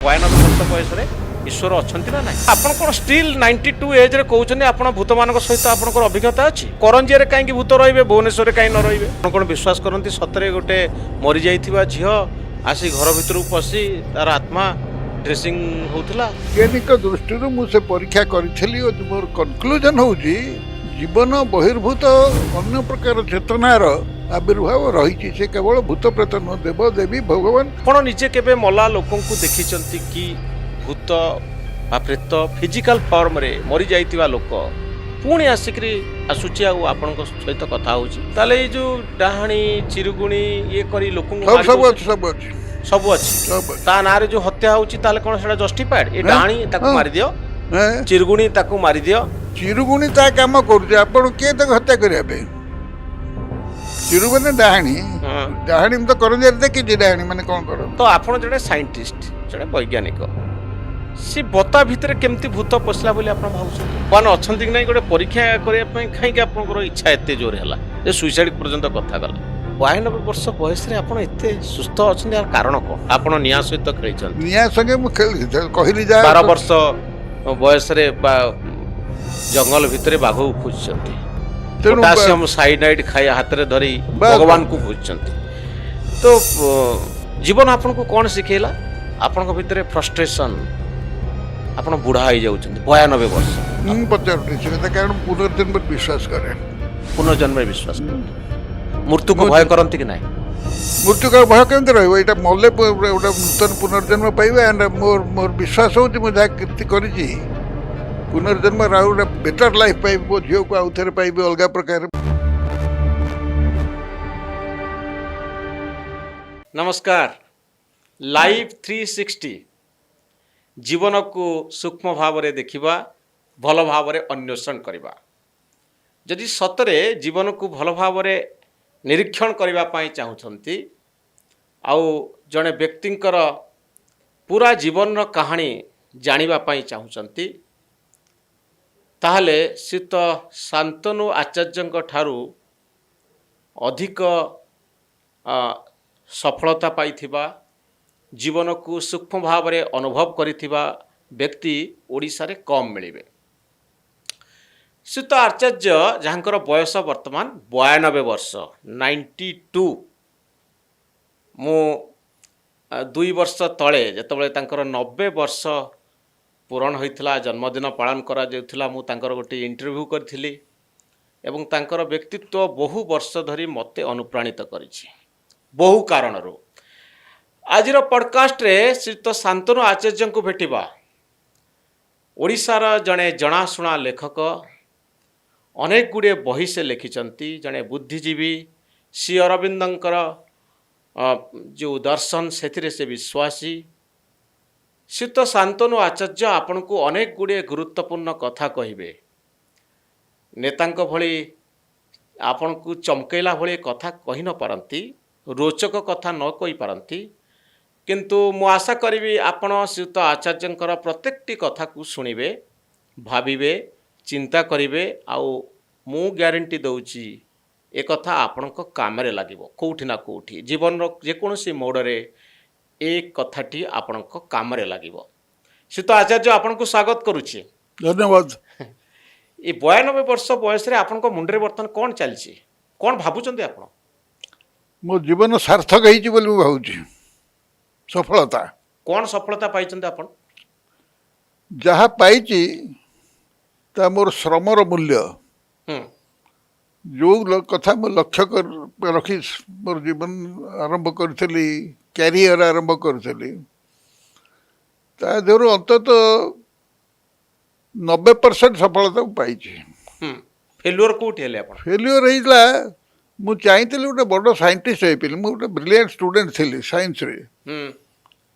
92 वर्ष बयस ईश्वर अच्छा ना ना आप स्टिल 92 एज कहते आप भूत मान सहित आप अभिज्ञता अच्छी करंजिया कहीं भूत रे भुवनेश्वर कहीं न रे कौन विश्वास करती सतरे गोटे मरी जा झी आसी घर भर पशि तार आत्मा ड्रेसिंग होता वैज्ञानिक दृष्टि मुझे परीक्षा करी मोर कनक्लूजन हूँ जीवन बहिर्भूत अन्य प्रकार चेतनार आविर्भाव रही से केवल भूत प्रेत नुह देव देवी भगवान कौन निजे केबे मला लोक देखी कि भूत बा प्रेत फिजिकल फॉर्म रे मरी जाइतिबा लोक पुणी आसिक आसुची आपण सहित कथा होले जो डाहाणी चिरुगुणी ये करी लोक सब अच्छी ता ना जो हत्या होची ताले कोन सेडा जस्टिफाइड ए डाहाणी ताको मारि दियो चिरुगुणी ताको मारि दियो चिरुगुणी ता काम करूचे आपण के तक हत्या करिया चिरुगुणी डाहाणी डाहाणी तो करंजे देखि डाहाणी माने कोन कर तो आपण जड़े साइंटिस्ट जड़े वैज्ञानिक सी बता भितर केमती भूत पसला बोली आपण भावुछन कोन अछंती नै गोटे परीक्षा करिया पई खाइ के आपनकर इच्छा एते जोर हैला जे सुसाइड पर्यंत कथा गला 92 वर्ष बयस रे आपण एते सुस्थ अछन यार कारण को आपण निया सहित खेलछन निया संगे मु खेल कहली जा 12 वर्ष बयस रे जंगल भितर बाघ खोजछंती पोटासियम साइनाइड खाई हाथ रे धरी भगवान को खोजछंती तो जीवन आपन को कौन सिखेला आपन भितर फ्रस्ट्रेशन आपण बुढ़ा हो जाउछंती 92 वर्ष कारण पुनर्जन्म विश्वास करे पुनर्जन्म विश्वास मृत्यु को भय करती कि नहीं मृत्यु का भय केमती रही यहाँ मल्ले गोटे नूतन पुनर्जन्म पाइबा एंड मोर मोर विश्वास हो कीर्ति कर पुनर्जन्म गोटे बेटर लाइफ पाइबी मो झील को आउ थे पाइबी अलग प्रकार। नमस्कार लाइव 360 जीवन को सूक्ष्म भाव में देखा भल भाव में अन्वेषण करवा जदि सतरे जीवन को भल भाव में निरीक्षण करने चाहूँगी आउ जड़े व्यक्तिंकर पूरा जीवन कहानी जानापी चाहूँगी ताहले सी तो शांतनु आचार्य ठारू अधिक सफलता पाइथिबा जीवन को सूक्ष्म भाव में अनुभव करिथिबा व्यक्ति ओडिशा रे कम मिलिबे। सीत आचार्य जहाँकर बयस वर्तमान 92 वर्ष 92 मु 2 वर्ष तले जेतबले तांकर 90 वर्ष पूरण होइथिला जन्मदिन पालन करा जाउथिला मु तांकर गोटे इंटरव्यू करथिली एवं तांकर व्यक्तित्व बहु वर्ष धरी मते अनुप्राणित करिछि बहु कारणरू आजिर पॉडकास्ट रे श्रीत शांतनु आचार्य को भेटिबा ओडिशार जड़े जनाशुना लेखक अनेक गुड़े बही से लिखिचंती जड़े बुद्धिजीवी श्री अरविंदंकर जो दर्शन से विश्वासी श्रीत शांतनु आचार्य आपण को अनेक गुड़े गुरुत्वपूर्ण कथा कहिबे नेतांक भली आपण को चमकेला भली कथा कहि न पारंती रोचक कथा न कहि पारंती किंतु मु आशा करी आपण श्रीयुत आचार्यंकर प्रत्येकटी कथा को शुणिबे भाविबे चिंता करिवे आउ मु ग्यारंटी दउची ए कथा आपणक कामरे लागिबो कोउठी ना कोउठी जीवन रो जेकोनोसी मोडरे ए कथाटी आपणक कामरे लागिबो। श्रीयुत आचार्य आपणको स्वागत करूची धन्यवाद। ए 92 वर्ष बयस रे आपणको मुंडरे वर्तन कोन चलची कोन भाबुचंदी आपण मो जीवन सार्थक हेची बोली मु भाबुची सफलता कौन सफलता पाइचंदे आपण जहाँ पाइची ता मोर श्रमर मूल्य जो कथा मो लक्ष्य कर रखी मोर जीवन आरंभ करी कैरियर आरंभ करी देहर अंतत 90% सफलता पाइची। फेल्युअर कोठी हेले आपण फेल्युअर हेला मु चाहती गोटे बड़ साइंटिस्ट हो पारि मु गोटे ब्रिलियंट स्टूडेंट थी साइंस रे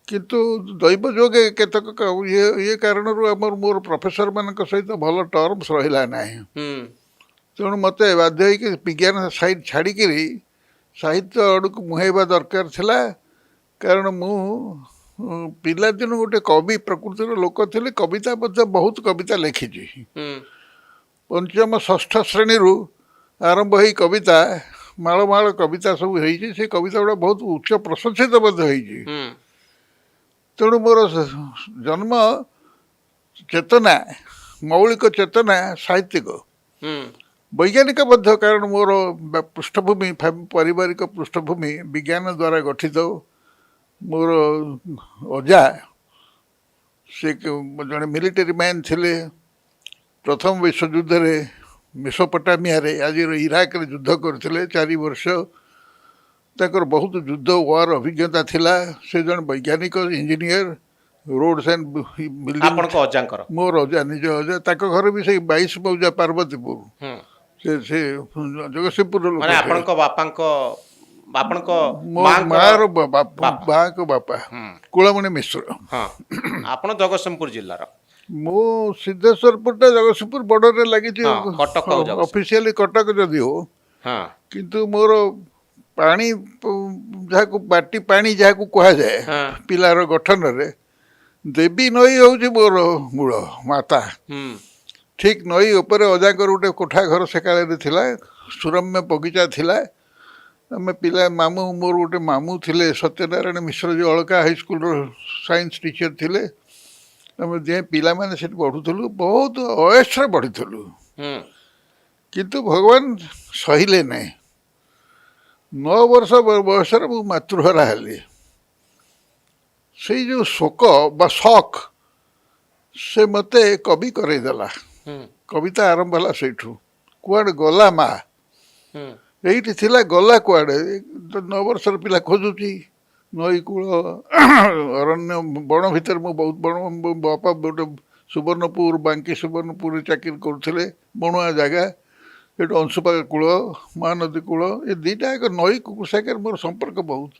किंतु दैव जोगे केतक ये कारण मोर प्रोफेसर मान सहित भल टर्म्स रहा ना तेणु मत बाध्य विज्ञान साइड छाड़ी साहित्य आड़क मुहैबा दरकार थिला कारण मु पिलादिन गोटे कवि प्रकृतिर लोक थी कविता बहुत कविता लिखी पंचम षष्ठ श्रेणी आरंभ हो कविता माल कविता सब हो कविता गुड़ा बहुत उच्च प्रशंसित ତେଣୁ ମୋର ଜନ୍ମ ଚେତନା ମୌଳିକ ଚେତନା ସାହିତ୍ୟିକ ହୁଁ ବୈଜ୍ଞାନିକ ମଧ୍ୟ, କାରଣ ମୋର ପୃଷ୍ଠଭୂମି ପାରିବାରିକ ପୃଷ୍ଠଭୂମି ବିଜ୍ଞାନ ଦ୍ୱାରା ଗଠିତ। ମୋର ଅଜା ସେ ଜଣେ ମିଲିଟାରୀ ମ୍ୟାନ୍ ଥିଲେ। ପ୍ରଥମ ବିଶ୍ୱଯୁଦ୍ଧରେ ମେସୋପଟାମିଆରେ ଆଜିର ଇରାକରେ ଯୁଦ୍ଧ କରିଥିଲେ 4 ବର୍ଷ। ତାଙ୍କର ବହୁତ ଯୁଦ୍ଧ ୱାର ଅଭିଜ୍ଞତା ଥିଲା। ସେ ଜଣେ ବୈଜ୍ଞାନିକ ଇଞ୍ଜିନିୟର, ରୋଡ୍ସ ଆଣ୍ଡ ବିଲ୍ଡିଂ। ଆପଣଙ୍କ ଅଜାଙ୍କର? ମୋର ଅଜା, ନିଜ ଅଜା। ତାଙ୍କ ଘର ବି ସେଇ 22 ମୌଜା ପାର୍ବତୀପୁର। ହୁଁ ସେ ଜଗତସିଂହପୁର ଲୋକ। ମାନେ ଆପଣଙ୍କ ଆପଣଙ୍କ ମୋ ମାଙ୍କର ମାର ବାଙ୍କ ବାପା ହୁଁ କୁଳମଣି ମିଶ୍ର। ହଁ ଆପଣ ଜଗତସିଂହପୁର ଜିଲ୍ଲାର? ମୁଁ ସିଦ୍ଧେଶ୍ୱରପୁରଟା ଜଗତସିଂହପୁର ବର୍ଡରରେ ଲାଗିଛି। ହଁ, କଟକ ଆଉ ଜଗତସିଂହପୁର। ଅଫିସିଆଲି କଟକ ଯଦିଓ, ହଁ କିନ୍ତୁ ମୋର ପାଣି ଯାହାକୁ ବାଟି ପାଣି ଯାହାକୁ କୁହାଯାଏ ହଁ ପିଲାର ଗଠନରେ, ଦେବୀ ନଈ ହେଉଛି ମୋର ମୂଳ ମାତା। ହୁଁ ଠିକ ନଈ ଉପରେ ଅଜାଙ୍କର ଗୋଟେ କୋଠା ଘର ସେକାଳରେ ଥିଲା, ସୁରମ୍ୟ ବଗିଚା ଥିଲା। ଆମେ ପିଲା ମାମୁଁ, ମୋର ଗୋଟେ ମାମୁଁ ଥିଲେ ସତ୍ୟନାରାୟଣ ମିଶ୍ର, ଯେଉଁ ଅଳକା ହାଇସ୍କୁଲର ସାଇନ୍ସ ଟିଚର ଥିଲେ। ଆମେ ଯେ ପିଲାମାନେ ସେଠି ପଢ଼ୁଥିଲୁ, ବହୁତ ଅୟସରେ ପଢ଼ିଥିଲୁ। ହୁଁ କିନ୍ତୁ ଭଗବାନ ସହିଲେ ନାହିଁ। 9 ବର୍ଷ ବୟସରେ ମୁଁ ମାତୃହରା ହେଲି। ସେଇ ଯେଉଁ ଶୋକ ବା ଶକ୍, ସେ ମୋତେ କବି କରେଇଦେଲା। ହୁଁ କବିତା ଆରମ୍ଭ ହେଲା ସେଇଠୁ। କୁଆଡ଼େ ଗଲା ମା, ହୁଁ ଏଇଠି ଥିଲା, ଗଲା କୁଆଡ଼େ? 9 ବର୍ଷର ପିଲା ଖୋଜୁଛି ନଈ କୂଳ, ଅରଣ୍ୟ, ବଣ ଭିତରେ। ମୁଁ ବହୁତ ବଣ, ବାପା ଗୋଟେ ସୁବର୍ଣ୍ଣପୁର, ବାଙ୍କି ସୁବର୍ଣ୍ଣପୁରରେ ଚାକିରି କରୁଥିଲେ, ବଣୁଆ ଜାଗା। ଏଠୁ ଅଂଶୁପା କୂଳ, ମହାନଦୀ କୂଳ, ଏ ଦୁଇଟା ଏକ ନଈ ସାଙ୍ଗରେ ମୋର ସମ୍ପର୍କ ବହୁତ।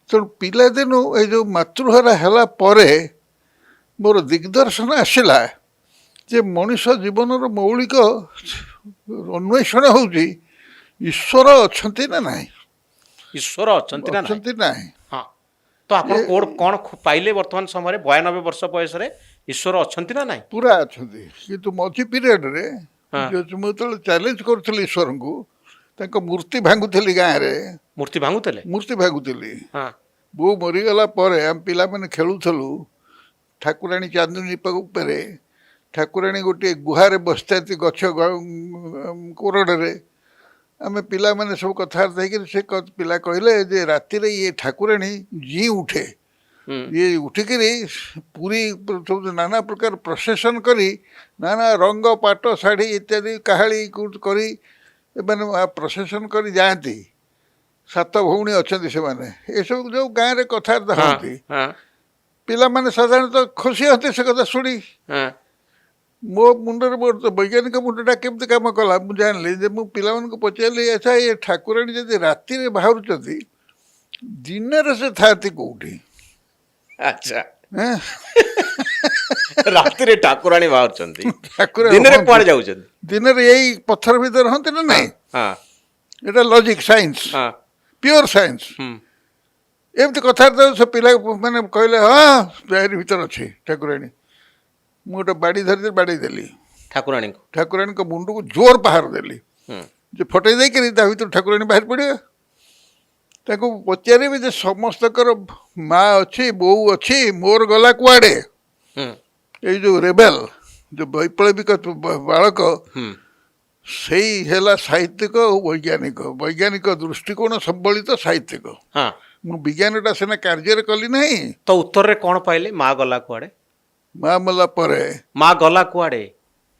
ତେଣୁ ପିଲାଦିନୁ ଏଇ ଯେଉଁ ମାତୃହରା ହେଲା ପରେ ମୋର ଦିଗ୍ଦର୍ଶନ ଆସିଲା ଯେ ମଣିଷ ଜୀବନର ମୌଳିକ ଅନ୍ୱେଷଣ ହେଉଛି ଈଶ୍ୱର ଅଛନ୍ତି ନା ନାହିଁ। ଈଶ୍ୱର ଅଛନ୍ତି ନା ନାହିଁ? ଅଛନ୍ତି ନାହିଁ। ହଁ, ତ ଆପଣ କ'ଣ ପାଇଲେ ବର୍ତ୍ତମାନ ସମୟରେ 92 ବର୍ଷ ବୟସରେ? ଈଶ୍ୱର ଅଛନ୍ତି ନା ନାହିଁ? ପୁରା ଅଛନ୍ତି। କିନ୍ତୁ ମଝି ପିରିୟଡ଼ରେ ହଁ ମୁଁ ଯେତେବେଳେ ଚ୍ୟାଲେଞ୍ଜ କରୁଥିଲି ଈଶ୍ୱରଙ୍କୁ, ତାଙ୍କ ମୂର୍ତ୍ତି ଭାଙ୍ଗୁଥିଲି ଗାଁରେ, ମୂର୍ତ୍ତି ଭାଙ୍ଗୁଥିଲେ? ମୂର୍ତ୍ତି ଭାଙ୍ଗୁଥିଲି। ହଁ ବୋଉ ମରିଗଲା ପରେ ଆମେ ପିଲାମାନେ ଖେଳୁଥିଲୁ ଠାକୁରାଣୀ ଚାନ୍ଦୁନୀ ଉପରେ। ଠାକୁରାଣୀ ଗୋଟିଏ ଗୁହାରେ ବସିଥାନ୍ତି ଗଛ କୋରଡ଼ରେ। ଆମେ ପିଲାମାନେ ସବୁ କଥାବାର୍ତ୍ତା ହେଇକିରି ସେ ପିଲା କହିଲେ ଯେ ରାତିରେ ଇଏ ଠାକୁରାଣୀ ଜି ଉଠେ, ହୁଁ ଇଏ ଉଠିକିରି ପୁରୀ ସବୁ ନାନା ପ୍ରକାର ପ୍ରସେସନ୍ କରି, ନାନା ରଙ୍ଗ ପାଟ ଶାଢ଼ୀ ଇତ୍ୟାଦି କାହାଳି କରି ଏମାନେ ପ୍ରସେସନ୍ କରି ଯାଆନ୍ତି। 7 ଭଉଣୀ ଅଛନ୍ତି ସେମାନେ। ଏସବୁ ଯେଉଁ ଗାଁରେ କଥାବାର୍ତ୍ତା ହଁ ହୁଅନ୍ତି, ହଁ ପିଲାମାନେ ସାଧାରଣତଃ ଖୁସି ହୁଅନ୍ତି ସେ କଥା ଶୁଣି। ହଁ ମୋ ମୁଣ୍ଡରେ, ମୋର ତ ବୈଜ୍ଞାନିକ ମୁଣ୍ଡଟା କେମିତି କାମ କଲା, ମୁଁ ଜାଣିଲି ଯେ ମୁଁ ପିଲାମାନଙ୍କୁ ପଚାରିଲି, ଆଚ୍ଛା ଏ ଠାକୁରାଣୀ ଯଦି ରାତିରେ ବାହାରୁଛନ୍ତି, ଦିନରେ ସେ ଥାଆନ୍ତି କେଉଁଠି? ଆଚ୍ଛା, ରାତିରେ ଠାକୁରାଣୀ ବାହାରୁଛନ୍ତି, ଠାକୁର ଦିନରେ ହୁଅନ୍ତି। କୁଆଡ଼େ ଯାଉଛନ୍ତି? ଦିନରେ ଏଇ ପଥର ଭିତରେ ରହନ୍ତି ନା ହଁ ନାଇଁ? ହଁ ଏଇଟା ଲଜିକ୍, ସାଇନ୍ସ, ହଁ ପିଓର ସାଇନ୍ସ। ହୁଁ ଏମିତି କଥାବାର୍ତ୍ତା ସେ ପିଲା ମାନେ କହିଲେ ହଁ ଏରି ଭିତରେ ଅଛି ଠାକୁରାଣୀ। ମୁଁ ଗୋଟେ ବାଡ଼ି ଧରିକି ବାଡ଼େଇ ଦେଲି ଠାକୁରାଣୀଙ୍କୁ? ଠାକୁରାଣୀଙ୍କ ମୁଣ୍ଡକୁ ଜୋର ପାହାର ଦେଲି ହୁଁ ଯେ ଫଟେଇ ଦେଇକରି ତା ଭିତରୁ ଠାକୁରାଣୀ ବାହାରି ପଡ଼ିବେ। ତାକୁ ପଚାରିବି ଯେ ସମସ୍ତଙ୍କର ମା ଅଛି, ବୋଉ ଅଛି, ମୋର ଗଲା କୁଆଡ଼େ? ହୁଁ ଏଇ ଯେଉଁ ରେବେଲ, ଯେଉଁ ବୈପ୍ଳବିକ ବାଳକ, ହୁଁ ସେଇ ହେଲା ସାହିତ୍ୟିକ ଓ ବୈଜ୍ଞାନିକ। ବୈଜ୍ଞାନିକ ଦୃଷ୍ଟିକୋଣ ସମ୍ବଳିତ ସାହିତ୍ୟିକ। ହଁ, ମୁଁ ବିଜ୍ଞାନଟା ସିନା କାର୍ଯ୍ୟରେ କଲି ନାହିଁ। ତ ଉତ୍ତରରେ କ'ଣ ପାଇଲେ? ମା ଗଲା କୁଆଡ଼େ? ମା ମଲା ପରେ, ମା ଗଲା କୁଆଡ଼େ?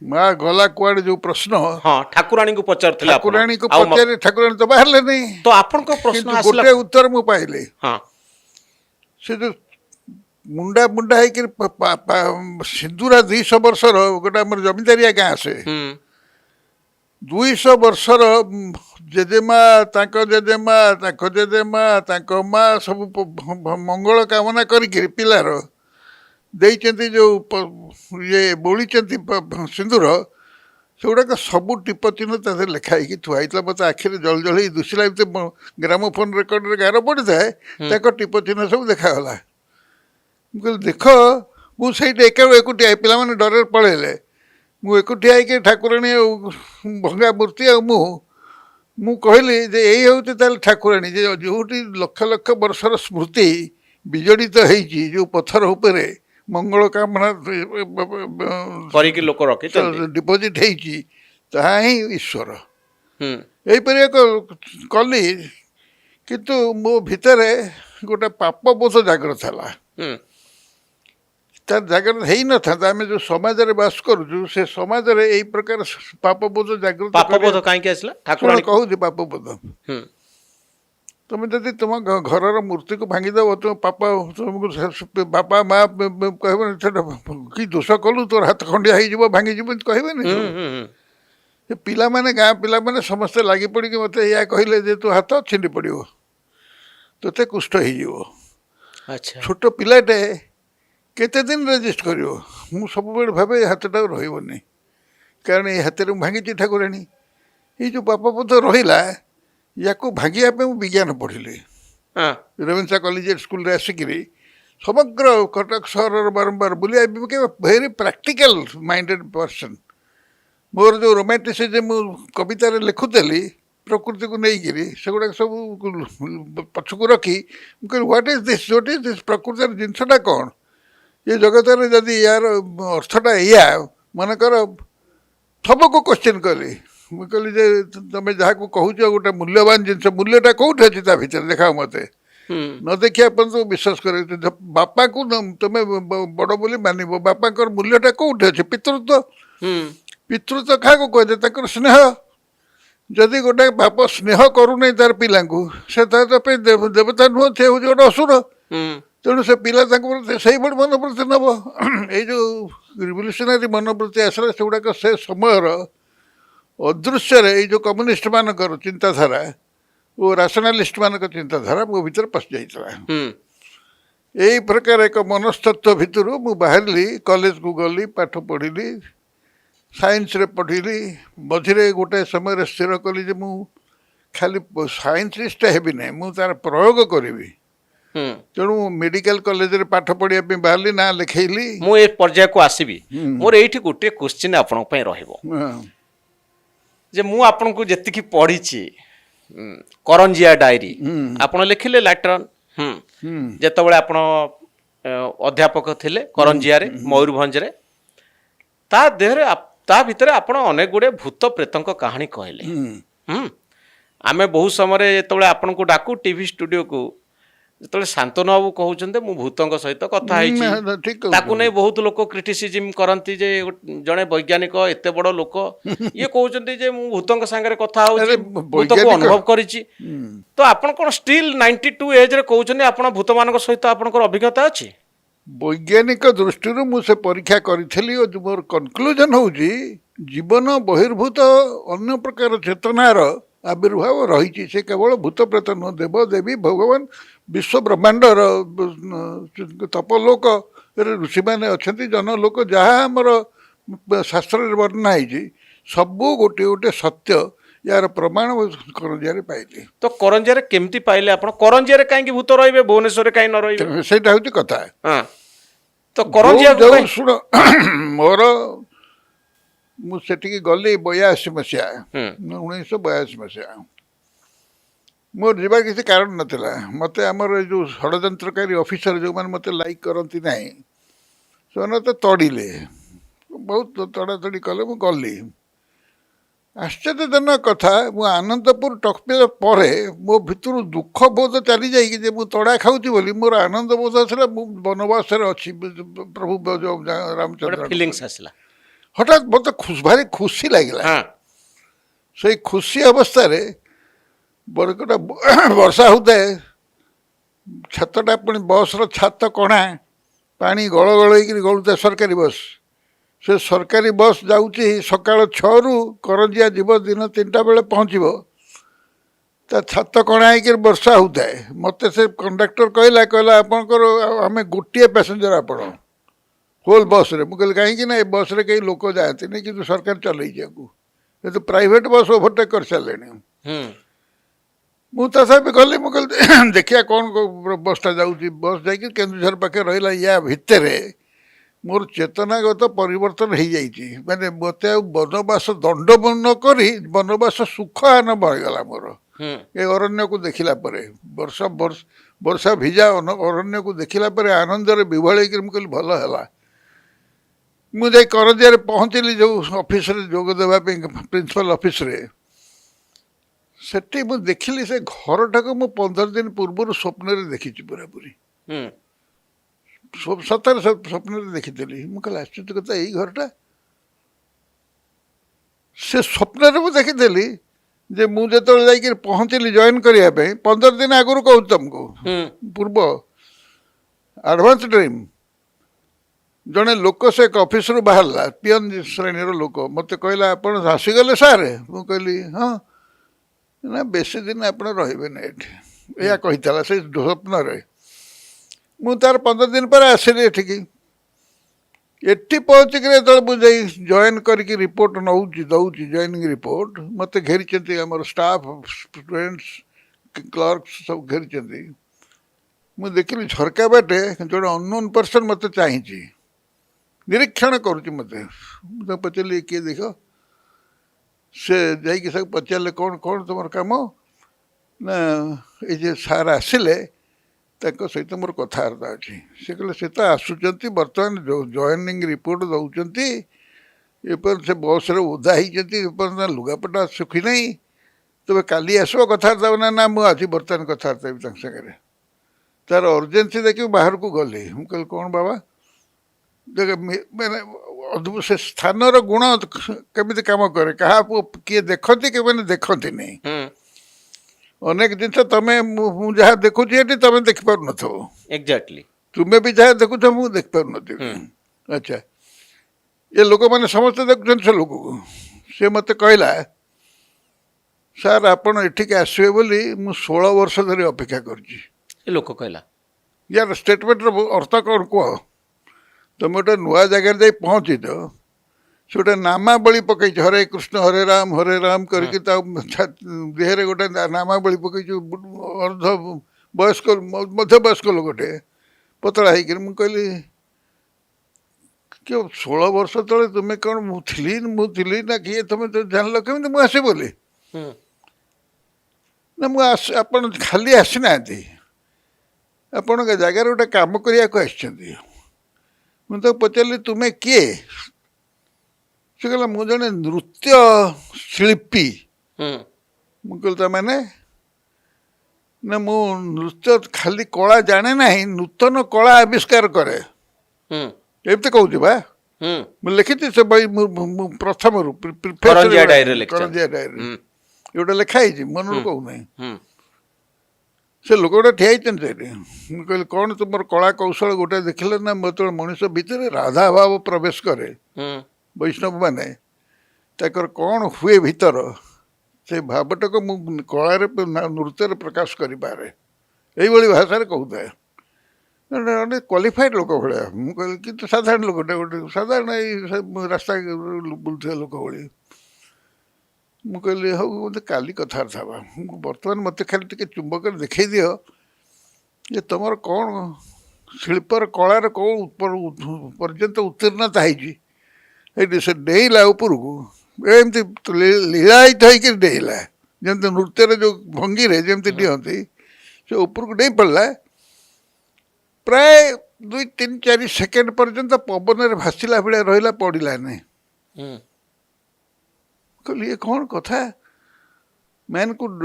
ମା ଗଲା କୁଆଡ଼େ ଯେଉଁ ପ୍ରଶ୍ନ, ହଁ, ଠାକୁରାଣୀଙ୍କୁ ପଚାରୁଥିଲେ ଆପଣ। ଠାକୁରାଣୀକୁ ଆଉ ପଚାରି ଠାକୁରାଣୀ ତ ବାହାରିଲେନି। ତ ଆପଣଙ୍କ ପ୍ରଶ୍ନ କିନ୍ତୁ ଆସିଲା। ଗୋଟେ ଉତ୍ତର ମୁଁ ପାଇଲି। ହଁ ସେ ଯେଉଁ ମୁଣ୍ଡା ମୁଣ୍ଡା ହେଇକିରି ସିନ୍ଦୁରା 200 ବର୍ଷର ଗୋଟେ ଆମର ଜମିଦାରିଆ ଗାଁ, ସେ ହୁଁ 200 ବର୍ଷର ଜେଜେମା, ତାଙ୍କ ଜେଜେମା, ତାଙ୍କ ଜେଜେମା, ତାଙ୍କ ମା ସବୁ ମଙ୍ଗଳ କାମନା କରିକିରି ପିଲାର ଦେଇଛନ୍ତି ଯେଉଁ ଇଏ ବୋଳିଛନ୍ତି ସିନ୍ଦୁର, ସେଗୁଡ଼ାକ ସବୁ ଟିପ ଚିହ୍ନ ତା ଦେହରେ ଲେଖା ହେଇକି ଥୁଆ ହେଇଥିଲା। ମୋତେ ଆଖିରେ ଜଳ ଜଳ ହେଇ ଦୁଶିଲା। ଏମିତି ଗ୍ରାମୋଫୋନ୍ ରେକର୍ଡ଼ରେ ଗାର ପଡ଼ିଥାଏ, ତାଙ୍କ ଟିପ ଚିହ୍ନ ସବୁ ଦେଖାଗଲା। ମୁଁ କହିଲି ଦେଖ, ମୁଁ ସେଇଠି ଏକୁଟିଆ, ପିଲାମାନେ ଡରରେ ପଳେଇଲେ। ମୁଁ ଏକୁଟିଆ ହେଇକି ଠାକୁରାଣୀ ଆଉ ଭଙ୍ଗା ମୂର୍ତ୍ତି ଆଉ ମୁଁ କହିଲି ଯେ ଏଇ ହେଉଛି ତାହେଲେ ଠାକୁରାଣୀ, ଯେ ଯେଉଁଠି ଲକ୍ଷ ଲକ୍ଷ ବର୍ଷର ସ୍ମୃତି ବିଜଡ଼ିତ ହେଇଛି ଯେଉଁ ପଥର ଉପରେ ମଙ୍ଗଳ କାମନା କରିକି ଲୋକ ରଖିଛନ୍ତି। ଡିପୋଜିଟ୍ ହେଇଛି ତାହା ହିଁ ଈଶ୍ୱର। ହୁଁ ଏହିପରି ଏକ କଲି, କିନ୍ତୁ ମୋ ଭିତରେ ଗୋଟେ ପାପବୋଧ ଜାଗ୍ରତ ହେଲା। ହୁଁ ତାର ଜାଗ୍ରତ ହେଇନଥାନ୍ତା, ଆମେ ଯେଉଁ ସମାଜରେ ବାସ କରୁଛୁ ସେ ସମାଜରେ ଏଇ ପ୍ରକାର ପାପବୋଧ ଜାଗ୍ରତ ପାପବୋଧ କାହିଁକି ଆସିଲା ଶୁଣ ଠାକୁରାଣୀ? କହୁଛି ପାପବୋଧ। ହୁଁ ତୁମେ ଯଦି ତୁମ ଘରର ମୂର୍ତ୍ତିକୁ ଭାଙ୍ଗିଦେବ, ତୁମ ତୁମକୁ ବାପା ମା କହିବେନି ସେଟା କି ଦୋଷ କଲୁ, ତୋର ହାତ ଖଣ୍ଡିଆ ହେଇଯିବ ଭାଙ୍ଗିଯିବ କହିବେନି। ହୁଁ ହୁଁ ହୁଁ ସେ ପିଲାମାନେ, ଗାଁ ପିଲାମାନେ ସମସ୍ତେ ଲାଗି ପଡ଼ିକି ମୋତେ ଏଇଆ କହିଲେ ଯେ ତୋ ହାତ ଛିଣ୍ଡି ପଡ଼ିବ, ତୋତେ କୁଷ୍ଠ ହେଇଯିବ। ଆଚ୍ଛା ଛୋଟ ପିଲାଟେ କେତେ ଦିନ ରେଜିଷ୍ଟ କରିବ? ମୁଁ ସବୁବେଳେ ଭାବେ ଏ ହାତଟା ରହିବନି, କାରଣ ଏ ହାତରେ ମୁଁ ଭାଙ୍ଗିଛି ଠାକୁରାଣୀ। ଏଇ ଯେଉଁ ପାପବୋଧ ରହିଲା, ୟାକୁ ଭାଙ୍ଗିବା ପାଇଁ ମୁଁ ବିଜ୍ଞାନ ପଢ଼ିଲି। ହଁ ରେଭେନ୍ସା କଲେଜିଏଟ୍ ସ୍କୁଲରେ ଆସିକିରି ସମଗ୍ର କଟକ ସହରର ବାରମ୍ବାର ବୁଲି, I became A very practical minded person. ମୋର ଯେଉଁ ରୋମାଣ୍ଟିସିଜମ୍ ମୁଁ କବିତାରେ ଲେଖୁଥିଲି ପ୍ରକୃତିକୁ ନେଇକିରି, ସେଗୁଡ଼ାକ ସବୁ ପଛକୁ ରଖି ମୁଁ କହିଲି ହ୍ୱାଟ୍ ଇଜ୍ ଦିସ୍ ପ୍ରକୃତିର ଜିନିଷଟା କ'ଣ? ଏ ଜଗତରେ ଯଦି ୟାର ଅର୍ଥଟା ଏଇଆ, ମନେକର ସବୁକୁ କୋଶ୍ଚିନ୍ କଲି। ମୁଁ କହିଲି ଯେ ତମେ ଯାହାକୁ କହୁଛ ଗୋଟେ ମୂଲ୍ୟବାନ ଜିନିଷ, ମୂଲ୍ୟଟା କେଉଁଠି ଅଛି ତା ଭିତରେ ଦେଖାଅ ମୋତେ। ହୁଁ ନ ଦେଖିବା ପର୍ଯ୍ୟନ୍ତ ବିଶ୍ୱାସ କରେ। ବାପାକୁ ତମେ ବଡ଼ ବୋଲି ମାନିବ, ବାପାଙ୍କର ମୂଲ୍ୟଟା କେଉଁଠି ଅଛି? ପିତୃତ୍ୱ। ହୁଁ ପିତୃତ୍ୱ କାହାକୁ କୁହାଯାଏ? ତାଙ୍କର ସ୍ନେହ। ଯଦି ଗୋଟେ ବାପ ସ୍ନେହ କରୁନାହିଁ ତାର ପିଲାଙ୍କୁ, ସେ ତା ପାଇଁ ଦେବତା ନୁହଁ, ସେ ହେଉଛି ଗୋଟେ ଅସୁର। ହୁଁ ତେଣୁ ସେ ପିଲା ତାଙ୍କ ପ୍ରତି ସେଇଭଳି ମନୋବୃତ୍ତି ନେବ। ଏଇ ଯେଉଁ ରିଭଲ୍ୟୁସନାରୀ ମନୋବୃତ୍ତି ଆସିଲା, ସେଗୁଡ଼ାକ ସେ ସମୟର ଅଦୃଶ୍ୟରେ ଏଇ ଯେଉଁ କମ୍ୟୁନିଷ୍ଟମାନଙ୍କର ଚିନ୍ତାଧାରା ଓ ରାସନାଲିଷ୍ଟମାନଙ୍କ ଚିନ୍ତାଧାରା ମୋ ଭିତରେ ପଶିଯାଇଥିଲା। ହୁଁ ଏଇ ପ୍ରକାର ଏକ ମନସ୍ତତ୍ୱ ଭିତରୁ ମୁଁ ବାହାରିଲି, କଲେଜକୁ ଗଲି, ପାଠ ପଢ଼ିଲି, ସାଇନ୍ସରେ ପଢ଼ିଲି। ମଝିରେ ଗୋଟାଏ ସମୟରେ ସ୍ଥିର କଲି ଯେ ମୁଁ ଖାଲି ସାଇନ୍ସିଷ୍ଟ ହେବି ନାହିଁ, ମୁଁ ତାର ପ୍ରୟୋଗ କରିବି। ହୁଁ ତେଣୁ ମୁଁ ମେଡ଼ିକାଲ କଲେଜରେ ପାଠ ପଢ଼ିବା ପାଇଁ ବାହାରିଲି, ନାଁ ଲେଖେଇଲି। ମୁଁ ଏ ପର୍ଯ୍ୟାୟକୁ ଆସିବି। ମୋର ଏଇଠି ଗୋଟିଏ କୋଶ୍ଚିନ୍ ଆପଣଙ୍କ ପାଇଁ ରହିବ ଯେ ମୁଁ ଆପଣଙ୍କୁ ଯେତିକି ପଢ଼ିଛି, କରଞ୍ଜିଆ ଡାଏରୀ ଆପଣ ଲେଖିଲେ ଲାଟରନ୍। ଯେତେବେଳେ ଆପଣ ଅଧ୍ୟାପକ ଥିଲେ କରଞ୍ଜିଆରେ, ମୟୂରଭଞ୍ଜରେ, ତା ଦେହରେ ତା ଭିତରେ ଆପଣ ଅନେକ ଗୁଡ଼ିଏ ଭୂତ ପ୍ରେତଙ୍କ କାହାଣୀ କହିଲେ। ଆମେ ବହୁ ସମୟରେ ଯେତେବେଳେ ଆପଣଙ୍କୁ ଡାକୁ ଟିଭି ଷ୍ଟୁଡ଼ିଓକୁ, ଯେତେବେଳେ ଶାନ୍ତନୁ ବାବୁ କହୁଛନ୍ତି ମୁଁ ଭୂତଙ୍କ ସହିତ କଥା ହେଇଛି, ତାକୁ ନେଇ ବହୁତ ଲୋକ କ୍ରିଟିସିଜିମ୍ କରନ୍ତି ଯେ ଜଣେ ବୈଜ୍ଞାନିକ ଏତେ ବଡ଼ ଲୋକ, ଇଏ କହୁଛନ୍ତି ଯେ ମୁଁ ଭୂତଙ୍କ ସାଙ୍ଗରେ କଥା ହଉଛି, ଭୂତକୁ ଅନୁଭବ କରିଛି। ତ ଆପଣ କ'ଣ ଷ୍ଟିଲ୍ 92 ଏଜ୍ରେ କହୁଛନ୍ତି ଆପଣ ଭୂତମାନଙ୍କ ସହିତ ଆପଣଙ୍କର ଅଭିଜ୍ଞତା ଅଛି? ବୈଜ୍ଞାନିକ ଦୃଷ୍ଟିରୁ ମୁଁ ସେ ପରୀକ୍ଷା କରିଥିଲି ଓ ମୋର କନକ୍ଲୁଜନ୍ ହେଉଛି ଜୀବନ ବହିର୍ଭୂତ ଅନ୍ୟ ପ୍ରକାର ଚେତନାର ଆବିର୍ଭାବ ରହିଛି। ସେ କେବଳ ଭୂତ ପ୍ରେତ ନୁହଁ, ଦେବ ଦେବୀ ଭଗବାନ ବିଶ୍ୱ ବ୍ରହ୍ମାଣ୍ଡର ତପଲୋକରେ ଋଷିମାନେ ଅଛନ୍ତି, ଜନଲୋକ, ଯାହା ଆମର ଶାସ୍ତ୍ରରେ ବର୍ଣ୍ଣନା ହେଇଛି ସବୁ ଗୋଟିଏ ଗୋଟିଏ ସତ୍ୟ। ୟାର ପ୍ରମାଣ କରଞ୍ଜିଆରେ ପାଇଲି। ତ କରଞ୍ଜିଆରେ କେମିତି ପାଇଲେ ଆପଣ? କରଞ୍ଜିଆରେ କାହିଁକି ଭୂତ ରହିବେ, ଭୁବନେଶ୍ୱରରେ କାହିଁ ନ ରହିବେ? ସେଇଟା ହେଉଛି କଥା। ହଁ ତ କରଞ୍ଜିଆ ଶୁଣ, ମୋର ମୁଁ ସେଠିକି ଗଲି 82 ମସିହା, 1982 ମସିହା। ମୋର ଯିବାର କିଛି କାରଣ ନଥିଲା। ମୋତେ ଆମର ଏଇ ଯେଉଁ ଷଡ଼ଯନ୍ତ୍ରକାରୀ ଅଫିସର ଯେଉଁମାନେ ମୋତେ ଲାଇକ୍ କରନ୍ତି ନାହିଁ, ସେମାନେ ମୋତେ ତଡ଼ିଲେ, ବହୁତ ତଡ଼ାତଡ଼ି କଲେ। ମୁଁ ଗଲି। ଆଶ୍ଚର୍ଯ୍ୟଜନକ କଥା, ମୁଁ ଆନନ୍ଦପୁର ଟପିବା ପରେ ମୋ ଭିତରୁ ଦୁଃଖ ବୋଧ ଚାଲିଯାଇକି ଯେ ମୁଁ ତଡ଼ା ଖାଉଛି ବୋଲି ମୋର ଆନନ୍ଦ ବୋଧ ଆସିଲା। ମୁଁ ବନବାସରେ ଅଛି ପ୍ରଭୁ ରାମଚନ୍ଦ୍ର। ଫିଲିଂସ୍ ଆସିଲା ହଠାତ୍ ମୋତେ ଭାରି ଖୁସି ଲାଗିଲା। ସେଇ ଖୁସି ଅବସ୍ଥାରେ ଗୋଟେ ବର୍ଷା ହେଉଥାଏ, ଛାତଟା ପୁଣି ବସ୍ର ଛାତ କଣା, ପାଣି ଗଳ ଗଳ ହେଇକିରି ଗଳୁଥାଏ ସରକାରୀ ବସ୍। ସେ ସରକାରୀ ବସ୍ ଯାଉଛି ସକାଳ 6ରୁ, କରଞ୍ଜିଆ ଯିବ ଦିନ 3ଟା ବେଳେ ପହଞ୍ଚିବ। ତା ଛାତ କଣା ହେଇକିରି ବର୍ଷା ହେଉଥାଏ। ମୋତେ ସେ କଣ୍ଡକ୍ଟର କହିଲା ଆପଣଙ୍କର ଆମେ ଗୋଟିଏ ପ୍ୟାସେଞ୍ଜର, ଆପଣ ହୋଲ୍ ବସ୍ରେ। ମୁଁ କହିଲି କାହିଁକି ନା ଏ ବସ୍ରେ କେହି ଲୋକ ଯାଆନ୍ତିନି, କିନ୍ତୁ ସରକାର ଚଲେଇଛି ୟାକୁ, କିନ୍ତୁ ପ୍ରାଇଭେଟ୍ ବସ୍ ଓଭରଟେକ୍ କରିସାରିଲେଣି। ମୁଁ ତଥାପି ଗଲି। ମୁଁ କହିଲି ଦେଖିବା କ'ଣ ବସ୍ଟା ଯାଉଛି। ବସ୍ ଯାଇକି କେନ୍ଦୁଝର ପାଖରେ ରହିଲା। ୟା ଭିତରେ ମୋର ଚେତନାଗତ ପରିବର୍ତ୍ତନ ହେଇଯାଇଛି। ମାନେ ମୋତେ ଆଉ ବନବାସ ଦଣ୍ଡ ନ କରି ବନବାସ ସୁଖ ଆରମ୍ଭ ହେଇଗଲା ମୋର। ए अरण्य को देखिला परे वर्षा वर्षा भिजा अरण्य को देखिला परे आनंदरे विभल होकर मुझे भल है मुझे करजिया पहुँचली जो ऑफिस रे जोग देवा प्रिंसिपल ऑफिस रे सेठी मु देखिली से घरटा को मु 15 दिन पूर्व स्वप्न रे देखी पूरा पूरी सतर स्वप्न रे देखी मुझे आश्चर्य कथा यही घरटा से स्वप्न रे मु देखी जे मु जो जाकर पहुँचली जॉइन करने 15 दिन आगुरी कहूँ तुमको पूर्व एडवांस ड्रीम जड़े लोक से एक ऑफिस रु बाहरला पियन श्रेणी लोक मत कहला आप आसीगले सारे मु कहली हाँ ना बेसी दिन आप रही या कही से स्वप्न रे मु तार 15 दिन पर आसली एठिकी एटी पहुँचिक मुझे जॉइन करके रिपोर्ट नौ दौची जॉइनिंग रिपोर्ट मत घेरी आम स्टाफ स्टूडेंट्स क्लर्क्स सब घेरी मुझे देखिली झरका बाटे जो अननोन पर्सन मत चाहिए निरीक्षण करुच्ची मत पचारे किए देख से जाकि सब पचारे कौन कौन तुम कम ना ये सार आसिले सहित मोर कथबार्ता अच्छी से कहले से तो आसुच्च बर्तमान जो जॉइनिंग रिपोर्ट दौरान एपर से बस रे ओदा होती लुगापटा सुखी ना तुम काली आसो कथबार्ता ना ना मुझे बर्तमान कथबार्ता सागर तार अर्जेन्सी देखिए बाहर को गली मुझे कहल कौन बाबा देख मैंने अद्भुत से स्थान गुण केमी कम करे क्या किए देखती के देखती नहीं अनेक जिन तुम जहाँ देखुची तुम देखिपार न एग्जैक्टली तुम्हें भी जहाँ देखुच मुझे देखिपार न अच्छा ये लोक मैंने समस्त देखुं से लोक को सी मत कहला सार आपड़ एठिक आसवे बोली मु 16 वर्ष धरी अपेक्षा कर लोक कहला यार स्टेटमेंट अर्थ कौन कह तुम गोटे नुआ जगार जा पहुँची तो से गोटे नामावली पकई हरे कृष्ण हरे राम करके देहरे गोटे नामावली पकई अर्ध वयस्क मध्य वयस्क लोकटे पतला हो कहली क्यों 16 वर्ष तले तुम्हें कौन मुझे ना किए तुम तो जान कमी मुझे बोली ना मुझे खाली आसी ना आपण जगार गोटे कम करने मुझे पचारि तुम्हें किए से कहला मु जड़े नृत्य शिल्पी मुझे मैंने ना मु नृत्य खाली कला जाने ना नूतन कला आविष्कार करे एमती कहूँ बा मुझे लिखी से बई प्रथम करंजिया डायरी गोटे लिखाई मन कहूना से लोक गोटे ठिया कहली कौन तुम कला कौशल गोटे देखिले ना मतलब मनुष्य भितर राधा भाव प्रवेश करे वैष्णव माने ताकर कौन हुए भीतर से भावटा को कलार नृत्य प्रकाश करें यही भाषा कहता है क्वालिफाइड लोक भाया मुझे कि साधारण लोकटे गोटे साधारण रास्ता बुलूया लोक भाई मुझे हाँ मत काली कथबार्ता हवा बर्तमान मत खाली टे चुंबक देखई दियो ये तुम कौन शिल्पर कलार कौन पर्यंत उत्तीर्णता है से डेला उपर को एमती लीलायित होकर डेला जमी नृत्य जो भंगी जमी डिहती से ऊपर को नहीं पड़ला प्राय 2-3-4 सेकेंड पर्यंत पवन में भाषिला भाया रहा पड़ा नहीं कहली ये कौन कथा man could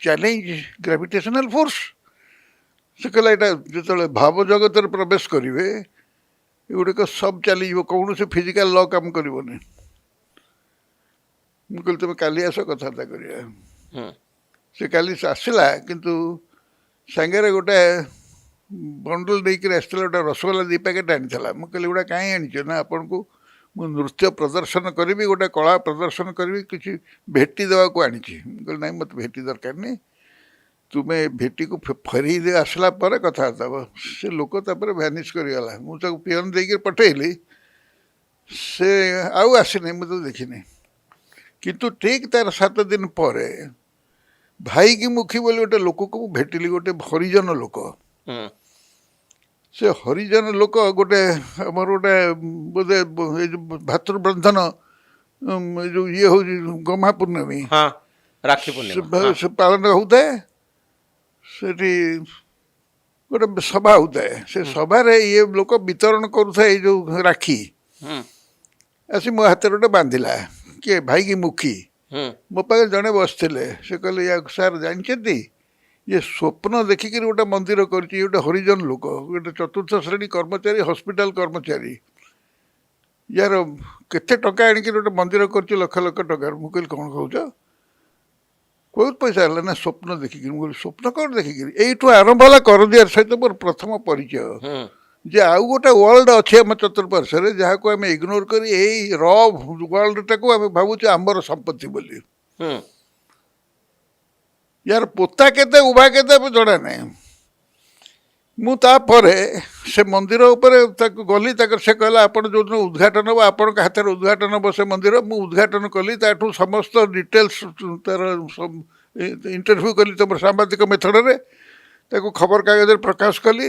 challenge gravitational force से कहला यहाँ जो भाव जगत प्रवेश करेंगे एगुड़िक सब चली कौन से फिजिकाल ल काम करनी मुझे तुम काली आस कथबार्ता कर से काली आसला किंतु सांगे गोटे बंडल देकर आसला गोटे रसगोल्ला 2 पैकेट आनी मुझे कहली गोटा कहीं आनीच ना आपन को मु नृत्य प्रदर्शन करी गोटे कला प्रदर्शन करी किसी भेटी देवा को आनी कहली ना मत भेटी दरकार नहीं तुम्हें भेटी को फेरी दे आसला पर कथबार्ता से लोक भैनिश करगला मुझे पियन देकर पठेली से आउ आसनी मुझे देखनी किंतु ठीक तार 7 दिन पर भाई की मुखी बोली गोटे लोक को भेटिली गोटे हरिजन लोक से हरिजन लोक गोटे आमर गोटे बोधे भातृबंधन जो ये हूँ गम्हा पूर्णमी ରାକ୍ଷୀ ପୂର୍ଣ୍ଣିମା ହଁ। ସେ ପାଳନ ହେଉଥାଏ। ସେଠି ଗୋଟେ ସଭା ହେଉଥାଏ। ସେ ସଭାରେ ଇଏ ଲୋକ ବିତରଣ କରୁଥାଏ ଏଇ ଯେଉଁ ରାକ୍ଷୀ ହୁଁ ଆସି ମୋ ହାତରେ ଗୋଟେ ବାନ୍ଧିଲା। କିଏ ଭାଇ କି ମୁଖୀ ହୁଁ ମୋ ପାଖରେ ଜଣେ ବସିଥିଲେ। ସେ କହିଲେ ୟାକୁ ସାର୍ ଜାଣିଛନ୍ତି ଇଏ ସ୍ୱପ୍ନ ଦେଖିକିରି ଗୋଟେ ମନ୍ଦିର କରିଛି। ଗୋଟେ ହରିଜନ ଲୋକ, ଗୋଟେ ଚତୁର୍ଥ ଶ୍ରେଣୀ କର୍ମଚାରୀ, ହସ୍ପିଟାଲ କର୍ମଚାରୀ, ୟାର କେତେ ଟଙ୍କା ଆଣିକିରି ଗୋଟେ ମନ୍ଦିର କରିଛି ଲକ୍ଷ ଲକ୍ଷ ଟଙ୍କାର। ମୁଁ କହିଲି କ'ଣ କହୁଛ, କେଉଁଠୁ ପଇସା ହେଲା ନା ସ୍ୱପ୍ନ ଦେଖିକିରି। ମୁଁ କହିଲି ସ୍ୱପ୍ନ କ'ଣ ଦେଖିକିରି? ଏଇଠୁ ଆରମ୍ଭ ହେଲା କରଦିଆର ସହିତ ମୋର ପ୍ରଥମ ପରିଚୟ ହୁଁ ଯେ ଆଉ ଗୋଟେ ୱାର୍ଲଡ ଅଛି ଆମ ଚତୁଃପାର୍ଶ୍ୱରେ ଯାହାକୁ ଆମେ ଇଗ୍ନୋର କରି ଏଇ ୱାର୍ଲଡଟାକୁ ଆମେ ଭାବୁଛୁ ଆମର ସମ୍ପତ୍ତି ବୋଲି। ହୁଁ ୟାର ପୋତା କେତେ ଉଭା କେତେ ଜଣା ନାହିଁ। ମୁଁ ତାପରେ ସେ ମନ୍ଦିର ଉପରେ ତାକୁ ଗଲି। ତାଙ୍କର ସେ କହିଲା ଆପଣ ଯେଉଁଦିନ ଉଦ୍ଘାଟନ ହେବ ଆପଣଙ୍କ ହାତରେ ଉଦ୍ଘାଟନ ହେବ ସେ ମନ୍ଦିର। ମୁଁ ଉଦ୍ଘାଟନ କଲି। ତାଠୁ ସମସ୍ତ ଡିଟେଲ୍ସ ତାର ଇଣ୍ଟରଭ୍ୟୁ କଲି ତୁମର ସାମ୍ବାଦିକ ମେଥଡ଼ରେ। ତାକୁ ଖବରକାଗଜରେ ପ୍ରକାଶ କଲି।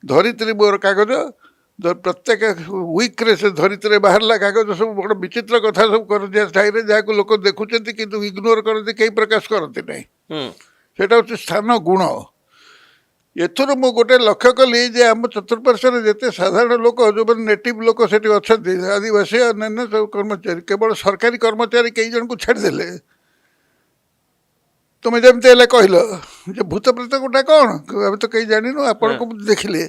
ଧରିତ୍ରୀ ମୋର କାଗଜ ପ୍ରତ୍ୟେକ ୱିକ୍ରେ ସେ ଧରିତ୍ରୀରେ ବାହାରିଲା କାଗଜ। ସବୁ ବଡ଼ ବିଚିତ୍ର କଥା ସବୁ କରନ୍ତି ଥାଇରେ ଯାହାକୁ ଲୋକ ଦେଖୁଛନ୍ତି କିନ୍ତୁ ଇଗ୍ନୋର କରନ୍ତି, କେହି ପ୍ରକାଶ କରନ୍ତି ନାହିଁ। ହୁଁ ସେଇଟା ହେଉଛି ସ୍ଥାନ ଗୁଣ। ଏଥିରୁ ମୁଁ ଗୋଟେ ଲକ୍ଷ୍ୟ କଲି ଯେ ଆମ ଚତୁଃପାର୍ଶ୍ୱରେ ଯେତେ ସାଧାରଣ ଲୋକ, ଯେଉଁମାନେ ନେଟିଭ୍ ଲୋକ ସେଠି ଅଛନ୍ତି, ଆଦିବାସୀ ଅନ୍ୟାନ୍ୟ ସବୁ କର୍ମଚାରୀ, କେବଳ ସରକାରୀ କର୍ମଚାରୀ କେଇ ଜଣଙ୍କୁ ଛାଡ଼ିଦେଲେ। ତୁମେ ଯେମିତି ହେଲେ କହିଲ ଯେ ଭୂତ ପ୍ରେତ ଗୋଟା କ'ଣ, ଆମେ ତ କେହି ଜାଣିନୁ, ଆପଣଙ୍କୁ ଦେଖିଲେ।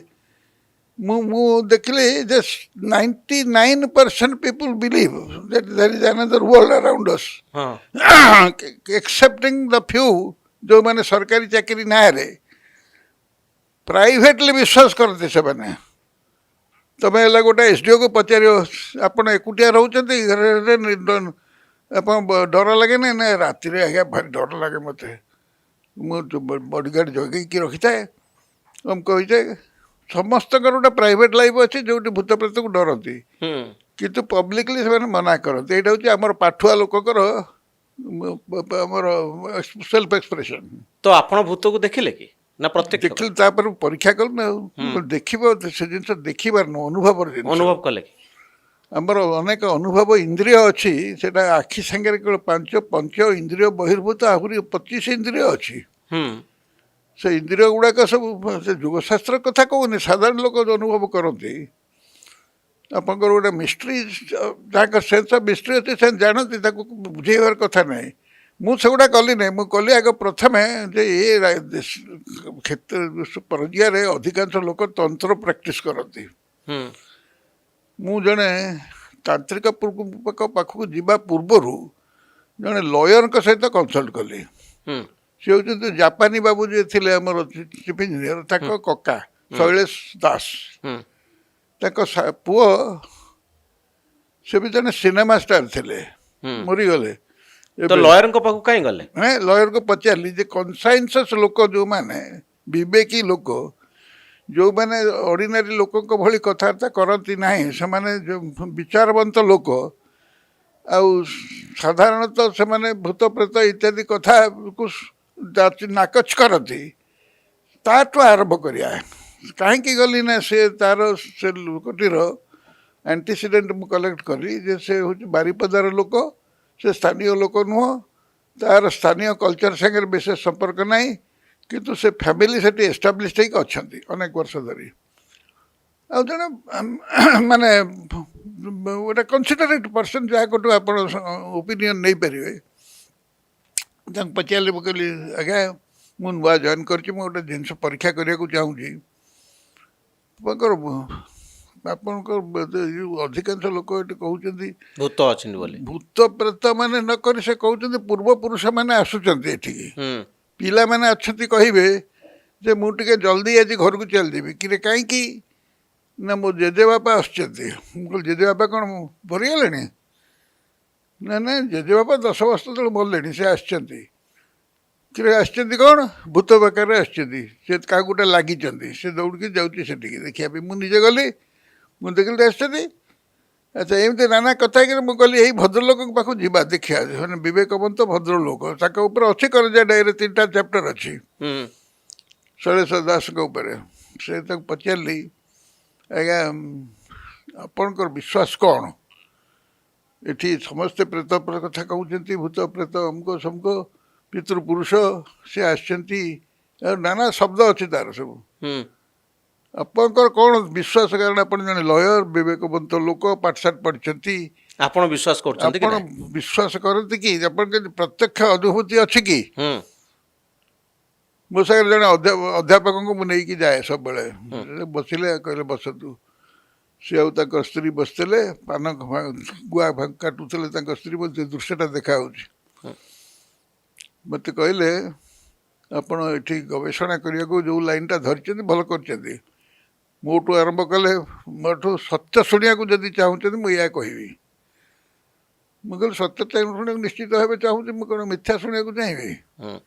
ମୁଁ ଦେଖିଲି ଯେ 99% people believe that there is another world around us, ହଁ excepting the few ଯେଉଁମାନେ ସରକାରୀ ଚାକିରି ନାଁରେ ପ୍ରାଇଭେଟଲି ବିଶ୍ୱାସ କରନ୍ତି। ସେମାନେ ତମେ ହେଲା ଗୋଟେ ଏସ୍ଡିଓକୁ ପଚାରିବ ଆପଣ ଏକୁଟିଆ ରହୁଛନ୍ତି ଘରେ, ଆପଣ ଡର ଲାଗେନି? ନା ରାତିରେ ଆଜ୍ଞା ଭାରି ଡର ଲାଗେ ମୋତେ, ମୁଁ ବଡ଼ିଗାର୍ଡ଼ ଜଗେଇକି ରଖିଥାଏ। ମୁଁ କହିଥାଏ ସମସ୍ତଙ୍କର ଗୋଟେ ପ୍ରାଇଭେଟ୍ ଲାଇଫ୍ ଅଛି ଯେଉଁଠି ଭୂତ ପ୍ରେତକୁ ଡରନ୍ତି, ହୁଁ କିନ୍ତୁ ପବ୍ଲିକଲି ସେମାନେ ମନା କରନ୍ତି। ଏଇଟା ହେଉଛି ଆମର ପାଠୁଆ ଲୋକଙ୍କର ଆମର ସେଲ୍ଫ ଏକ୍ସପ୍ରେସନ୍। ତ ଆପଣ ଭୂତକୁ ଦେଖିଲେ କି ନା ପ୍ରତ୍ୟକ୍ଷ ଦେଖିଲି, ତାପରେ ପରୀକ୍ଷା କଲି ନା। ଆଉ ଦେଖିବ ସେ ଜିନିଷ ଦେଖିବାର ନୁହଁ, ଅନୁଭବର ଜିନିଷ। ଅନୁଭବ କଲେ କି? ଆମର ଅନେକ ଅନୁଭବ ଇନ୍ଦ୍ରିୟ ଅଛି। ସେଇଟା ଆଖି ସାଙ୍ଗରେ କେବଳ ପଞ୍ଚ ଇନ୍ଦ୍ରିୟ ବହିର୍ଭୂତ ଆହୁରି 25 ଇନ୍ଦ୍ରିୟ ଅଛି। ହୁଁ ସେ ଇନ୍ଦ୍ରିୟ ଗୁଡ଼ାକ ସବୁ ସେ ଯୁଗଶାସ୍ତ୍ର କଥା କହୁନି, ସାଧାରଣ ଲୋକ ଯେଉଁ ଅନୁଭବ କରନ୍ତି। ଆପଣଙ୍କର ଗୋଟେ ମିଷ୍ଟ୍ରି, ଯାହାଙ୍କ ସେନ୍ସ ଅଫ୍ ମିଷ୍ଟ୍ରି ଅଛି ସେ ଜାଣନ୍ତି, ତାକୁ ବୁଝେଇବାର କଥା ନାହିଁ। ମୁଁ ସେଗୁଡ଼ା କଲି ନାହିଁ। ମୁଁ କଲି ଆଗ ପ୍ରଥମେ ଯେ ଏ କ୍ଷେତ୍ର ପର୍ଯ୍ୟାୟରେ ଅଧିକାଂଶ ଲୋକ ତନ୍ତ୍ର ପ୍ରାକ୍ଟିସ୍ କରନ୍ତି। ହୁଁ ମୁଁ ଜଣେ ତାନ୍ତ୍ରିକ ପାଖକୁ ଯିବା ପୂର୍ବରୁ ଜଣେ ଲୟରଙ୍କ ସହିତ କନସଲ୍ଟ କଲି। ହୁଁ ସେ ହେଉଛନ୍ତି ଜାପାନୀ ବାବୁ ଯିଏ ଥିଲେ ଆମର ଚିଫ୍ ଇଞ୍ଜିନିୟର, ତାଙ୍କ କକା ଶୈଳେଶ ଦାସ। ହୁଁ ତାଙ୍କ ପୁଅ ସେ ବି ଜଣେ ସିନେମା ଷ୍ଟାର ଥିଲେ, ମରିଗଲେ। ତ ଲୟରଙ୍କ ପାଖକୁ କାହିଁ ଗଲେ? ଲୟରକୁ ପଚାରିଲି ଯେ କନସାଇନ୍ସସ୍ ଲୋକ, ଯେଉଁମାନେ ବିବେକୀ ଲୋକ, ଯେଉଁମାନେ ଅର୍ଡ଼ିନାରୀ ଲୋକଙ୍କ ଭଳି କଥାବାର୍ତ୍ତା କରନ୍ତି ନାହିଁ, ସେମାନେ ବିଚାରବନ୍ତ ଲୋକ, ଆଉ ସାଧାରଣତଃ ସେମାନେ ଭୂତ ପ୍ରେତ ଇତ୍ୟାଦି କଥାକୁ ନାକଚ କରନ୍ତି, ତାଠୁ ଆରମ୍ଭ କରିବା। କାହିଁକି ଗଲି ନା ସେ ଲୋକଟିର ଆଣ୍ଟିସିଡେଣ୍ଟ ମୁଁ କଲେକ୍ଟ କଲି ଯେ ସେ ହେଉଛି ବାରିପଦାର ଲୋକ, ସେ ସ୍ଥାନୀୟ ଲୋକ ନୁହଁ, ତାର ସ୍ଥାନୀୟ କଲଚର ସାଙ୍ଗରେ ବିଶେଷ ସମ୍ପର୍କ ନାହିଁ, କିନ୍ତୁ ସେ ଫ୍ୟାମିଲି ସେଠି ଏଷ୍ଟାବ୍ଲିଶ୍ ହେଇକି ଅଛନ୍ତି ଅନେକ ବର୍ଷ ଧରି। ଆଉ ଜଣେ ମାନେ ଗୋଟେ କନସିଡରେଟ୍ ପର୍ସନ୍, ଯାହାଙ୍କଠୁ ଆପଣ ଓପିନିଅନ୍ ନେଇପାରିବେ। ତାଙ୍କୁ ପଚାରିଲି, ମୁଁ କହିଲି ଆଜ୍ଞା ମୁଁ ନୂଆ ଜଏନ୍ କରିଛି, ମୁଁ ଗୋଟେ ଜିନିଷ ପରୀକ୍ଷା କରିବାକୁ ଚାହୁଁଛି। ଆପଣଙ୍କର ଅଧିକାଂଶ ଲୋକ ଏଠି କହୁଛନ୍ତି ଭୂତ ଅଛନ୍ତି ବୋଲି। ଭୂତ ପ୍ରେତ ମାନେ ନ କରି ସେ କହୁଛନ୍ତି ପୂର୍ବପୁରୁଷମାନେ ଆସୁଛନ୍ତି ଏଠିକି। ହୁଁ ପିଲାମାନେ ଅଛନ୍ତି କହିବେ ଯେ ମୁଁ ଟିକେ ଜଲ୍ଦି ଆଜି ଘରକୁ ଚାଲିଯିବି। କିରେ କାହିଁକି? ନା ମୋ ଜେଜେବାପା ଆସୁଛନ୍ତି। ମୁଁ କହିଲି ଜେଜେବାପା କ'ଣ ମରିଗଲେଣି? ନା ନା, ଜେଜେବାପା 10 ବର୍ଷ ତଳେ ମରିଲେଣି, ସେ ଆସିଛନ୍ତି। କିରେ ଆସିଛନ୍ତି କ'ଣ? ଭୂତ ବେକାରରେ ଆସିଛନ୍ତି, ସେ କାହାକୁ ଗୋଟେ ଲାଗିଛନ୍ତି, ସେ ଦୌଡ଼ିକି ଯାଉଛି ସେଠିକି ଦେଖିବା ପାଇଁ। ମୁଁ ନିଜେ ଗଲି, ମୁଁ ଦେଖିଲି ଆସିଛନ୍ତି। ଆଚ୍ଛା, ଏମିତି ନାନା କଥା ହେଇକିରି ମୁଁ କହିଲି ଏଇ ଭଦ୍ରଲୋକଙ୍କ ପାଖକୁ ଯିବା, ଦେଖିବା। ମାନେ ବିବେକବନ୍ତ ଭଦ୍ରଲୋକ, ତାଙ୍କ ଉପରେ ଅଛି କରଜା ଡାଏରୀରେ 3ଟା ଚାପ୍ଟର ଅଛି ଶୈଳେଶ ଦାସଙ୍କ ଉପରେ। ସେ ତାକୁ ପଚାରିଲି, ଆଜ୍ଞା ଆପଣଙ୍କର ବିଶ୍ୱାସ କ'ଣ? ଏଠି ସମସ୍ତେ ପ୍ରେତ କଥା କହୁଛନ୍ତି, ଭୂତ ପ୍ରେତ ଅମୁକ ସମୁକ, ପିତୃପୁରୁଷ ସେ ଆସିଛନ୍ତି ଆଉ ନାନା ଶବ୍ଦ ଅଛି ତାର ସବୁ। ହୁଁ ଆପଣଙ୍କର କ'ଣ ବିଶ୍ୱାସ, କାରଣ ଆପଣ ଜଣେ ଲୟର, ବିବେକବନ୍ତ ଲୋକ, ପାଠଶାଠ ପଢ଼ିଛନ୍ତି, ଆପଣ ବିଶ୍ୱାସ କରୁଛନ୍ତି କି ଆପଣ ନାହିଁ? ବିଶ୍ୱାସ କରନ୍ତି କି? ଆପଣ ଯଦି ପ୍ରତ୍ୟକ୍ଷ ଅନୁଭୂତି ଅଛି କି? ହୁଁ ମୋ ସାଙ୍ଗରେ ଜଣେ ଅଧ୍ୟାପକଙ୍କୁ ମୁଁ ନେଇକି ଯାଏ ସବୁବେଳେ, ବସିଲେ କହିଲେ ବସନ୍ତୁ। ସେ ଆଉ ତାଙ୍କ ସ୍ତ୍ରୀ ବସିଥିଲେ, ପାନ ଗୁଆ କାଟୁଥିଲେ ତାଙ୍କ ସ୍ତ୍ରୀ, ମୋତେ ଦୃଶ୍ୟଟା ଦେଖାହେଉଛି। ମୋତେ କହିଲେ ଆପଣ ଏଠି ଗବେଷଣା କରିବାକୁ ଯେଉଁ ଲାଇନ୍ଟା ଧରିଛନ୍ତି ଭଲ କରିଛନ୍ତି। ମୋଠୁ ଆରମ୍ଭ କଲେ, ମୋଠୁ ସତ୍ୟ ଶୁଣିବାକୁ ଯଦି ଚାହୁଁଛନ୍ତି ମୁଁ ଏଇଆ କହିବି। ମୁଁ କହିଲି ସତ୍ୟ ଶୁଣିବାକୁ ନିଶ୍ଚିତ ଭାବେ ଚାହୁଁଛି, ମୁଁ କ'ଣ ମିଥ୍ୟା ଶୁଣିବାକୁ ଚାହିଁବି? ହୁଁ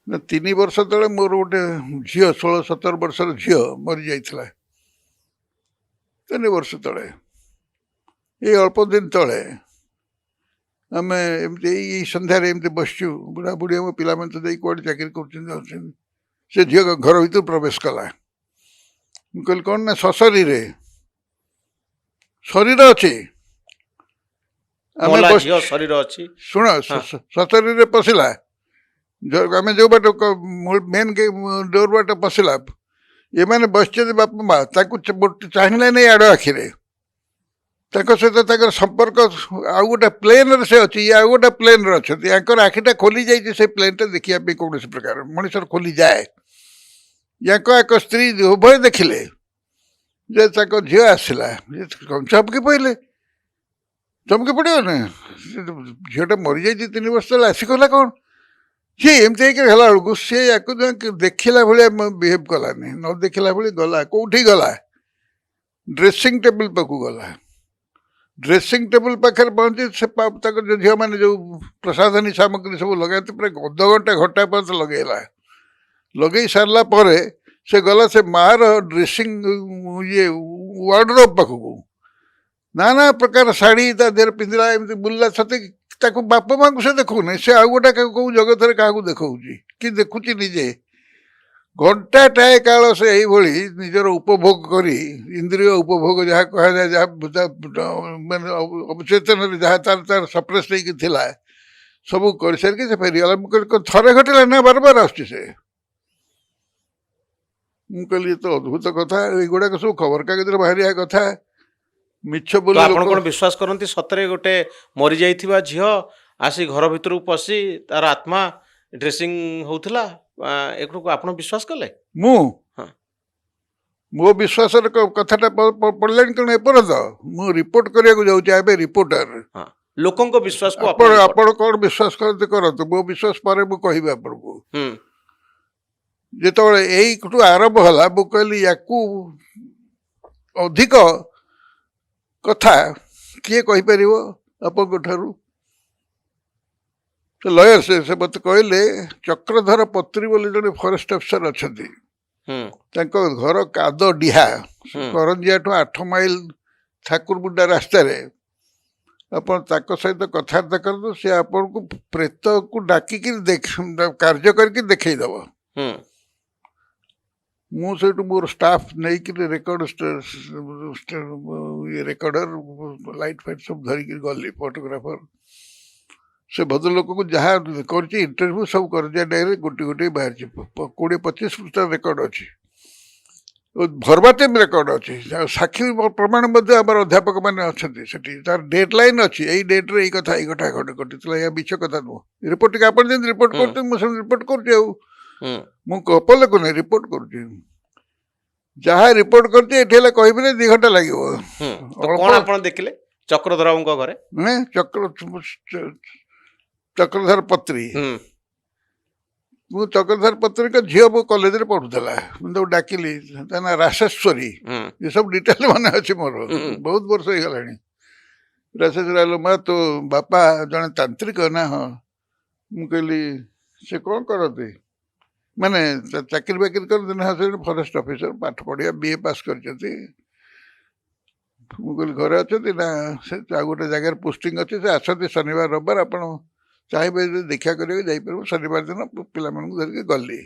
ନା 3 ବର୍ଷ ତଳେ ମୋର ଗୋଟେ ଝିଅ, 16-17 ବର୍ଷର ଝିଅ ମରିଯାଇଥିଲା। 3 ବର୍ଷ ତଳେ, ଏଇ ଅଳ୍ପ ଦିନ ତଳେ ଆମେ ଏମିତି ଏଇ ସନ୍ଧ୍ୟାରେ ଏମିତି ବସିଛୁ, ବୁଢ଼ା ବୁଢ଼ୀ ଆମ ପିଲାମାନେ ତ ଯାଇ କୁଆଡ଼େ ଚାକିରି କରୁଛନ୍ତି ଯାଉଛନ୍ତି। ସେ ଝିଅ ଘର ଭିତରୁ ପ୍ରବେଶ କଲା। ମୁଁ କହିଲି କ'ଣ ନା ସଶରୀରେ ଶରୀର ଅଛି, ଆମେ ମଲା ଝିଅ ଶରୀର ଅଛି। ଶୁଣ, ସଶରୀରେ ପଶିଲା। ଆମେ ଯେଉଁ ବାଟ ମେନ୍ ଡୋର ବାଟ ପଶିଲା, ଏମାନେ ବସିଛନ୍ତି ବାପା ମା, ତାଙ୍କୁ ଚାହିଁଲା ନେଇ ଆଡ଼ ଆଖିରେ। ତାଙ୍କ ସହିତ ତାଙ୍କର ସମ୍ପର୍କ ଆଉ ଗୋଟେ ପ୍ଲେନ୍ରେ ସେ ଅଛି, ଇଏ ଆଉ ଗୋଟେ ପ୍ଲେନ୍ରେ ଅଛନ୍ତି। ୟାଙ୍କର ଆଖିଟା ଖୋଲି ଯାଇଛି ସେ ପ୍ଲେନ୍ଟା ଦେଖିବା ପାଇଁ, କୌଣସି ପ୍ରକାର ମଣିଷର ଖୋଲିଯାଏ। ୟାଙ୍କ ଏକ ସ୍ତ୍ରୀ ଉଭୟ ଦେଖିଲେ ଯେ ତାଙ୍କ ଝିଅ ଆସିଲା, ଚମକି ପଡ଼ିଲେ। ଚମକି ପଡ଼ିବ ନା, ଝିଅଟା ମରିଯାଇଛି 3 ବର୍ଷ ତଳେ, ଆସିଗଲା କ'ଣ? ସିଏ ଏମିତି ହେଇକି ହେଲା ବେଳକୁ ସେ ୟାକୁ ଦେଖିଲା ଭଳିଆ ବିହେଭ୍ କଲାନି, ନ ଦେଖିଲା ଭଳି ଗଲା। କେଉଁଠି ଗଲା? ଡ୍ରେସିଂ ଟେବୁଲ ପାଖକୁ ଗଲା। ଡ୍ରେସିଂ ଟେବୁଲ ପାଖରେ ପହଞ୍ଚି ସେ ତାଙ୍କ ଝିଅମାନେ ଯେଉଁ ପ୍ରସାଧନୀ ସାମଗ୍ରୀ ସବୁ ଲଗାନ୍ତି, ପ୍ରାୟ ଅଧଘଣ୍ଟା ଘଣ୍ଟା ପର୍ଯ୍ୟନ୍ତ ଲଗେଇଲା। ଲଗେଇ ସାରିଲା ପରେ ସେ ଗଲା ସେ ମାଆର ଡ୍ରେସିଂ ୱାର୍ଡରୋବ୍ ପାଖକୁ। ନାନା ପ୍ରକାର ଶାଢ଼ୀ ତା ଦେହରେ ପିନ୍ଧିଲା, ଏମିତି ବୁଲିଲା। ସତେ ତାକୁ ବାପା ମାଆଙ୍କୁ ସେ ଦେଖୁନି, ସେ ଆଉ ଗୋଟେ କେଉଁ ଜଗତରେ କାହାକୁ ଦେଖାଉଛି କି ଦେଖୁଛି ନିଜେ। ଘଣ୍ଟାଟାଏ କାଳ ସେ ଏଇଭଳି ନିଜର ଉପଭୋଗ କରି, ଇନ୍ଦ୍ରିୟ ଉପଭୋଗ ଯାହା କୁହାଯାଏ, ଯାହା ମାନେ ଅବଚେତନରେ ଯାହା ତାର ସପ୍ରେସ୍ ହେଇକି ଥିଲା, ସବୁ କରିସାରିକି ସେ ଫେରିଗଲା। ମୁଁ କହିଲି ଥରେ ଘଟିଲା ନା ବାରବାର ଆସୁଛି ସେ? ମୁଁ କହିଲି ଏ ତ ଅଦ୍ଭୁତ କଥା, ଏଇଗୁଡ଼ାକ ସବୁ ଖବରକାଗଜରେ ବାହାରିବା କଥା। ମିଛ ତ ବୋଲି ଆପଣ ଲୋକ କ'ଣ ବିଶ୍ୱାସ କରନ୍ତି ସତରେ ଗୋଟେ ମରିଯାଇଥିବା ଝିଅ ଆସି ଘର ଭିତରକୁ ପଶି ତାର ଆତ୍ମା ଡ୍ରେସିଂ ହଉଥିଲା? ଏଗୁଡ଼ାକୁ ଆପଣ ବିଶ୍ୱାସ କଲେ? ମୁଁ ହଁ ମୋ ବିଶ୍ୱାସର କଥାଟା ପଡ଼ିଲାଣି କ'ଣ ଏପର୍ଯ୍ୟନ୍ତ? ମୁଁ ରିପୋର୍ଟ କରିବାକୁ ଯାଉଛି, ଏବେ ରିପୋର୍ଟର। ହଁ ଲୋକଙ୍କ ବିଶ୍ୱାସକୁ ଆପଣ ରିପୋର୍ଟ। ଆପଣ କ'ଣ ବିଶ୍ୱାସ କରନ୍ତି କରନ୍ତୁ, ମୋ ବିଶ୍ୱାସ ପରେ ମୁଁ କହିବି ଆପଣଙ୍କୁ। ହୁଁ ଯେତେବେଳେ ଏଇଠୁ ଆରମ୍ଭ ହେଲା, ମୁଁ କହିଲି ୟାକୁ ଅଧିକ କଥା କିଏ କହିପାରିବ ଆପଣଙ୍କ ଠାରୁ? ସେ ଲୟର ସେ ମୋତେ କହିଲେ, ଚକ୍ରଧର ପତ୍ରୀ ବୋଲି ଜଣେ ଫରେଷ୍ଟ ଅଫିସର ଅଛନ୍ତି। ହୁଁ ତାଙ୍କ ଘର କାଦଡିହା, ହୁଁ କରଞ୍ଜିଆଠୁ 8 ମାଇଲ ଠାକୁରମୁଣ୍ଡା ରାସ୍ତାରେ। ଆପଣ ତାଙ୍କ ସହିତ କଥାବାର୍ତ୍ତା କରନ୍ତୁ, ସେ ଆପଣଙ୍କୁ ପ୍ରେତକୁ ଡାକିକି କାର୍ଯ୍ୟ କରିକି ଦେଖେଇଦେବ। ହୁଁ ମୁଁ ସେଇଠୁ ମୋର ଷ୍ଟାଫ୍ ନେଇକିରି ରେକର୍ଡର ଲାଇଟ୍ ଫାଇଟ୍ ସବୁ ଧରିକି ଗଲି, ଫଟୋଗ୍ରାଫର। ସେ ଭଦ୍ରଲୋକକୁ ଯାହା କରିଛି ଇଣ୍ଟରଭ୍ୟୁ ସବୁ କରଞ୍ଜିଆ ଡାଏରୀରେ ଗୋଟିଏ ଗୋଟିଏ ବାହାରିଛି। 20-25 ପୃଷ୍ଠା ରେକର୍ଡ ଅଛି, ଭର୍ବାଟିମ୍ ରେକର୍ଡ ଅଛି। ଆଉ ସାକ୍ଷୀ ପ୍ରମାଣ ମଧ୍ୟ ଆମର ଅଧ୍ୟାପକ ମାନେ ଅଛନ୍ତି ସେଠି। ତାର ଡେଟ୍ ଲାଇନ୍ ଅଛି, ଏଇ ଡେଟ୍ରେ ଏଇ କଥା ଘଟିଥିଲା, ଏହା ମିଛ କଥା ନୁହଁ। ରିପୋର୍ଟ ଟିକେ ଆପଣ ଯେମିତି ରିପୋର୍ଟ କରୁଛନ୍ତି, ମୁଁ ସେମିତି ରିପୋର୍ଟ କରୁଛି। ଆଉ ହୁଁ ମୁଁ ଗପ ଲେଖୁନି, ରିପୋର୍ଟ କରୁଛି। ଯାହା ରିପୋର୍ଟ କରୁଛି ଏଠି ହେଲେ କହିବିନି, 2 ଘଣ୍ଟା ଲାଗିବ। ହୁଁ ତ କ'ଣ ଆପଣ ଦେଖିଲେ ଚକ୍ରଧର ବାବୁଙ୍କ ଘରେ? ଚକ୍ରଧର ପତ୍ରୀ। ହୁଁ ମୁଁ ଚକ୍ରଧର ପତ୍ରୀଙ୍କ ଝିଅ ମୋ କଲେଜରେ ପଢ଼ୁଥିଲା। ମୁଁ ତାକୁ ଡାକିଲି, ତା ନାଁ ରାସେଶ୍ୱରୀ। ହୁଁ ଏସବୁ ଡିଟେଲ ମାନେ ଅଛି ମୋର, ବହୁତ ବର୍ଷ ହେଇଗଲାଣି। ରାସେଶ୍ୱରୀ ଆଲୋ ମା, ତୋ ବାପା ଜଣେ ତାନ୍ତ୍ରିକ ନା? ହଁ। ମୁଁ କହିଲି ସେ କ'ଣ କରନ୍ତି? ମାନେ ଚାକିରି ବାକିରି କରନ୍ତି ନା? ସେ ଫରେଷ୍ଟ ଅଫିସର, ପାଠ ପଢ଼ିବା BA ପାସ୍ କରିଛନ୍ତି। ମୁଁ କହିଲି ଘରେ ଅଛନ୍ତି ନା? ସେ ଆଉ ଗୋଟେ ଜାଗାରେ ପୋଷ୍ଟିଂ ଅଛି, ସେ ଆସନ୍ତି ଶନିବାର ରବିବାର, ଆପଣ ଚାହିଁବେ ଯଦି ଦେଖା କରିବାକୁ ଯାଇପାରିବୁ। ଶନିବାର ଦିନ ପିଲାମାନଙ୍କୁ ଧରିକି ଗଲି।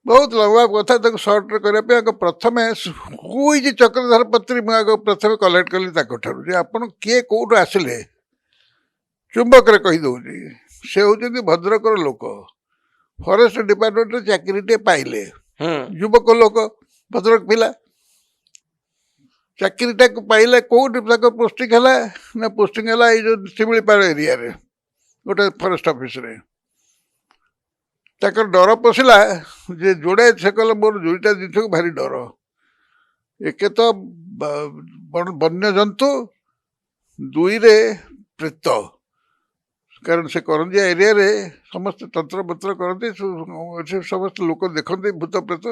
ବହୁତ ଲମ୍ବା କଥା, ତାକୁ ସର୍ଟରେ କରିବା ପାଇଁ ଆଗ ପ୍ରଥମେ ହୁଇଜ୍ ଚକ୍ରଧର ପତ୍ରୀ ମୁଁ ଆଗ ପ୍ରଥମେ କଲେକ୍ଟ କଲି ତାଙ୍କଠାରୁ, ଯେ ଆପଣ କିଏ କୋଉଠୁ ଆସିଲେ। ଚୁମ୍ବକରେ କହିଦେଉଛି, से होउछन्ति भद्रकर लोक फरेस्ट डिपार्टमेंट चाकरीटे पाइले युवक लोक भद्रक पिला चाकरीटा पाइले कोउठी पोस्टिंग है ना पोस्टिंग है ये शिमिलीपाल एरिया रे गोटे फरेस्ट ऑफिस रे ताकर डर पशिला जे जोड़े से कहले मोर दुईटा जिनिस को भारी डर एक तो वन्य जंतु दुई रे प्रेत कारण से करंजिया एरिया रे समस्त तंत्र मंत्र करते समस्त लोक देखते भूत प्रेत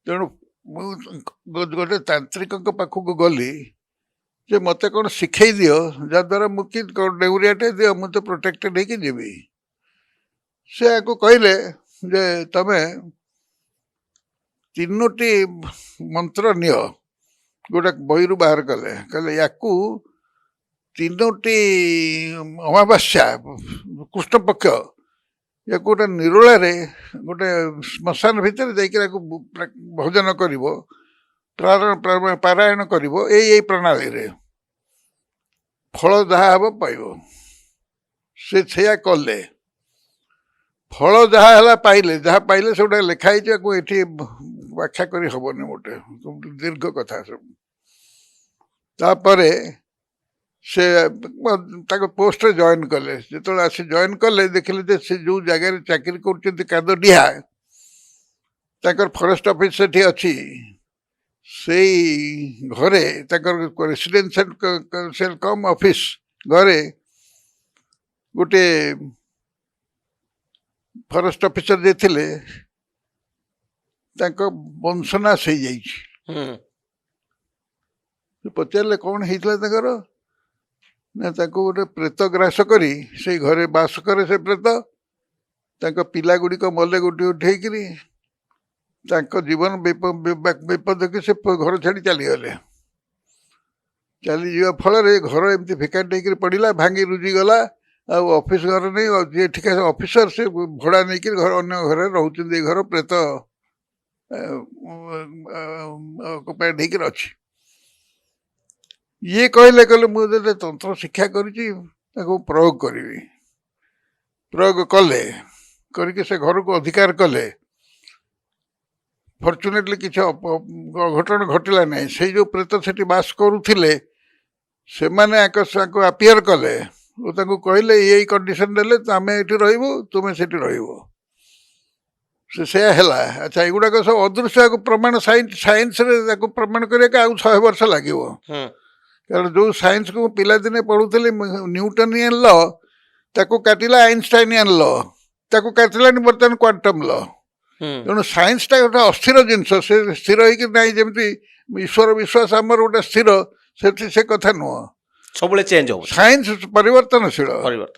तेणु गोटे तांत्रिक पाखक गली जे मत कौन शिखई दियो जहाद्वारा मुझे डेउरियाटे दियो मुझे प्रोटेक्टेड होगी जीवी से आपको कहले जे तमे तीनोटी मंत्र नियो गोटे बही बाहर कले कहले या तीनोटी अमावास्या कृष्ण पक्ष या गोटे निरोला रे गोटे श्मशान भितर जाकर भोजन कर पारायण कर प्रणाली रे फल जहाँ हम पाइब से कले फल जहाँ पाइले जहाँ पाइले से गोटे लिखाई ये व्याख्या कर हबनी गोटे दीर्घ कथा सब तापर से पोस्ट जॉइन कले जो आसी जॉइन कले देखिले से जो जगह चाकरी कर कादडिहा फरेस्ट ऑफिस से अच्छी से घरे रेसिडेंशियल कम ऑफिस घरे गोटे फरेस्ट ऑफिसर जे थिले वंशनाश हो जाइए पचारे कौन होता ना गोटे प्रेत ग्रास करी से घरे बास करे से प्रेत पिला गुड़िक मले गोटे उठेकरी जीवन विपद कि से घर छाड़ी चलीगले चली फल घर एमती भेकाट होकर पड़ा भांगी रुजी गला ऑफिस घर नहीं जी ठीक है ऑफिसर से भड़ा नहीं कि घर अन्य घर रोचे घर प्रेत ऑक्युपाइड होकर अच्छी ये कहले कहले मुझे तंत्र शिक्षा करी प्रयोग करी प्रयोग कले करके से घर को अधिकार कले फॉर्चुनेटली किसी अघटन घटला नहीं से जो प्रेत से बास करुले से मैंने अपियर कले कहले यही कंडीशन देले आम ये रही तुम्हें से है अच्छा युवाक सब अदृश्य प्रमाण साइंस प्रमाण करके आउ 100 वर्ष लगे कारण जो साइंस को पिलादिने पढ़ुली न्यूटनियन ल ताको काटिला आइनस्टाइनियन ल ताको काटिला बर्तमान क्वांटम ल तेणु साइंस टा गोटे अस्थिर जिनस से स्थिर होना जमी ईश्वर विश्वास आमर गोटे स्थिर से कथा नुह सब चेंज हो साइंस परिवर्तनशील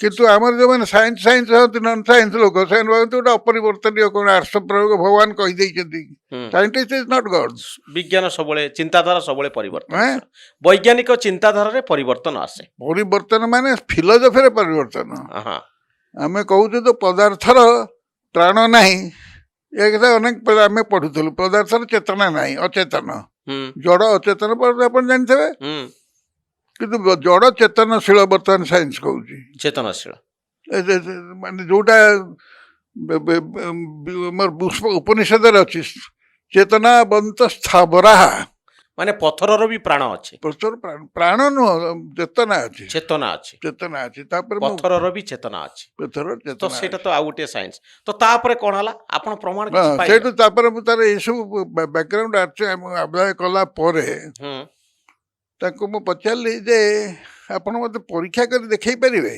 किंतु आमर जो मैंने साइंस साइंस नॉन साइंस लोक से गोटे अपरिवर्तनीय कौन आर्ट्स प्रयोग भगवान कहीदे साइंटिस्ट इज नॉट गॉड विज्ञान सब चिंताधारा सब परिवर्तन वैज्ञानिक चिंताधारा रे परिवर्तन आसे परिवर्तन माने फिलोसफी रे परिवर्तन आम कहूँ तो पदार्थर प्राण नहीं एक अनेक आम पढ़ुलु पदार्थर चेतना नहीं अचेतन जड़ अचेतन पर आप जानते किंतु जड़ चेतनशील बर्तमान साइंस कहूँ चेतनशील माने जोटा उपनिषद अच्छी चेतना बंत स्थावरा माने पत्थर भी प्राण अच्छे प्राण नुह चेतना अच्छी चेतना अच्छी पत्थर भी चेतना अच्छी पत्थर तो सेटा तो आ गोटे साइंस तो तापर कोन हला आपण प्रमाण किछि पाइ सेटु तापर तार ए सब बैकग्राउंड अप्लाई कला परे ताको मु पचारली जे आपण मते परीक्षा कर देखै परिबे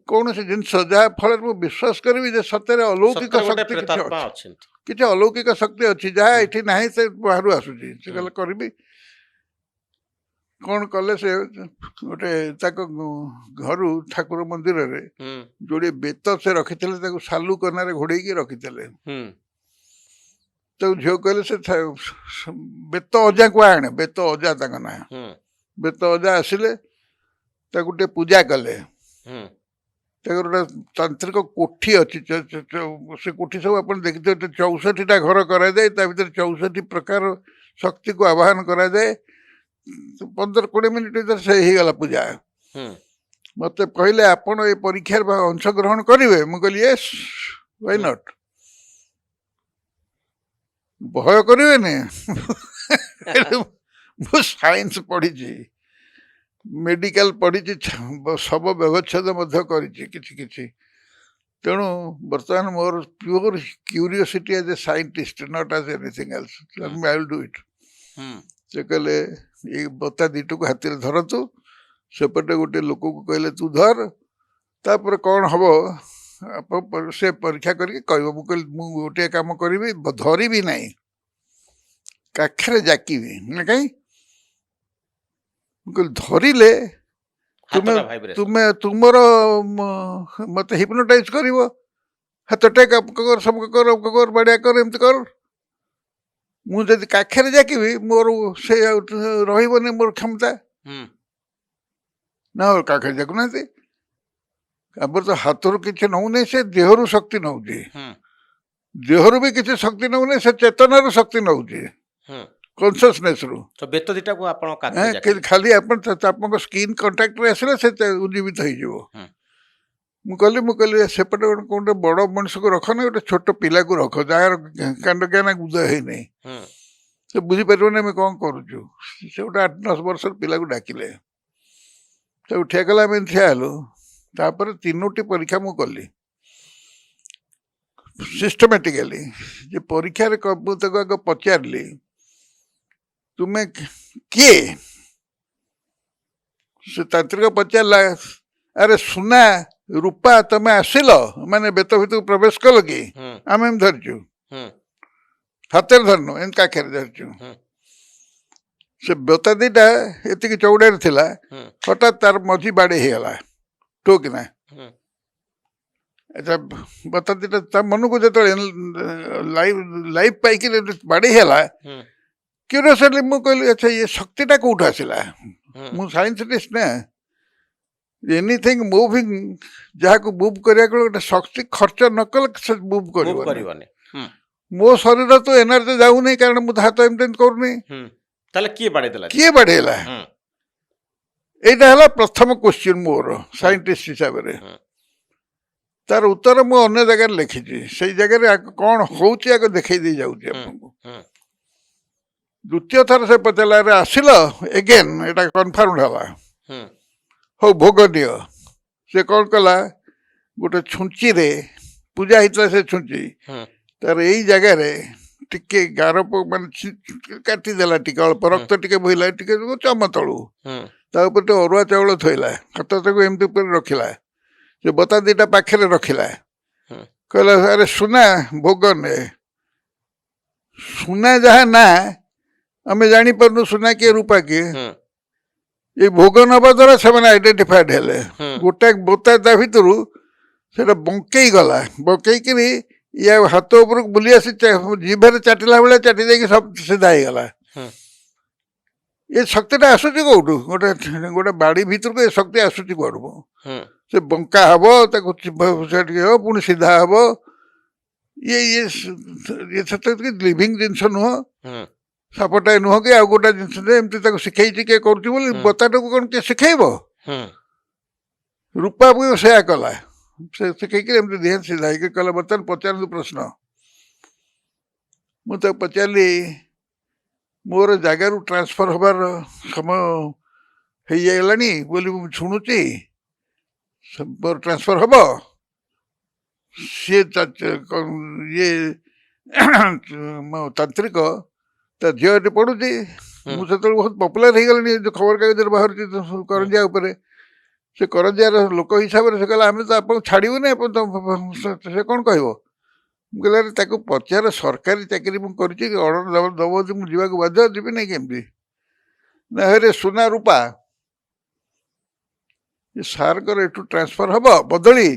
कौन से जिन जहाँ फल विश्वास करी जे सत्य अलौकिक शक्ति किसी अलौकिक शक्ति अच्छी जहाँ ये ना से बाहर आसूची से कहले करी कौन कले से गोटे घर ठाकुर मंदिर रे जोड़े बेत से रखी सालू कनारे घोड़े रखी तो झील कहले से बेत अजा को आने बेत अजा ना बेत अजा आसिले गोटे पूजा कले गोटे तांत्रिक कोठी अच्छी से कोठी सब आप देखते 64टा घर कराए भर 64 प्रकार शक्ति को आवाहन कराए 15-20 मिनिट भर से ही गला पूजा मते कहले आपण ए परीक्षा अंशग्रहण करेंगे मुझे कहली यस व्हाई नॉट भय करेंगे मु साइंस पढ़ी मेडिकल पढ़ी सब व्यवच्छेद कि तेणु बर्तमान मोर pure curiosity as a scientist not as anything else I will do it से कहले ये बता दीट को हाथ धरतु सेपटे गोटे लोक को कहले तू धर तापर कौन हम से परीक्षा करके कह गोटे काम करी धरी भी नहीं काखरे जाकिबी ना कहीं धरिले तुम्हें तुमर मत हिप्नोटाइज कर हाथ टेक कर सब कर बढ़िया कर एमती कर मुझे काखरे जाकिबी मोर से रही मोर क्षमता ना काखरे जाकुना आमर तो हाथ किसी नौने से देहरु शक्ति नौ देहरु भी किसी शक्ति नौने से चेतनार शक्ति नौ कॉन्शियसनेस रु तो बेत दिटा को आपण खाली आपण स्किन कांटेक्ट रे आसले से उज्जीवित हो जीवो मुझे सेपटे गोटे बड़ मनुष्य को रख ना गोटे छोट पिला को रख जार कांड ज्ञान उदय है नहीं से बुझी पार ना कौन करुचु से गोटे 8-9 वर्ष पिला को डाकिले से उठिया गला आम ठिया हेलु तापर 3टी परीक्षा मु कली सिस्टमेटिकली जे परीक्षा मुझे पचारि तुम्हें किए से तांत्रिक पचारा अरे सुना रूपा तमें आसिल माने बेत भितर प्रवेश कल कि आम एम धरचु हाथ धरनु एम काखेर धरचु से बेता दीटा एति चौड़े थिला हठात तार मझी बाड़े होगला टोकिना अच्छा बता दीटा मन को जो लाइफ पाई बाड़े होगला क्यूरियोसली मु कहली अच्छा ये शक्तिटा कौट आसला मु साइंटिस्ट ना एनीथिंग मूविंग जहाँ को मूव करिया गोटे शक्ति खर्च न कले मूव कर मो शरीर तो एनर्जी जाऊ नहीं कारण मुझे हाथ एमती करूनी किए बढ़ेला यहाँ प्रथम क्वेश्चन मोर साइंटिस्ट हिसाब से तार उत्तर मु अन्य जगह लिखी से जगह कौन हूँ आगे देखई दे जाऊँ द्वितीय थर से पचारा आसिल एगेन एटा कनफर्म है हो भोग दिय से कौन कला गोटे छुंची रे पूजा होता से छुंची तार यही जगह रे टिके गार मान काटिदेला टिके अल्प रक्त टिके बोला टिके चम तलू तापर तो अरुआ चाउल थोला हाथ ताक एमती रखिला से बता दीटा पाखे रखिला कहला अरे सुना भोग ने सुना जहाँ ना आम जापरनु सुना किए रूपा किए ये भोग नवा द्वारा से आइडेंटिफाइड हेले गोटे बोता ता भितर से बंकई गला बंकई या हाथ उपर बुली आसी जीभर चाटिला भाई चाटी दे सब सीधा हो गला ये शक्तिटा आसूची कौटू गोटे गोटे बाड़ी भीतर को ये शक्ति आसूची कौटू से बंका हम हो पुणी सीधा हम ये ये लिविंग जिनस नुह सापटा नुह कि आउ गोटा जिनस शिखई किए कर बताटा को कौन किए शिखेब रूपा भी से कला से शिखई एमती देह सीधा है कहला बर्तमान पचार प्रश्न मुझे पचारि मोर जगार ट्रांसफर हबार समय हो जाएगा बोली शुणुची मोर ट्रांसफर हम सी ये तांत्रिक ता झील पढ़ुची मुझे बहुत पपुलर हो गली जो खबर कागज बाहर करंजिया से करंजियार लोक हिसाब से कहला आम तो आप छाड़ू ना से कौन कह कहला पचार सरकारी चाकरी मुझे अर्डर दब मुझे बाध्य जी ना केमती ना हे सुना रूपा ये सार कर एटू ट्रांसफर हम बदली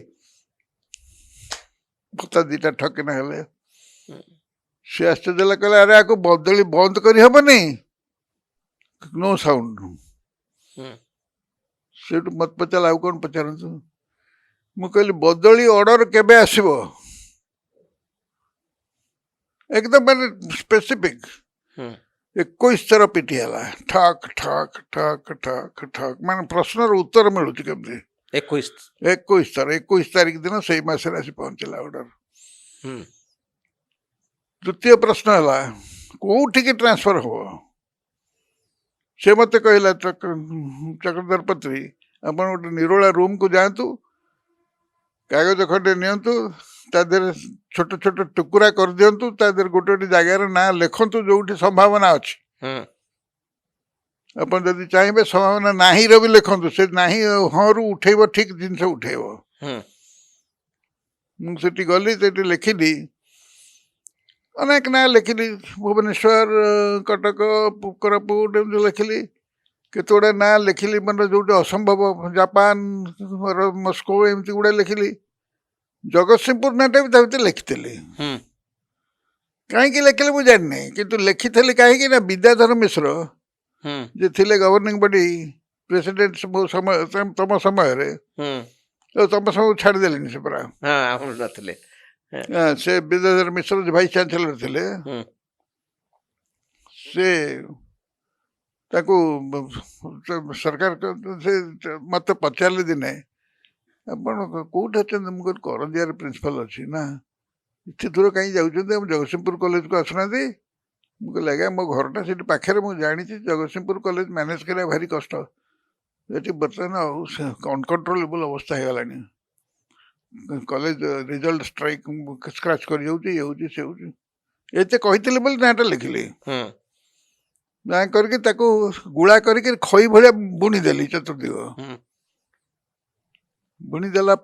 भत्ता दीटा ठकिना हेले सी आश्चर्य कहला अरे आपको बदली बंद कर हेबनी नो साउंड से मत पचारा आउ कौन पचारतु मु कहली बदली ऑर्डर केबे आसीबो एकदम मैंने स्पेसिफिक 21 थर पिटी है ठक ठक ठक ठक ठक मैंने प्रश्न उत्तर मिलूँ केमती 21। 21 तारीख दिन से मसरे आसी पहुंचला ऑर्डर। हम्म द्वितीय प्रश्न है कौटिकी ट्रांसफर हो से मत कहला चक्रधर पत्री आप गोटे निरोला रूम को जातु कागज खंडे नियंतु ता देहरे छोट छोट टुकुरा कर दियंतु ता देहरे गोटे गोटे जगार ना लिखंतु जोठी संभावना अच्छी हम्म अपन जदि चाहिए संभावना नाही रो भी लिखंतु से नाही हाँ रु उठेब ठीक जिनस उठेब। हम्म मुझे गली से लिखिली अनेक ना लिखिली भुवनेश्वर कटक कोरापुट एमती लिखिली केते गुड़ा ना लिखिली मतलब जो असंभव जापान मस्को एमती गुड़ा लिखिली जगतसिंहपुर नाटा भी ता लिखिली हम्म कहीं लिखिली मुझे जानी किंतु लिखी कहीं ना विद्याधर मिश्र जे थिले गवर्निंग बॉडी प्रेसिडेंट समय तम समय तम समय छाड़देले से पूरा हाँ नथिले से विद्याधर मिश्र जो भाइस चांसेलर थिले से ताकू सरकार से मत पचारे दिने आपण कौट अच्छा मुझे करंदिया प्रिंसिपल अच्छी ना इतने दूर कहीं जाऊँ जगतसिंहपुर कॉलेज को आसुना मुझे लगे मो घरटा से पाखे मुझे जानी जगतसिंहपुर कॉलेज मैनेज करा भारी कष्ट ये बर्तमान अनकंट्रोलेबल अवस्था हो गलानी कॉलेज रिजल्ट स्ट्राइक स्क्राच कर कही बोली नाटा लिखिली ना करके गुड़ा करके खई भाया बुणीदेली चतुर्दिग बुणीदेला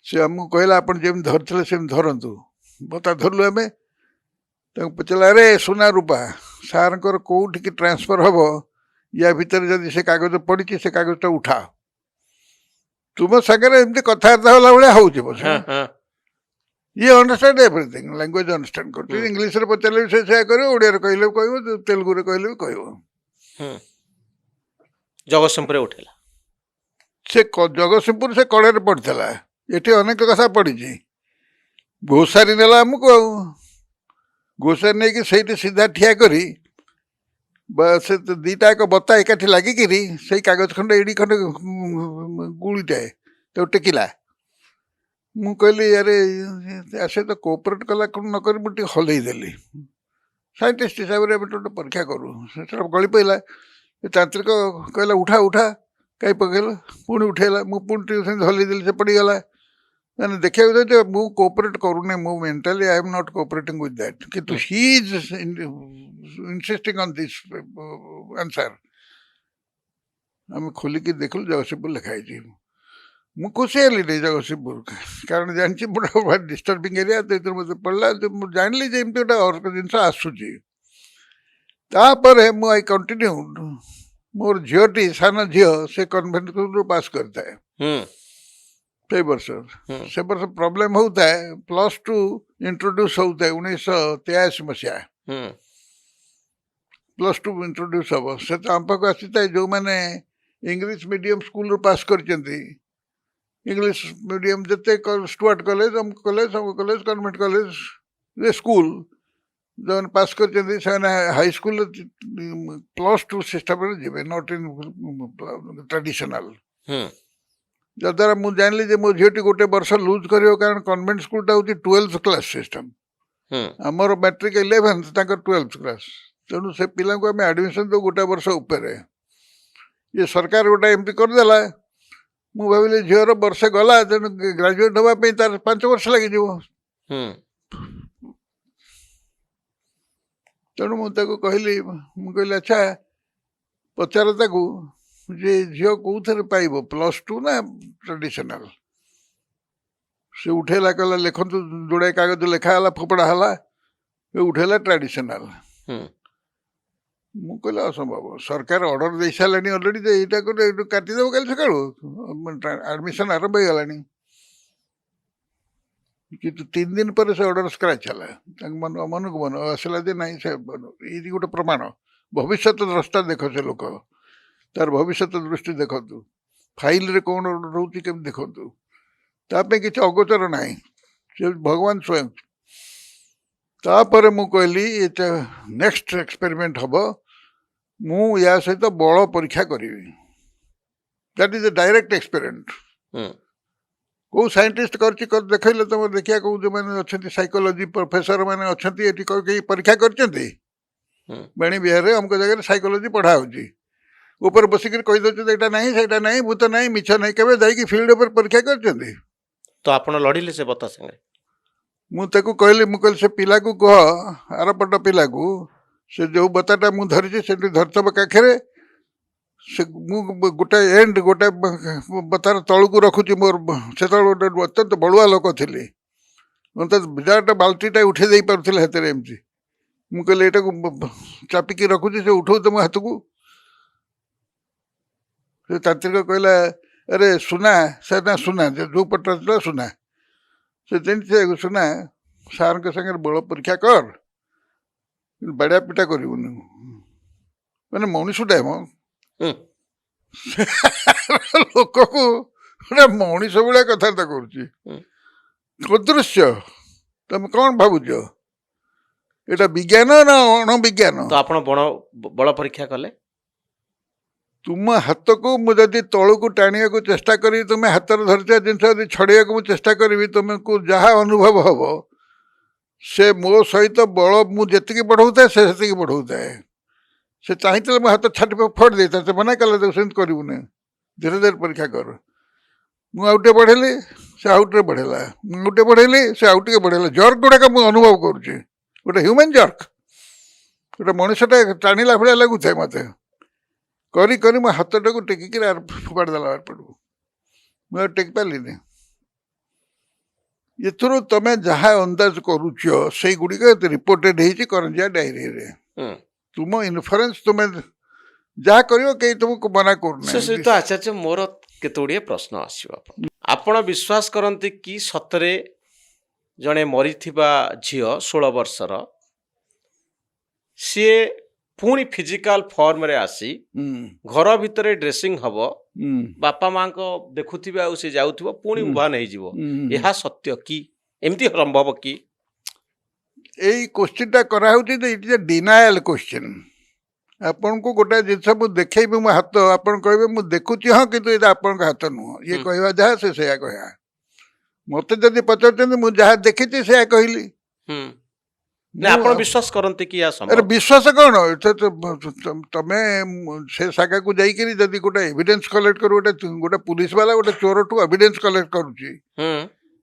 से आमको कहला आप जमी धरते सेम धरतु बता धरलु आम पचारा अरे सुना रूपा सार कौटिकी ट्रांसफर हम या भितर जदि से कागज पड़ी से कागज उठा तुम सागर एमती कथबार्ता होला भाया हो ये अंडरस्टैंड एवरीथिंग लैंग्वेज अंडरस्टैंड कर इंग्लीश रे पचारे से कर ओडिया कहले कह तेलुगु रे कहले कह जगतसिंहपुर उठेला से जगतसिंहपुर से कड़े पड़ता ये अनेक कथा पड़ी घोषारी नेला आमको घोषारी नहीं कि सही सीधा ठिया करी से दीटा एक बता एकाठी लगिकी से कागज खंड एडी खंड गुड़ीटाए तो टेकिला मु कहली अरे आसे तो कोऑपरेट कला नक मुझे हलईदेली साइंटिस्ट हिसाब से गोटे परीक्षा करूँ गली पड़ा तांत्रिक कहला उठा उठा कहीं पकेल पुणी उठेला मुझे हलईदेली से पड़गला मैंने देखा मु कोऑपरेट करूँ मु mentally I am not cooperating with that किंतु he is insisting on this answer आम खोलिकी देखल जगतसिंहपुर लिखाई मु खुशी हली नहीं जगतसिंहपुर कारण जानी बड़ा डिस्टर्बिंग एरिया तो मतलब पड़ा तो मुझे जानली जमी गोटे जिन आसूची तापर आई कंटिन्यूड मोर झीटी सान झी से कन्वेंट स्कूल पास करता है से वर्ष प्रॉब्लम होता है +2 इंट्रोड्यूस होता है 1983 मसीहा +2 इंट्रोड्यूस हम से तो आम पाक आसी था जो मैंने इंग्लिश मीडियम स्कूल पास कर इंग्लिश मीडियम जिते स्टुआर्ट कॉलेज हम कॉलेज कन्वेंट कॉलेज स्कूल जो पास कर हाई स्कूल +2 सिस्टम जी नॉट इन ट्रेडिशनल जद्वारा मुझे जानली मो झीटी गोटे वर्ष लुज कर कारण कन्वेंट स्कूलटा हूँ 12th क्लास सिस्टम आमर मैट्रिक 11th 12th क्लास तेणु से पिला को आम एडमिशन दो गोटे वर्ष उपर ये सरकार गोटा एमती करदेला मु भाविली झीर वर्ष गला तेणु ग्राजुएट हाँपाई तार 5 वर्ष लगे तेणु मुझे कहली मुझे अच्छा पचार जे झील कौन पाइब +2 ना ट्रेडिशनल से उठेला कहला लिखतु जोड़े कागज लिखाला फोपड़ा है उठेला ट्रेडिशनल मु कहला असंभव सरकार ऑर्डर दे सारे अलरेडी यहाँ काटिदेव कल सका एडमिशन आरंभ हो गला कि 3 दिन पर से ऑर्डर स्क्राच है मन को मन आसला जे ना से ये गोटे प्रमाण भविष्य द्रष्टा देख से लोक तार भविष्य दृष्टि देखु फाइल रे कौन रोचे केम देखु तापे किसी अगोचर ना से भगवान स्वयं तापर मु कहली ये नेक्स्ट एक्सपेरिमेंट हम मु या सहित बल परीक्षा करी that is a direct experiment ହୁଁ को साइंटिस्ट कर देखले तुम देखिया को जो मैंने अच्छा साइकोलॉजी प्रोफेसर मैंने अच्छा एटी कई परीक्षा करछंती ହୁଁ बेणी बिहार रे हमको जगह साइकोलॉजी पढ़ा होची ऊपर बसिक कही दे एटा नहीं सेटा नहीं भूत नहीं मिछ नहीं केबे जाई फील्ड ऊपर परीक्षा करछंती ତ ଆପଣ ଲଢ଼ିଲେ ସେ ବତା ସାଙ୍ଗେ ମୁଁ ତାକୁ କହିଲି ମୁଁ କହିଲି ସେ ପିଲାକୁ କହ ଆରପଟ ପିଲାକୁ ସେ ଯୋଉ ବତାଟା ମୁଁ ଧରିଛି ସେଠି ଧରିଥିବ କାଖରେ ସେ ମୁଁ ଗୋଟେ ଏଣ୍ଡ ଗୋଟେ ବତାର ତଳକୁ ରଖୁଛି ମୋର ସେତେବେଳେ ଗୋଟେ ଅତ୍ୟନ୍ତ ବଳୁଆ ଲୋକ ଥିଲି ମୋତେ ବିରାଟ ବାଲ୍ଟିଟା ଉଠେଇ ଦେଇ ପାରୁଥିଲେ ହାତରେ ଏମିତି ମୁଁ କହିଲି ଏଇଟାକୁ ଚାପିକି ରଖୁଛି ସେ ଉଠଉଛ ମୋ ହାତକୁ ସେ ତାନ୍ତ୍ରିକ କହିଲା अरे सुना से ना सुना जो पटा सुना से जिनसे सुना सार के संगे बल परीक्षा कर बड़ा पिटा कर मैंने मनुष्यटा म ହୁଁ लोक को मनीष भाया कथबार्ता करदृश्य तुम कौन भावुच एटा विज्ञान ना अणविज्ञान ତ ଆପଣ ବଳ ପରୀକ୍ଷା କଲେ तुम हाथ को मुझे तलू को टाणिया को चेष्टा करी तुम्हें हाथ धरता जिनस यदि छड़िया को चेष्टा करी तुमको जहाँ अनुभव हम से मो सहित बल मुझे बढ़ाऊे से बढ़ाऊे से चाहिए मो हाथ छाटी फट देता से मना कले से करूनी धीरे धीरे परीक्षा कर मुझे बढ़ेली से आउटे बढ़ेला मुझे बढ़ेली से आउटे बढ़ेला जर्क गुड़ाक मुझे अनुभव करुच्ची गोटे ह्यूमन जर्क गोटे मनुष्यटा टाणिला भाया लगुए मत करी करी मो हाथटा को टेकिक फोपाड़ी देला पड़ू मुझे टेक पारिनी एथुरु तमें जहाँ अंदाज करुच से गुड़िक रिपोर्टेड हो करंजिया डायरी रे ହୁଁ तुम इनफरेन्स तुम्हें जहाँ कर कहीं तुमको मना करना ସେ ସହିତ ଆଚାର୍ଯ୍ୟ ମୋର କେତେ ଗୁଡ଼ିଏ ପ୍ରଶ୍ନ ଆସିବ ଆପଣ ବିଶ୍ୱାସ କରନ୍ତି କି ସତରେ ଜଣେ ମରିଥିବା ଝିଅ 16 ବର୍ଷର ସିଏ ପୁଣି ଫିଜିକାଲ ଫର୍ମରେ ଆସି ଘର ଭିତରେ ଡ୍ରେସିଂ ହବ ବାପା ମାଙ୍କ ଦେଖୁଥିବେ ଆଉ ସେ ଯାଉଥିବ ପୁଣି ଉଭାନ ହେଇଯିବ ଏହା ସତ୍ୟ କି ଏମିତି ସମ୍ଭବ କି यही क्वेश्चनटा कराऊँच it is a denial question आपन को गोटे जिन मुझे देखी मो हाथ आप कहे मुझे देखुची हाँ कि आप हाथ नुह ये कहवा जहाँ से कह मत जदि पचार मुझे जहाँ देखी से कहली ଆପଣ ବିଶ୍ୱାସ କରନ୍ତି କି ଏହା ସମ୍ଭବ अरे विश्वास कौन तमें से सागा को जाइए जदि गोटे एविडेंस कलेक्ट कर गोटे पुलिस वाला गोटे चोर ठू एविडेंस कलेक्ट करुच्ची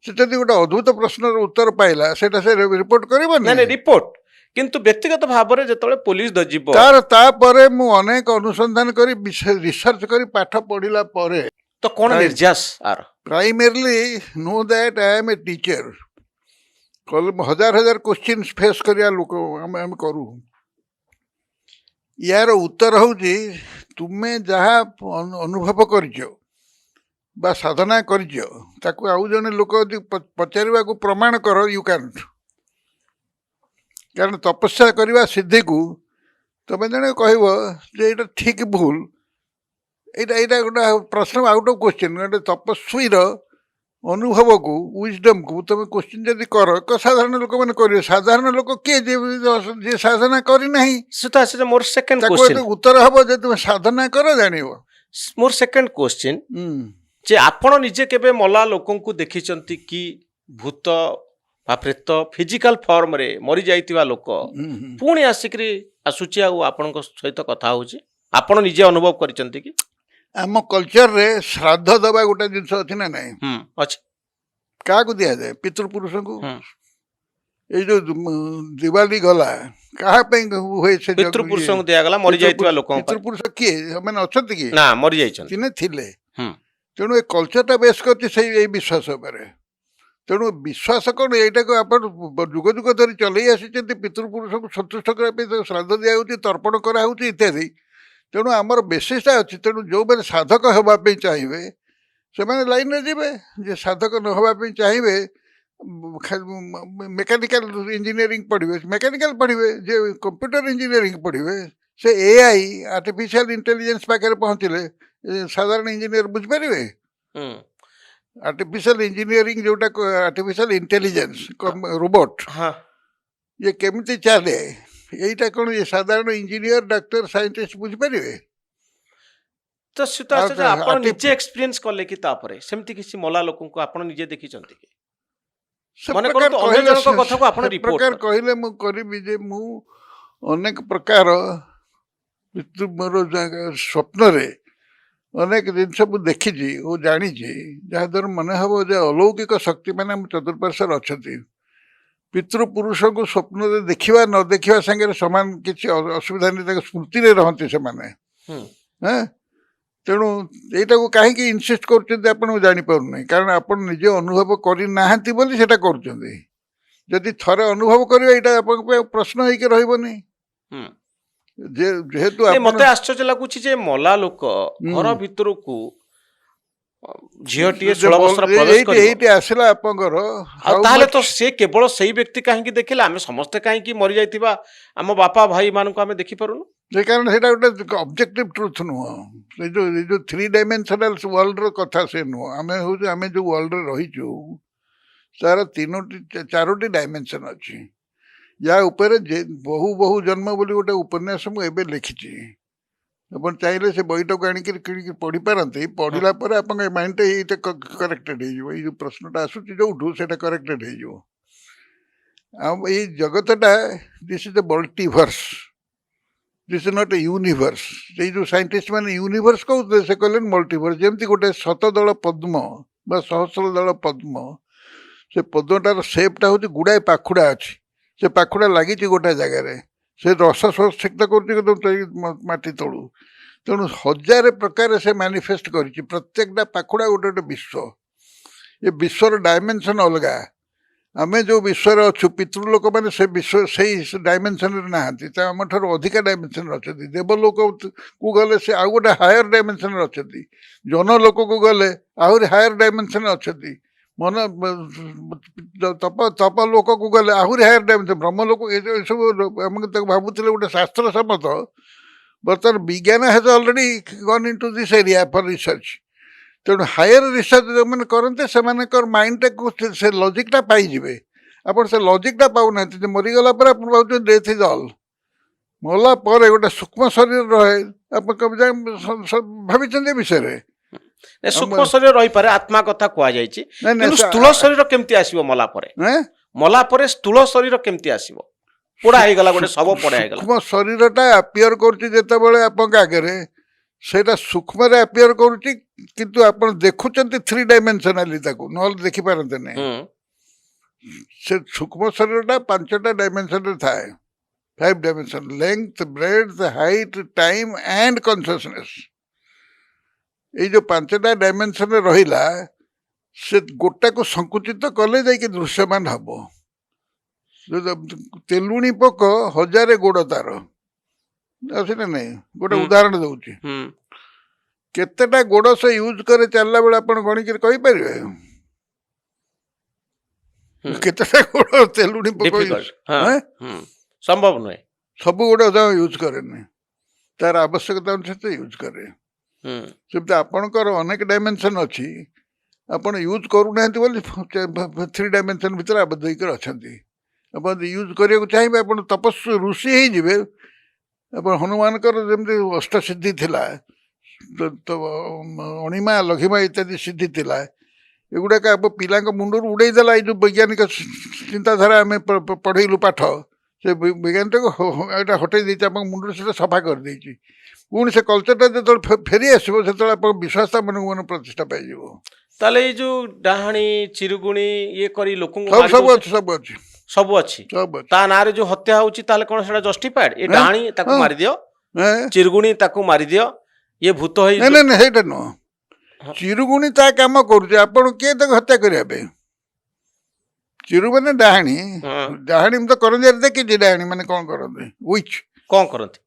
से जदि गोटे अद्भुत प्रश्न उत्तर पाइला सेटा से रिपोर्ट कर रिपोर्ट किंतु व्यक्तिगत भाव में जो पुलिस दजिब तार मु अनेक अनुसंधान करी रिसर्च करी पाठ पढ़िला परे तो कौन निर्यास आर primarily know that I am a teacher हजार हजार क्वेश्चन फेस करिया लोक आम करू यार उत्तर हूँ तुम्हें जहाँ अनुभव करछ बा साधना करछ ताकू आउ जने लोक पचारिबा को प्रमाण कर यू कैंट कारण तपस्या करवा सिद्धि को तुम जने कहब जे एटा ठीक भूल एटा गोटे प्रश्न आउट ऑफ क्वेश्चन गोटे तपस्वी अनुभव को विजडम को तुम क्वेश्चन जदि कर साधारण लोक मैंने करेंगे साधारण लोक किए जे साधना करना मोर सेकंड क्वेश्चन उत्तर हम जे तुम साधना कर जान मोर सेकंड क्वेश्चन जे आपण निजे केबे मला लोकन को देखिचंती कि भूत बा प्रेत फिजिकल फॉर्म रे मरी जाइतिबा लोक पुणी आसिकरी आसुची आ आपन सहित कथा होची आपण निजे अनुभव करिचंती कि आम कल्चर रे श्राद्ध दबा गोटे जिनस अच्छी ना ना अच्छा क्या दि जाए पितृपुरुष को ये जो दिवाली गला कहा हुए से पितृपुरुष को दिया गला मरी जाइतिबा लोक पितृपुरुष किए माने अछंती कि ना मरी जाइछन तिने थिले तेणु ए कल्चरटा बेस करछि से ए विश्वास उपरे तेणु विश्वास कौन यहाँ को आप जुग जुग धरी चल आसी पितृपुरुष को सन्तुष्ट करने श्राद्ध दिखाई तर्पण कराऊँ इत्यादि तेणु आमर बेसीसटा अच्छी तेणु जो मैंने साधक हाँपाई चाहिए से मैंने लाइन में जीवे जे साधक न हाँपाई चाहिए मेकानिकल इंजीनियरिंग पढ़े मेकानिकल पढ़े जे कंप्यूटर इंजीनियरिंग पढ़े से एआई आर्टिफिशियल इंटेलिजेंस पाखे पहुँचले साधारण इंजीनियर बुझिपारे आर्टिफिशियल इंजीनियरिंग जोटा आर्टिफिशियल इंटेलिजेंस रोबोट ये केमिति चले यहीटा कौन ये साधारण इंजीनियर डॉक्टर साइंटिस्ट बुझिपारे ତ ଶୀତ ଆସେ ଯେ ଆପଣ ଆର୍ଟି ନିଜେ ଏକ୍ସପିରିଏନ୍ସ କଲେ କି ତାପରେ ସେମିତି କିଛି ମଲା ଲୋକଙ୍କୁ ଆପଣ ନିଜେ ଦେଖିଛନ୍ତି କି? ସେ ମନେ ପ୍ରକାର କରନ୍ତୁ ଅନ୍ୟ କହିଲେ ଜଣଙ୍କ କଥାକୁ ଆପଣ ସେ ରିପୋର୍ଟ ପ୍ରକାର କଲେ। କହିଲେ ମୁଁ କରିବି ଯେ ମୁଁ ଅନେକ ପ୍ରକାର ମୋର ସ୍ୱପ୍ନରେ ଅନେକ ଜିନିଷ ମୁଁ ଦେଖିଛି ଓ ଜାଣିଛି ଯାହାଦ୍ୱାରା ମନେ ହେବ ଯେ ଅଲୌକିକ ଶକ୍ତିମାନେ ଆମ ଚତୁଃପାର୍ଶ୍ୱରେ ଅଛନ୍ତି। ପିତୃପୁରୁଷଙ୍କୁ ସ୍ୱପ୍ନରେ ଦେଖିବା ନ ଦେଖିବା ସାଙ୍ଗରେ ସମାନ କିଛି ଅସୁବିଧା ନେଇ ତାଙ୍କ ସ୍ମୃତିରେ ରହନ୍ତି ସେମାନେ। ହୁଁ ହଁ, ତେଣୁ ଏଇଟାକୁ କାହିଁକି ଇନସିଷ୍ଟ କରୁଛନ୍ତି ଆପଣ ମୁଁ ଜାଣିପାରୁନାହିଁ। କାରଣ ଆପଣ ନିଜେ ଅନୁଭବ କରିନାହାନ୍ତି ବୋଲି ସେଟା କରୁଛନ୍ତି। ଯଦି ଥରେ ଅନୁଭବ କରିବେ ଏଇଟା ଆପଣଙ୍କ ପାଇଁ ପ୍ରଶ୍ନ ହେଇକି ରହିବନି। ହୁଁ ଯେହେତୁ ନାଇଁ, ଆପଣ ମତେ ଆଶ୍ଚର୍ଯ୍ୟ ଲାଗୁଛି ଯେ ମଲା ଲୋକ ଘର ଭିତରକୁ ଝିଅଟିଏ 16 ବର୍ଷର ପ୍ରବେଶ ଏଇଠି କରିବ। ଏଇଠି ଆସିଲା ଆପଣଙ୍କର ଆଉ ହାଉ ତାହେଲେ ମଚ୍ ତ ସେ କେବଳ ସେଇ ବ୍ୟକ୍ତି କାହିଁକି ଦେଖିଲେ? ଆମେ ସମସ୍ତେ କାହିଁକି ମରିଯାଇଥିବା ଆମ ବାପା ଭାଇ ମାନଙ୍କୁ ଆମେ ଦେଖିପାରୁନୁ? ସେ କାରଣ ସେଇଟା ଗୋଟେ ଅବଜେକ୍ଟିଭ ଟ୍ରୁଥ ନୁହଁ। ଏ ଯୋଉ 3 ଡାଇମେନ୍ସନାଲ ୱାର୍ଲଡର କଥା ସେ ନୁହଁ। ଆମେ ହଉଛୁ ଆମେ ଯୋଉ ୱାର୍ଲଡରେ ରହିଛୁ ତାର 3-4ଟି ଡାଇମେନ୍ସନ ଅଛି। ୟା ଉପରେ ବହୁ ବହୁ ଜନ୍ମ ବୋଲି ଗୋଟେ ଉପନ୍ୟାସ ମୁଁ ଏବେ ଲେଖିଛି। ଆପଣ ଚାହିଁଲେ ସେ ବହିଟାକୁ ଆଣିକି କିଣିକି ପଢିପାରନ୍ତି। ପଢିଲା ପରେ ଆପଣଙ୍କ ମାଇଣ୍ଡଟା ଏଇଟା କରେକ୍ଟେଡ ହେଇଯିବ। ଏଇ ଯୋଉ ପ୍ରଶ୍ନଟା ଆସୁଛି ଯୋଉଠୁ ସେଇଟା କରେକ୍ଟେଡ ହେଇଯିବ। ଆଉ ଏଇ ଜଗତଟା this is the multiverse, this is not a universe. ଏଇ ଯୋଉ ସାଇଣ୍ଟିଷ୍ଟ ମାନେ ୟୁନିଭର୍ସ କହୁଥିଲେ ସେ କହିଲେନି ମଲ୍ଟିଭର୍ସ। ଯେମିତି ଗୋଟେ ଶତଦଳ ପଦ୍ମ ବା ସହସ୍ର ଦଳ ପଦ୍ମ, ସେ ପଦ୍ମଟାର ସେପ୍ଟା ହଉଛି ଗୁଡ଼ାଏ ପାଖୁଡ଼ା ଅଛି। ସେ ପାଖୁଡ଼ା ଲାଗିଛି ଗୋଟେ ଜାଗାରେ, ସେ ରସ ସଂସିକ୍ତ କରୁଛି ମାଟି ତଳୁ। ତେଣୁ ହଜାରେ ପ୍ରକାର ସେ ମ୍ୟାନିଫେଷ୍ଟ କରିଛି। ପ୍ରତ୍ୟେକଟା ପାଖୁଡ଼ା ଗୋଟେ ଗୋଟେ ବିଶ୍ୱ। ଏ ବିଶ୍ୱର ଡାଇମେନ୍ସନ ଅଲଗା। ଆମେ ଯୋଉ ବିଶ୍ୱରେ ଅଛୁ ପିତୃଲୋକମାନେ ସେ ବିଶ୍ୱ ସେଇ ଡାଇମେନ୍ସନରେ ନାହାନ୍ତି। ତା ଆମଠାରୁ ଅଧିକା ଡାଇମେନ୍ସନରେ ଅଛନ୍ତି। ଦେବଲୋକକୁ ଗଲେ ସେ ଆଉ ଗୋଟେ ହାୟର ଡାଇମେନ୍ସନରେ ଅଛନ୍ତି। ଜନଲୋକକୁ ଗଲେ ଆହୁରି ହାୟର ଡାଇମେନ୍ସନରେ ଅଛନ୍ତି। ତପ ଲୋକକୁ ଗଲେ ଆହୁରି ହାୟର ଡାଇମେନ୍ସନ। ବ୍ରହ୍ମଲୋକ ଏସବୁ ଆମେ ତାକୁ ଭାବୁଥିଲେ ଗୋଟେ ଶାସ୍ତ୍ର ସମ୍ମତ। ବର୍ତ୍ତମାନ ବିଜ୍ଞାନ has already gun into this area for research. ତେଣୁ ହାୟର ରିସର୍ଚ୍ଚ ଯେଉଁମାନେ କରନ୍ତି ସେମାନଙ୍କର ମାଇଣ୍ଡଟାକୁ ସେ ଲଜିକଟା ପାଇଯିବେ। ଆପଣ ସେ ଲଜିକଟା ପାଉନାହାନ୍ତି। ଯେ ମରିଗଲା ପରେ ଆପଣ ଭାବୁଛନ୍ତି ଡେଥ୍ ଇଜ୍ ଅଲ୍। ମଲା ପରେ ଗୋଟେ ସୂକ୍ଷ୍ମ ଶରୀର ରହେ। ଆପଣ ଭାବିଛନ୍ତି ଏ ବିଷୟରେ? ସୂକ୍ଷ୍ମ ଶରୀର ରହିପାରେ, ଆତ୍ମା କଥା କୁହାଯାଇଛି। ନାଇଁ ନାଇଁ କିନ୍ତୁ ସ୍ଥୂଳ ଶରୀର କେମିତି ଆସିବ ମଲା ପରେ? ମଲା ପରେ ସ୍ଥୂଳ ଶରୀର କେମିତି ଆସିବ? ପୋଡ଼ା ହେଇଗଲା, ଗୋଟେ ଶବ ପୋଡ଼ା ହେଇଗଲା। ସୂକ୍ଷ୍ମ ଶରୀରଟା ଆପିୟର କରୁଛି ଯେତେବେଳେ ଆପଣଙ୍କ ଆଗରେ, ସେଇଟା ସୂକ୍ଷ୍ମରେ ଆପିୟର କରୁଛି। କିନ୍ତୁ ଆପଣ ଦେଖୁଛନ୍ତି 3 ଡାଇମେନ୍ସନାଲି ତାକୁ, ନହେଲେ ଦେଖିପାରନ୍ତିନି। ସେ ସୂକ୍ଷ୍ମ ଶରୀରଟା 5ଟା ଡାଇମେନ୍ସନରେ ଥାଏ। 5 dimension, length, breadth, height, time and consciousness. ଏଇ ଯୋଉ 5ଟା ଡାଇମେନ୍ସନରେ ରହିଲା, ସେ ଗୋଟାକୁ ସଂକୁଚିତ କଲେ ଯାଇକି ଦୃଶ୍ୟମାନ ହବ। ତେଲୁଣି ପୋକ 1000 ଗୋଡ଼ ତାର ଅଛି ନା ନାଇଁ? ଗୋଟେ ଉଦାହରଣ ଦଉଛି। କେତେଟା ଗୋଡ଼ ସେ ୟୁଜ করে ଚାଲିଲା ବେଳେ ଆପଣ ଗଣିକିରି କହିପାରିବେ? କେତେଟା ଗୋଡ଼ ତେଲୁଣି ପୋକ ସମ୍ଭବ ନୁହେଁ। ସବୁ ଗୋଡ଼ ୟୁଜ କରେନି, ତାର ଆବଶ୍ୟକତା ଅନୁସାରେ ସେ ୟୁଜ କରେ। ସେମିତି ଆପଣଙ୍କର ଅନେକ ଡାଇମେନ୍ସନ ଅଛି, ଆପଣ ୟୁଜ କରୁନାହାନ୍ତି ବୋଲି 3 ଡାଇମେନ୍ସନ ଭିତରେ ଆବଦ୍ଧ ହେଇକରି ଅଛନ୍ତି। ଆପଣ ୟୁଜ କରିବାକୁ ଚାହିଁବେ, ଆପଣ ତପସ୍ୱୀ ଋଷି ହେଇଯିବେ। ଆପଣ ହନୁମାନଙ୍କର ଯେମିତି ଅଷ୍ଟସିଦ୍ଧି ଥିଲା, ଅଣିମା ଲଘିମା ଇତ୍ୟାଦି ସିଦ୍ଧି ଥିଲା, ଏଗୁଡ଼ାକ ଆମ ପିଲାଙ୍କ ମୁଣ୍ଡରୁ ଉଡ଼େଇ ଦେଲା। ଏଇ ଯେଉଁ ବୈଜ୍ଞାନିକ ଚିନ୍ତାଧାରା ଆମେ ପଢ଼େଇଲୁ ପାଠ, ସେ ବୈଜ୍ଞାନିକକୁ ଏଇଟା ହଟେଇ ଦେଇଛି ଆପଣଙ୍କ ମୁଣ୍ଡରୁ, ସେଟା ସଫା କରିଦେଇଛି। ପୁଣି ସେ କଲଚରଟା ଯେତେବେଳେ ଫେରି ଆସିବ, ସେତେବେଳେ ଆପଣଙ୍କ ବିଶ୍ୱାସ ମନକୁ ମନ ପ୍ରତିଷ୍ଠା ପାଇଯିବ। ତାହେଲେ ଏଇ ଯୋଉ ଡାହାଣୀ ଚିରୁଗୁଣି ଇଏ କରି ଲୋକଙ୍କୁ ସବୁ ଅଛି, ସବୁ ଅଛି, ସବୁ ଅଛି। ସବୁ ଅଛି। ତା ନାଁରେ ଯୋଉ ହତ୍ୟା ହଉଛି, ତାହେଲେ କଣ ସେଟା ଜଷ୍ଟିଫାଏଡ? ଏ ଡାହାଣୀ ତାକୁ ମାରିଦିଅ, ଚିରୁଗୁଣି ତାକୁ ମାରିଦିଅ, ଇଏ ଭୂତ ହେଇ। ନାଇଁ ନାଇଁ, ସେଇଟା ନୁହଁ। ଚିରୁଗୁଣି ତା କାମ କରୁଛି, ଆପଣ କିଏ ତାକୁ ହତ୍ୟା କରିବା ପାଇଁ? ଚିରୁ ମାନେ ଡାହାଣୀ। ଡାହାଣୀ ମୁଁ ତ କରଞ୍ଜିଆରେ ଦେଖିଛି। ଡାହାଣୀ ମାନେ କଣ କରନ୍ତି? ୱିଚ୍ କଣ କରନ୍ତି?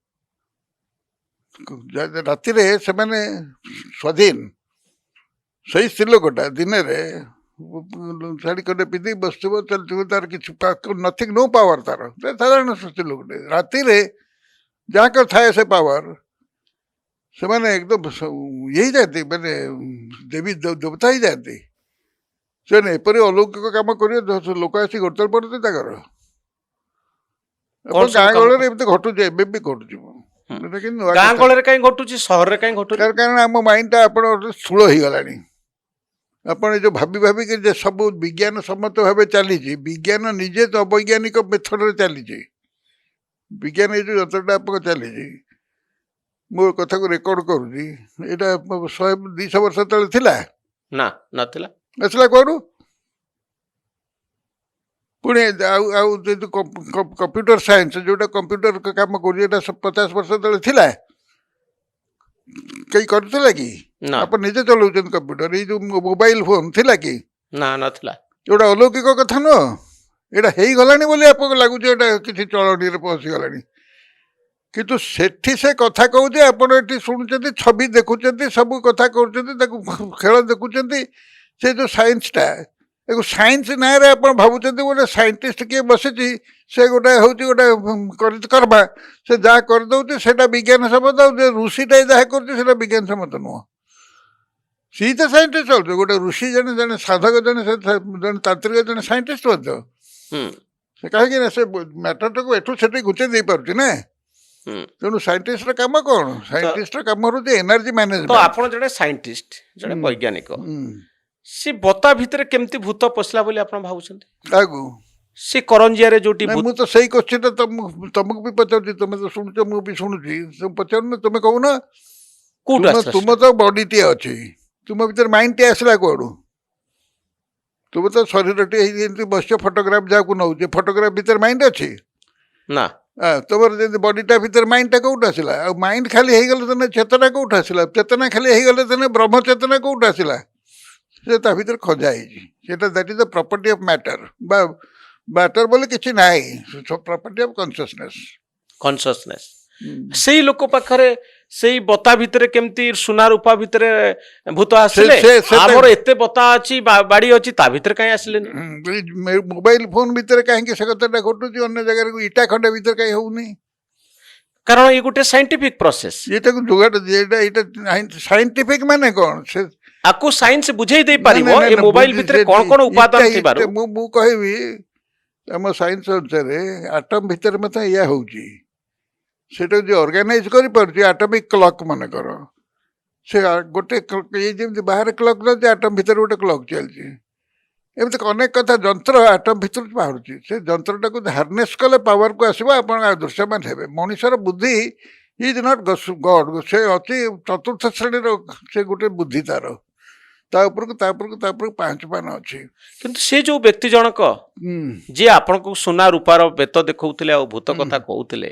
ରାତିରେ ସେମାନେ ସ୍ୱାଧୀନ। ସେଇ ସ୍ତ୍ରୀ ଲୋକଟା ଦିନରେ ଶାଢ଼ୀ ଖଣ୍ଡେ ପିନ୍ଧି ବସିଥିବ, ଚାଲିଥିବ, ତାର କିଛି ନଥିଙ୍ଗ, ନୋ ପାୱାର ତାର, ସାଧାରଣ ସ୍ତ୍ରୀ ଲୋକଟେ। ରାତିରେ ଯାହାଙ୍କର ଥାଏ ସେ ପାୱାର, ସେମାନେ ଏକଦମ ଇଏ ହେଇଯାଆନ୍ତି, ମାନେ ଦେବୀ ଦେବତା ହେଇଯାଆନ୍ତି। ସେମାନେ ଏପରି ଅଲୌକିକ କାମ କରିବେ, ଲୋକ ଆସି ଗୋଡ଼ତଳ ପଡ଼ନ୍ତି ତାଙ୍କର। ଆପଣ ଗାଁ ଗହଳିରେ ଏମିତି ଘଟୁଛି, ଏବେ ବି ଘଟୁଛି। ଏଇଟା କିନ୍ତୁ ନୂଆ ଗାଁ କଥା। ଗହଳିରେ କାହିଁ ଘଟୁଛି, ସହରରେ କାହିଁ ଘଟୁଛି? କାରଣ ଆମ ମାଇଣ୍ଡଟା ଆପଣ ସ୍ଥୂଳ ହେଇଗଲାଣି। ଆପଣ ଏ ଯେଉଁ ଭାବି ଭାବିକି ଯେ ସବୁ ବିଜ୍ଞାନ ସମ୍ମତ ଭାବେ ଚାଲିଛି, ବିଜ୍ଞାନ ନିଜେ ତ ଅବୈଜ୍ଞାନିକ ମେଥଡ଼ରେ ଚାଲିଛି। ବିଜ୍ଞାନ ଏଇ ଯେଉଁ ଯନ୍ତ୍ରଟା ଆପଣଙ୍କ ଚାଲିଛି, ମୋ କଥାକୁ ରେକର୍ଡ କରୁଛି, ଏଇଟା 100-200 ବର୍ଷ ତଳେ ଥିଲା? ନା, ନଥିଲା। ଆସିଲା କୁଆଡ଼ୁ? ପୁଣି ଆଉ ଆଉ ଯେହେତୁ କମ୍ପ୍ୟୁଟର ସାଇନ୍ସ ଯେଉଁଟା କମ୍ପ୍ୟୁଟର କାମ କରୁଛି, ଏଇଟା 50 ବର୍ଷ ତଳେ ଥିଲା? କେହି କରୁଥିଲା କି? ନା, ଆପଣ ନିଜେ ଚଲାଉଛନ୍ତି କମ୍ପ୍ୟୁଟର। ଏଇ ଯେଉଁ ମୋବାଇଲ ଫୋନ ଥିଲା କି? ନା, ନଥିଲା। ଏଗୁଡ଼ା ଅଲୌକିକ କଥା ନୁହଁ? ଏଇଟା ହେଇଗଲାଣି ବୋଲି ଆପଣଙ୍କୁ ଲାଗୁଛି ଏଇଟା କିଛି ଚଳଣିରେ ପହଞ୍ଚିଗଲାଣି। କିନ୍ତୁ ସେଠି ସେ କଥା କହୁଛି, ଆପଣ ଏଠି ଶୁଣୁଛନ୍ତି, ଛବି ଦେଖୁଛନ୍ତି, ସବୁ କଥା କରୁଛନ୍ତି, ତାକୁ ଖେଳ ଦେଖୁଛନ୍ତି। ସେ ଯେଉଁ ସାଇନ୍ସଟା, ତାକୁ ସାଇନ୍ସ ନାଁରେ ଆପଣ ଭାବୁଛନ୍ତି ଗୋଟେ ସାଇଣ୍ଟିଷ୍ଟ କିଏ ବସିଛି, ସେ ଗୋଟେ ହେଉଛି ଗୋଟେ କର୍ମା, ସେ ଯାହା କରିଦେଉଛି ସେଇଟା ବିଜ୍ଞାନ ସମ୍ମତ। ଆଉ ଯେ ଋଷିଟା ଯାହା କରୁଛି ସେଇଟା ବିଜ୍ଞାନ ସମ୍ମତ ନୁହଁ। ସିଏ ତ ସାଇଣ୍ଟିଷ୍ଟ ଚାଲୁଛି, ଗୋଟେ ଋଷି ଜଣେ ଜଣେ ସାଧକ ଜଣେ ଜଣେ ତାନ୍ତ୍ରିକ ଜଣେ ସାଇଣ୍ଟିଷ୍ଟ ମଧ୍ୟ। ସେ କାହିଁକି ନା ସେ ମ୍ୟାଟରଟାକୁ ଏଠୁ ସେଠି ଘୁଞ୍ଚେଇ ଦେଇପାରୁଛି ନା। ତେଣୁ ସାଇଣ୍ଟିଷ୍ଟର କାମ କ'ଣ? ସାଇଣ୍ଟିଷ୍ଟର କାମ ହେଉଛି ଏନର୍ଜି ତ ମ୍ୟାନେଜମେଣ୍ଟ। ଆପଣ ଜଣେ ସାଇଣ୍ଟିଷ୍ଟ, ଜଣେ ବୈଜ୍ଞାନିକ, ସେ ବତା ଭିତରେ କେମିତି ଭୂତ ପଶିଲା ବୋଲି ଆପଣ ଭାବୁଛନ୍ତି? କାହାକୁ? ସେ କରଞ୍ଜିଆରେ ଯୋଉଠି ନାଇଁ, ମୁଁ ତ ସେଇ କୋଶ୍ଚିନ୍ଟା ତମକୁ ବି ପଚାରୁଛି। ତମେ ତ ଶୁଣୁଛ, ମୁଁ ବି ଶୁଣୁଛି। ପଚାରୁନ, ତମେ କହୁନ। କୋଉଠୁ ଆସିଲା ତୁମ ସେଟା? ତ ବଡିଟିଏ ଅଛି, ତୁମ ଭିତରେ ମାଇଣ୍ଡଟିଏ ଆସିଲା କୁଆଡ଼ୁ? ତୁମେ ତ ଶରୀରଟିଏ ହେଇ ଯେମିତି ବସିଛ, ଫଟୋଗ୍ରାଫ ଯାହାକୁ ନେଉଛେ, ଫଟୋଗ୍ରାଫ ଭିତରେ ମାଇଣ୍ଡ ଅଛି? ନା, ତମର ଯେମିତି ବଡିଟା ଭିତରେ ମାଇଣ୍ଡଟା କୋଉଠୁ ଆସିଲା? ଆଉ ମାଇଣ୍ଡ ଖାଲି ହେଇଗଲେ ତମେ ଚେତନା କୋଉଠୁ ଆସିଲା? ଚେତନା ଖାଲି ହେଇଗଲେ ତମେ ବ୍ରହ୍ମ ଚେତନା କୋଉଠୁ ଆସିଲା? ସେ ତା ଭିତରେ ଖୋଜା ହେଇଛି। ସେଟା that is the property of matter. ବା ମ୍ୟାଟର ବୋଲି କିଛି ନାହିଁ, ପ୍ରପର୍ଟି ଅଫ୍ କନସିୟସନେସ୍। କନସିୟସନେସ୍। ସେଇ ଲୋକ ପାଖରେ ସେଇ ବତା ଭିତରେ କେମିତି ସୁନା ରୂପା ଭିତରେ ଭୂତ ଆସିଲେ? ଆମର ଏତେ ବତା ଅଛି, ବାଡି ଅଛି, ତା ଭିତରେ କାହିଁ ଆସିଲେନି? ମୋବାଇଲ ଫୋନ ଭିତରେ କାହିଁକି ସେ କଥାଟା ଘଟୁଛି? ଅନ୍ୟ ଜାଗାରେ ଇଟା ଖଣ୍ଡେ ଭିତରେ କାହିଁ ହଉନି? କାରଣ ଏଇ ଗୋଟେ ସାଇଣ୍ଟିଫିକ ପ୍ରୋସେସ। ଏଇଟାକୁ ଯୋଗାଡ଼, ଏଇଟା ସାଇଣ୍ଟିଫିକ ମାନେ କ'ଣ? ସେ ଆକୁ ସାଇନ୍ସ ବୁଝେଇ ଦେଇ ପାରିବ ଏ ମୋବାଇଲ ଭିତରେ କଣ କଣ ଉପାଦାନ ଥିବାରୁ? ମୁଁ କହିବି, ଆମ ସାଇନ୍ସ ଅନୁସାରେ ଆଟମ ଭିତରେ ମଧ୍ୟ ଏଇଆ ହଉଛି। ସେଟା ଯେ ଅର୍ଗାନାଇଜ କରିପାରୁଛି ଆଟମିକ କ୍ଲକ୍ ମନେକର, ସେ ଗୋଟେ ଏଇ ଯେମିତି ବାହାରେ କ୍ଲକ୍ ଯାଉଛି, ଆଟମ ଭିତରେ ଗୋଟେ କ୍ଲକ୍ ଚାଲିଛି। ଏମିତି ଅନେକ କଥା ଯନ୍ତ୍ର ଆଟମ ଭିତରୁ ବାହାରୁଛି। ସେ ଯନ୍ତ୍ରଟାକୁ ହାର୍ନେସ୍ କଲେ ପାୱାରକୁ ଆସିବ, ଆପଣ ଦୃଶ୍ୟମାନ ହେବେ। ମଣିଷର ବୁଦ୍ଧି ଇଜ୍ ନଟ୍ ଗଡ୍। ସେ ଅଛି ଚତୁର୍ଥ ଶ୍ରେଣୀର, ସେ ଗୋଟେ ବୁଦ୍ଧି ତାର। ତା ଉପରକୁ ପାଞ୍ଚ ପାନ ଅଛି। କିନ୍ତୁ ସେ ଯୋଉ ବ୍ୟକ୍ତି ଜଣକ ଯିଏ ଆପଣଙ୍କୁ ସୁନା ରୂପାର ବେତ ଦେଖଉଥିଲେ ଆଉ ଭୂତ କଥା କହୁଥିଲେ,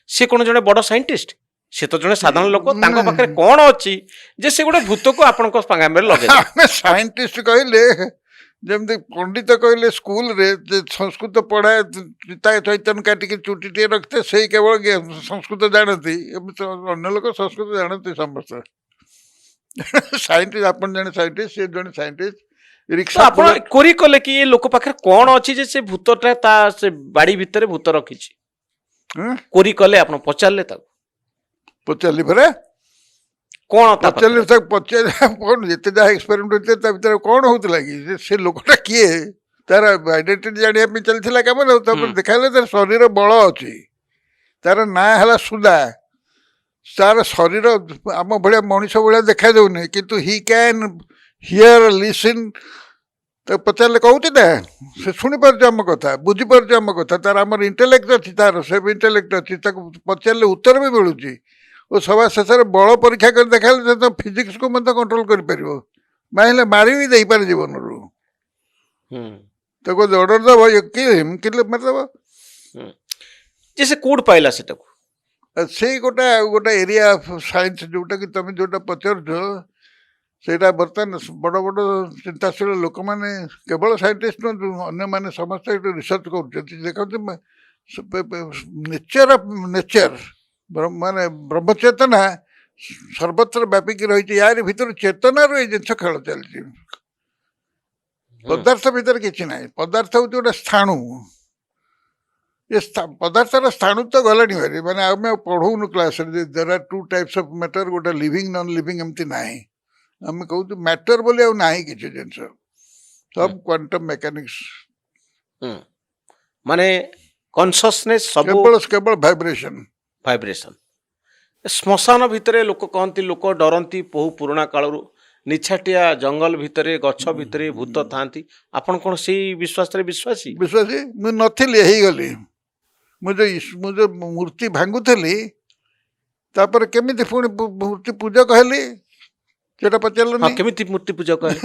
ସେ କଣ ଜଣେ ବଡ ସାଇଣ୍ଟିଷ୍ଟ? ସେ ତ ଜଣେ ସାଧାରଣ ଲୋକ। ତାଙ୍କ ପାଖରେ କଣ ଅଛି ଯେ ସେ ଗୋଟେ ଭୂତକୁ ଆପଣଙ୍କ ସାଙ୍ଗରେ ଲଗେଇଦେବେ? ଆମେ ସାଇଣ୍ଟିଷ୍ଟ କହିଲେ, ଯେମିତି ପଣ୍ଡିତ କହିଲେ ସ୍କୁଲରେ ଯେ ସଂସ୍କୃତ ପଢ଼ାଏ, ତା ଚୈତନ୍ୟ କାଟିକି ଚୁଟିଟିଏ ରଖିଥାଏ, ସେଇ କେବଳ ସଂସ୍କୃତ ଜାଣନ୍ତି। ଅନ୍ୟ ଲୋକ ସଂସ୍କୃତ ଜାଣନ୍ତି ସମସ୍ତେ। ସାଇଣ୍ଟିଷ୍ଟ, ଆପଣ ଜଣେ ସାଇଣ୍ଟିଷ୍ଟ, ସେ ଜଣେ ସାଇଣ୍ଟିଷ୍ଟ। ରିକ୍ସା ଆପଣ କୋରି କଲେ କି ଏ ଲୋକ ପାଖରେ କଣ ଅଛି ଯେ ସେ ଭୂତଟା ତା ସେ ବାଡି ଭିତରେ ଭୂତ ରଖିଛି? କୋରି କଲେ, ଆପଣ ପଚାରିଲେ ତାକୁ? ପଚାରିଲି ପରା, କଣ ପଚାରିଲି ତାକୁ, କ'ଣ ଯେତେ ଯାହା ଏକ୍ସପେରିମେଣ୍ଟ ହୋଇଥିଲା ତା ଭିତରେ କ'ଣ ହଉଥିଲା କି? ସେ ଲୋକଟା କିଏ, ତାର ଆଇଡେଣ୍ଟିଟି ଜାଣିବା ପାଇଁ ଚାଲିଥିଲା କାମ। ତାପରେ ଦେଖାଗଲା ତାର ଶରୀର ବଳ ଅଛି, ତାର ନାଁ ହେଲା ସୁଦା। ତାର ଶରୀର ଆମ ଭଳିଆ ମଣିଷ ଭଳିଆ ଦେଖାଯାଉନି, କିନ୍ତୁ ହି କ୍ୟାନ୍ ହିୟର ଲିସନ୍। ତାକୁ ପଚାରିଲେ କହୁଛି ନା, ସେ ଶୁଣିପାରୁଛି ଆମ କଥା, ବୁଝିପାରୁଛି ଆମ କଥା। ତାର ଆମର ଇଣ୍ଟେଲେକ୍ଟ ଅଛି, ତାର ସେ ଇଣ୍ଟେଲେକ୍ଟ ଅଛି। ତାକୁ ପଚାରିଲେ ଉତ୍ତର ବି ମିଳୁଛି। ଓ ସଭା ଶେଷରେ ବଳ ପରୀକ୍ଷା କରି ଦେଖାଇଲେ ସେ ତ ଫିଜିକ୍ସକୁ ମଧ୍ୟ କଣ୍ଟ୍ରୋଲ କରିପାରିବ, ମାରିଲେ ମାରି ବି ଦେଇପାରେ ଜୀବନରୁ। ତାକୁ ଅର୍ଡର ଦେବ, ମାରିଦେବ। ଯେ ସେ କୋଉଠି ପାଇଲା ସେଟାକୁ? ସେଇ ଗୋଟେ ଏରିଆ ଅଫ୍ ସାଇନ୍ସ ଯୋଉଟାକି ତମେ ଯୋଉଟା ପଚାରୁଛ, ସେଇଟା ବର୍ତ୍ତମାନ ବଡ଼ ବଡ଼ ଚିନ୍ତାଶୀଳ ଲୋକମାନେ, କେବଳ ସାଇଣ୍ଟିଷ୍ଟ ନୁହନ୍ତି, ଅନ୍ୟମାନେ ସମସ୍ତେ ଏଠି ରିସର୍ଚ୍ଚ କରୁଛନ୍ତି। ଦେଖନ୍ତୁ ନେଚର ମାନେ ବ୍ରହ୍ମଚେତନା ସର୍ବତ୍ର ବ୍ୟାପିକି ରହିଛି। ୟାରି ଭିତରୁ ଚେତନାରୁ ଏଇ ଜିନିଷ ଖେଳ ଚାଲିଛି। ପଦାର୍ଥ ଭିତରେ କିଛି ନାହିଁ। ପଦାର୍ଥ ହେଉଛି ଗୋଟେ ସ୍ଥାଣୁ। ଏ ପଦାର୍ଥର ସ୍ଥାଣୁ ତ ଗଲାଣି ଭାରି, ମାନେ ଆମେ ଆଉ ପଢ଼ଉନୁ କ୍ଲାସରେ ଯେ there are 2 types of matter, ଗୋଟେ ଲିଭିଂ ନନ୍ ଲିଭିଂ, ଏମିତି ନାହିଁ। ଆମେ କହୁଛୁ ମ୍ୟାଟର ବୋଲି ଆଉ ନାହିଁ କିଛି ଜିନିଷ, ସବୁ କ୍ୱାଣ୍ଟମ୍ ମେକାନିକ୍ସ। ମାନେ କନସିୟସନେସ୍ ସବୁ କେବଳ ଭାଇବ୍ରେସନ। ଶ୍ମଶାନ ଭିତରେ ଲୋକ କହନ୍ତି, ଲୋକ ଡରନ୍ତି ବହୁ ପୁରୁଣା କାଳରୁ। ନିଛାଟିଆ ଜଙ୍ଗଲ ଭିତରେ, ଗଛ ଭିତରେ ଭୂତ ଥାଆନ୍ତି। ଆପଣ କ'ଣ ସେଇ ବିଶ୍ୱାସରେ ବିଶ୍ୱାସୀ? ବିଶ୍ୱାସୀ ମୁଁ ନଥିଲି, ହେଇଗଲି। ମୁଁ ଯୋଉ ମୂର୍ତ୍ତି ଭାଙ୍ଗୁଥିଲି, ତାପରେ କେମିତି ପୁଣି ମୂର୍ତ୍ତି ପୂଜକ ହେଲି ସେଟା ହଁ, ପଚାରିଲନି। କେମିତି ମୂର୍ତ୍ତି ପୂଜା କଲେ?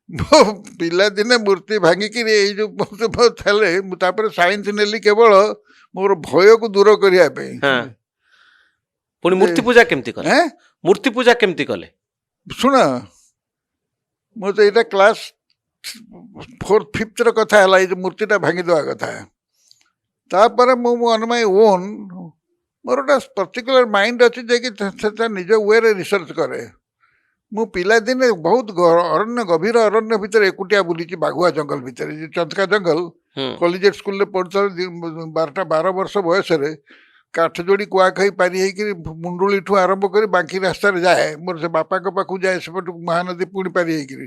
ମୋ ପିଲାଦିନେ ମୂର୍ତ୍ତି ଭାଙ୍ଗିକିରି ଏଇ ଯୋଉ ଥିଲେ, ମୁଁ ତାପରେ ସାଇନ୍ସ ନେଲି କେବଳ ମୋର ଭୟକୁ ଦୂର କରିବା ପାଇଁ। ହଁ, ପୁଣି ମୂର୍ତ୍ତି ପୂଜା କେମିତି କଲେ? ଏଁ? ମୂର୍ତ୍ତି ପୂଜା କେମିତି କଲେ? ଶୁଣ, ମୁଁ ତ ଏଇଟା କ୍ଲାସ୍ 4th 5th କଥା ହେଲା, ଏଇ ଯୋଉ ମୂର୍ତ୍ତିଟା ଭାଙ୍ଗିଦେବା କଥା। ତାପରେ ମୁଁ ଅନ୍ ମାଇ ଓନ୍ ମୋର ଗୋଟେ ପର୍ଟିକୁଲାର ମାଇଣ୍ଡ ଅଛି ଯାଇକି ସେଟା ନିଜ ୱେରେ ରିସର୍ଚ୍ଚ କରେ। ମୁଁ ପିଲାଦିନେ ବହୁତ ଅରଣ୍ୟ, ଗଭୀର ଅରଣ୍ୟ ଭିତରେ ଏକୁଟିଆ ବୁଲିଛି, ବାଘୁଆ ଜଙ୍ଗଲ ଭିତରେ, ଯେ ଚନ୍ଦକା ଜଙ୍ଗଲ। ହୁଁ, କଲେଜିଏଟ୍ ସ୍କୁଲରେ ପଢୁଥିଲା 12 ବର୍ଷ ବୟସରେ କାଠ ଯୋଡ଼ି କୁଆଖାଇ ପାରି ହେଇକି ମୁଣ୍ଡୁଳିଠୁ ଆରମ୍ଭ କରି ବାଙ୍କି ରାସ୍ତାରେ ଯାଏ। ମୋର ସେ ବାପାଙ୍କ ପାଖକୁ ଯାଏ, ସେପଟୁ ମହାନଦୀ ପୁଣି ପାରି ହେଇକିରି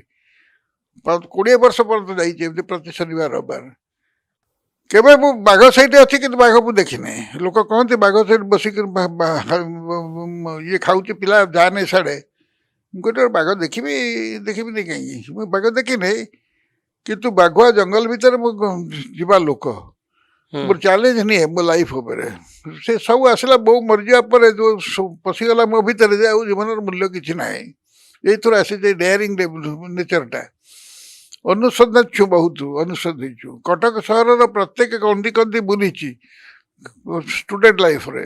20 ବର୍ଷ ପର୍ଯ୍ୟନ୍ତ ଯାଇଛି ଏମିତି ପ୍ରତି ଶନିବାର ରବିବାର। କେବେ ମୁଁ ବାଘ ସେଇଠି ଅଛି କିନ୍ତୁ ବାଘ ମୁଁ ଦେଖିନି। ଲୋକ କହନ୍ତି ବାଘ ସେଇଠି ବସିକି ଇଏ ଖାଉଛି, ପିଲା ଯାଆନି ସାଡ଼େ। ମୁଁ ଗୋଟେ ବାଘ ଦେଖିବିନି କାହିଁକି? ମୁଁ ବାଘ ଦେଖିନି, କିନ୍ତୁ ବାଘୁଆ ଜଙ୍ଗଲ ଭିତରେ ମୁଁ ଯିବା ଲୋକ। ହୁଁ, ମୋର ଚ୍ୟାଲେଞ୍ଜ ନିଏ ମୋ ଲାଇଫ୍ ଉପରେ। ସେ ସବୁ ଆସିଲା, ବୋଉ ମରିଯିବା ପରେ ଯୋଉ ପଶିଗଲା ମୋ ଭିତରେ ଯେ ଆଉ ଜୀବନର ମୂଲ୍ୟ କିଛି ନାହିଁ। ଏଇଥର ଆସିଛି ଡେୟାରିଂ ନେଚରଟା। ଅନୁସନ୍ଧାନଛୁ, ବହୁତ ଅନୁସନ୍ଧିଛୁ। କଟକ ସହରର ପ୍ରତ୍ୟେକ କନ୍ଦି କନ୍ଦି ବୁଲିଛି ଷ୍ଟୁଡେଣ୍ଟ ଲାଇଫ୍ରେ,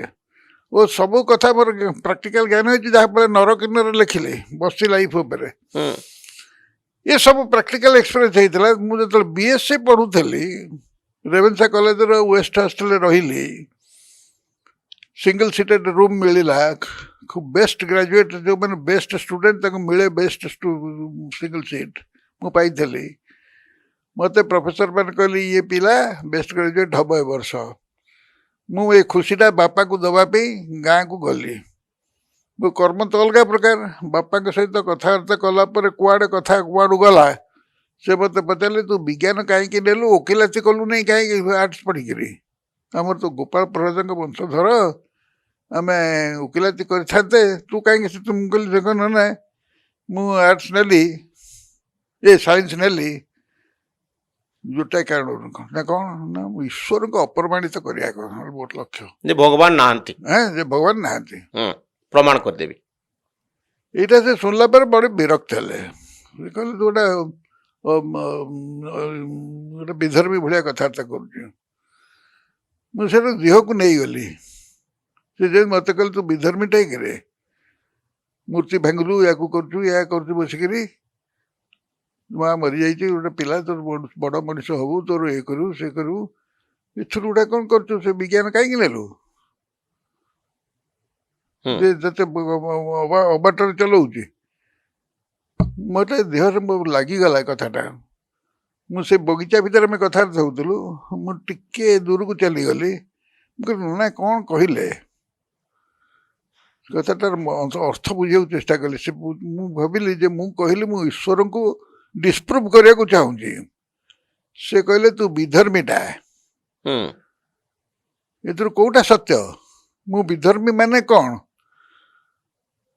ଓ ସବୁ କଥା ମୋର ପ୍ରାକ୍ଟିକାଲ ଜ୍ଞାନ ହେଇଛି, ଯାହାଫଳରେ ନରକିନ୍ନର ଲେଖିଲି ବସ୍ତି ଲାଇଫ୍ ଉପରେ। ହୁଁ, ଏ ସବୁ ପ୍ରାକ୍ଟିକାଲ ଏକ୍ସପିରିଏନ୍ସ ହେଇଥିଲା। ମୁଁ ଯେତେବେଳେ BSc ପଢ଼ୁଥିଲି, ରେଭେନ୍ସା କଲେଜର ୱେଷ୍ଟ ହଷ୍ଟେଲରେ ରହିଲି। ସିଙ୍ଗଲ ସିଟେଡ୍ ରୁମ୍ ମିଳିଲା। ଖୁବ୍ ବେଷ୍ଟ ଗ୍ରାଜୁଏଟ୍, ଯେଉଁମାନେ ବେଷ୍ଟ ଷ୍ଟୁଡେଣ୍ଟ ତାଙ୍କୁ ମିଳେ ବେଷ୍ଟ ସିଙ୍ଗଲ ସିଟ୍। ମୁଁ ପାଇଥିଲି। ମୋତେ ପ୍ରଫେସର ମାନେ କହିଲେ, ଇଏ ପିଲା ବେଷ୍ଟ ଗ୍ରାଜୁଏଟ୍ ହବ ଏ ବର୍ଷ। ମୁଁ ଏ ଖୁସିଟା ବାପାକୁ ଦେବା ପାଇଁ ଗାଁକୁ ଗଲି। ମୋ କର୍ମ ତ ଅଲଗା ପ୍ରକାର। ବାପାଙ୍କ ସହିତ କଥାବାର୍ତ୍ତା କଲା ପରେ କୁଆଡ଼େ କଥା କୁଆଡ଼ୁ ଗଲା, ସେ ମୋତେ ପଚାରିଲେ, ତୁ ବିଜ୍ଞାନ କାହିଁକି ନେଲୁ, ଓକିଲାତି କଲୁ ନାହିଁ କାହିଁକି ଆର୍ଟ୍ସ ପଢ଼ିକିରି? ଆମର ତ ଗୋପାଳ ପ୍ରସାଦଙ୍କ ବଂଶଧର, ଆମେ ଓକିଲାତି କରିଥାନ୍ତେ, ତୁ କାହିଁକି? ମୁଁ କହିଲି, ଦେଖ ନା, ମୁଁ ଆର୍ଟ୍ସ ନେଲି, ସାଇନ୍ସ ନେଲି ଯୋଉଟା କାରଣରୁ ନା କ'ଣ ନା, ମୁଁ ଈଶ୍ୱରଙ୍କୁ ଅପମାନିତ କରିବା ମୋର ଲକ୍ଷ୍ୟ। ଯେ ଭଗବାନ ନାହାନ୍ତି। ଯେ ଭଗବାନ ନାହାନ୍ତି, ହୁଁ, ପ୍ରମାଣ କରିଦେବି। ଏଇଟା ସେ ଶୁଣିଲା ପରେ ବଡ଼ ବିରକ୍ତ ହେଲେ। ସେ କହିଲେ, ତୁ ଗୋଟେ ବିଧର୍ମୀ ଭଳିଆ କଥାବାର୍ତ୍ତା କରୁଛୁ। ମୁଁ ସେଟା ଦେହକୁ ନେଇଗଲି। ସେ ଯେମିତି ମୋତେ କହିଲେ, ତୁ ବିଧର୍ମୀ ଟାଇକିରେ ମୂର୍ତ୍ତି ଭାଙ୍ଗିଲୁ, ୟାକୁ କରୁଛୁ, ଏହା କରୁଛୁ ବସିକିରି, ମା ମରିଯାଇଛି, ଗୋଟେ ପିଲା, ତୋର ବଡ଼ ମଣିଷ ହବୁ, ତୋର ଏ କରିବୁ ସେ କରିବୁ, ଏଥିରୁ ଗୁଡ଼ା କ'ଣ କରୁଛୁ? ସେ ବିଜ୍ଞାନ କାହିଁକି ନେଲୁ ହୁଁ, ଯେ ଯେତେ ଅବାଟରେ ଚଲଉଛି? ମୋତେ ଦେହରେ ଲାଗିଗଲା କଥାଟା। ମୁଁ ସେ ବଗିଚା ଭିତରେ ଆମେ କଥାବାର୍ତ୍ତା ହେଉଥିଲୁ, ମୁଁ ଟିକେ ଦୂରକୁ ଚାଲିଗଲି। ମୁଁ କହିଲି, ନା କ'ଣ କହିଲେ? କଥାଟାର ଅର୍ଥ ବୁଝିବାକୁ ଚେଷ୍ଟା କଲି। ମୁଁ ଭାବିଲି ଯେ ମୁଁ କହିଲି ମୁଁ ଈଶ୍ୱରଙ୍କୁ ଡିସ୍ପ୍ରୁଭ୍ କରିବାକୁ ଚାହୁଁଛି। ସେ କହିଲେ, ତୁ ବିଧର୍ମୀଟା, ହୁଁ, ଏଥିରୁ କୋଉଟା ସତ୍ୟ? ମୁଁ ବିଧର୍ମୀ ମାନେ କ'ଣ?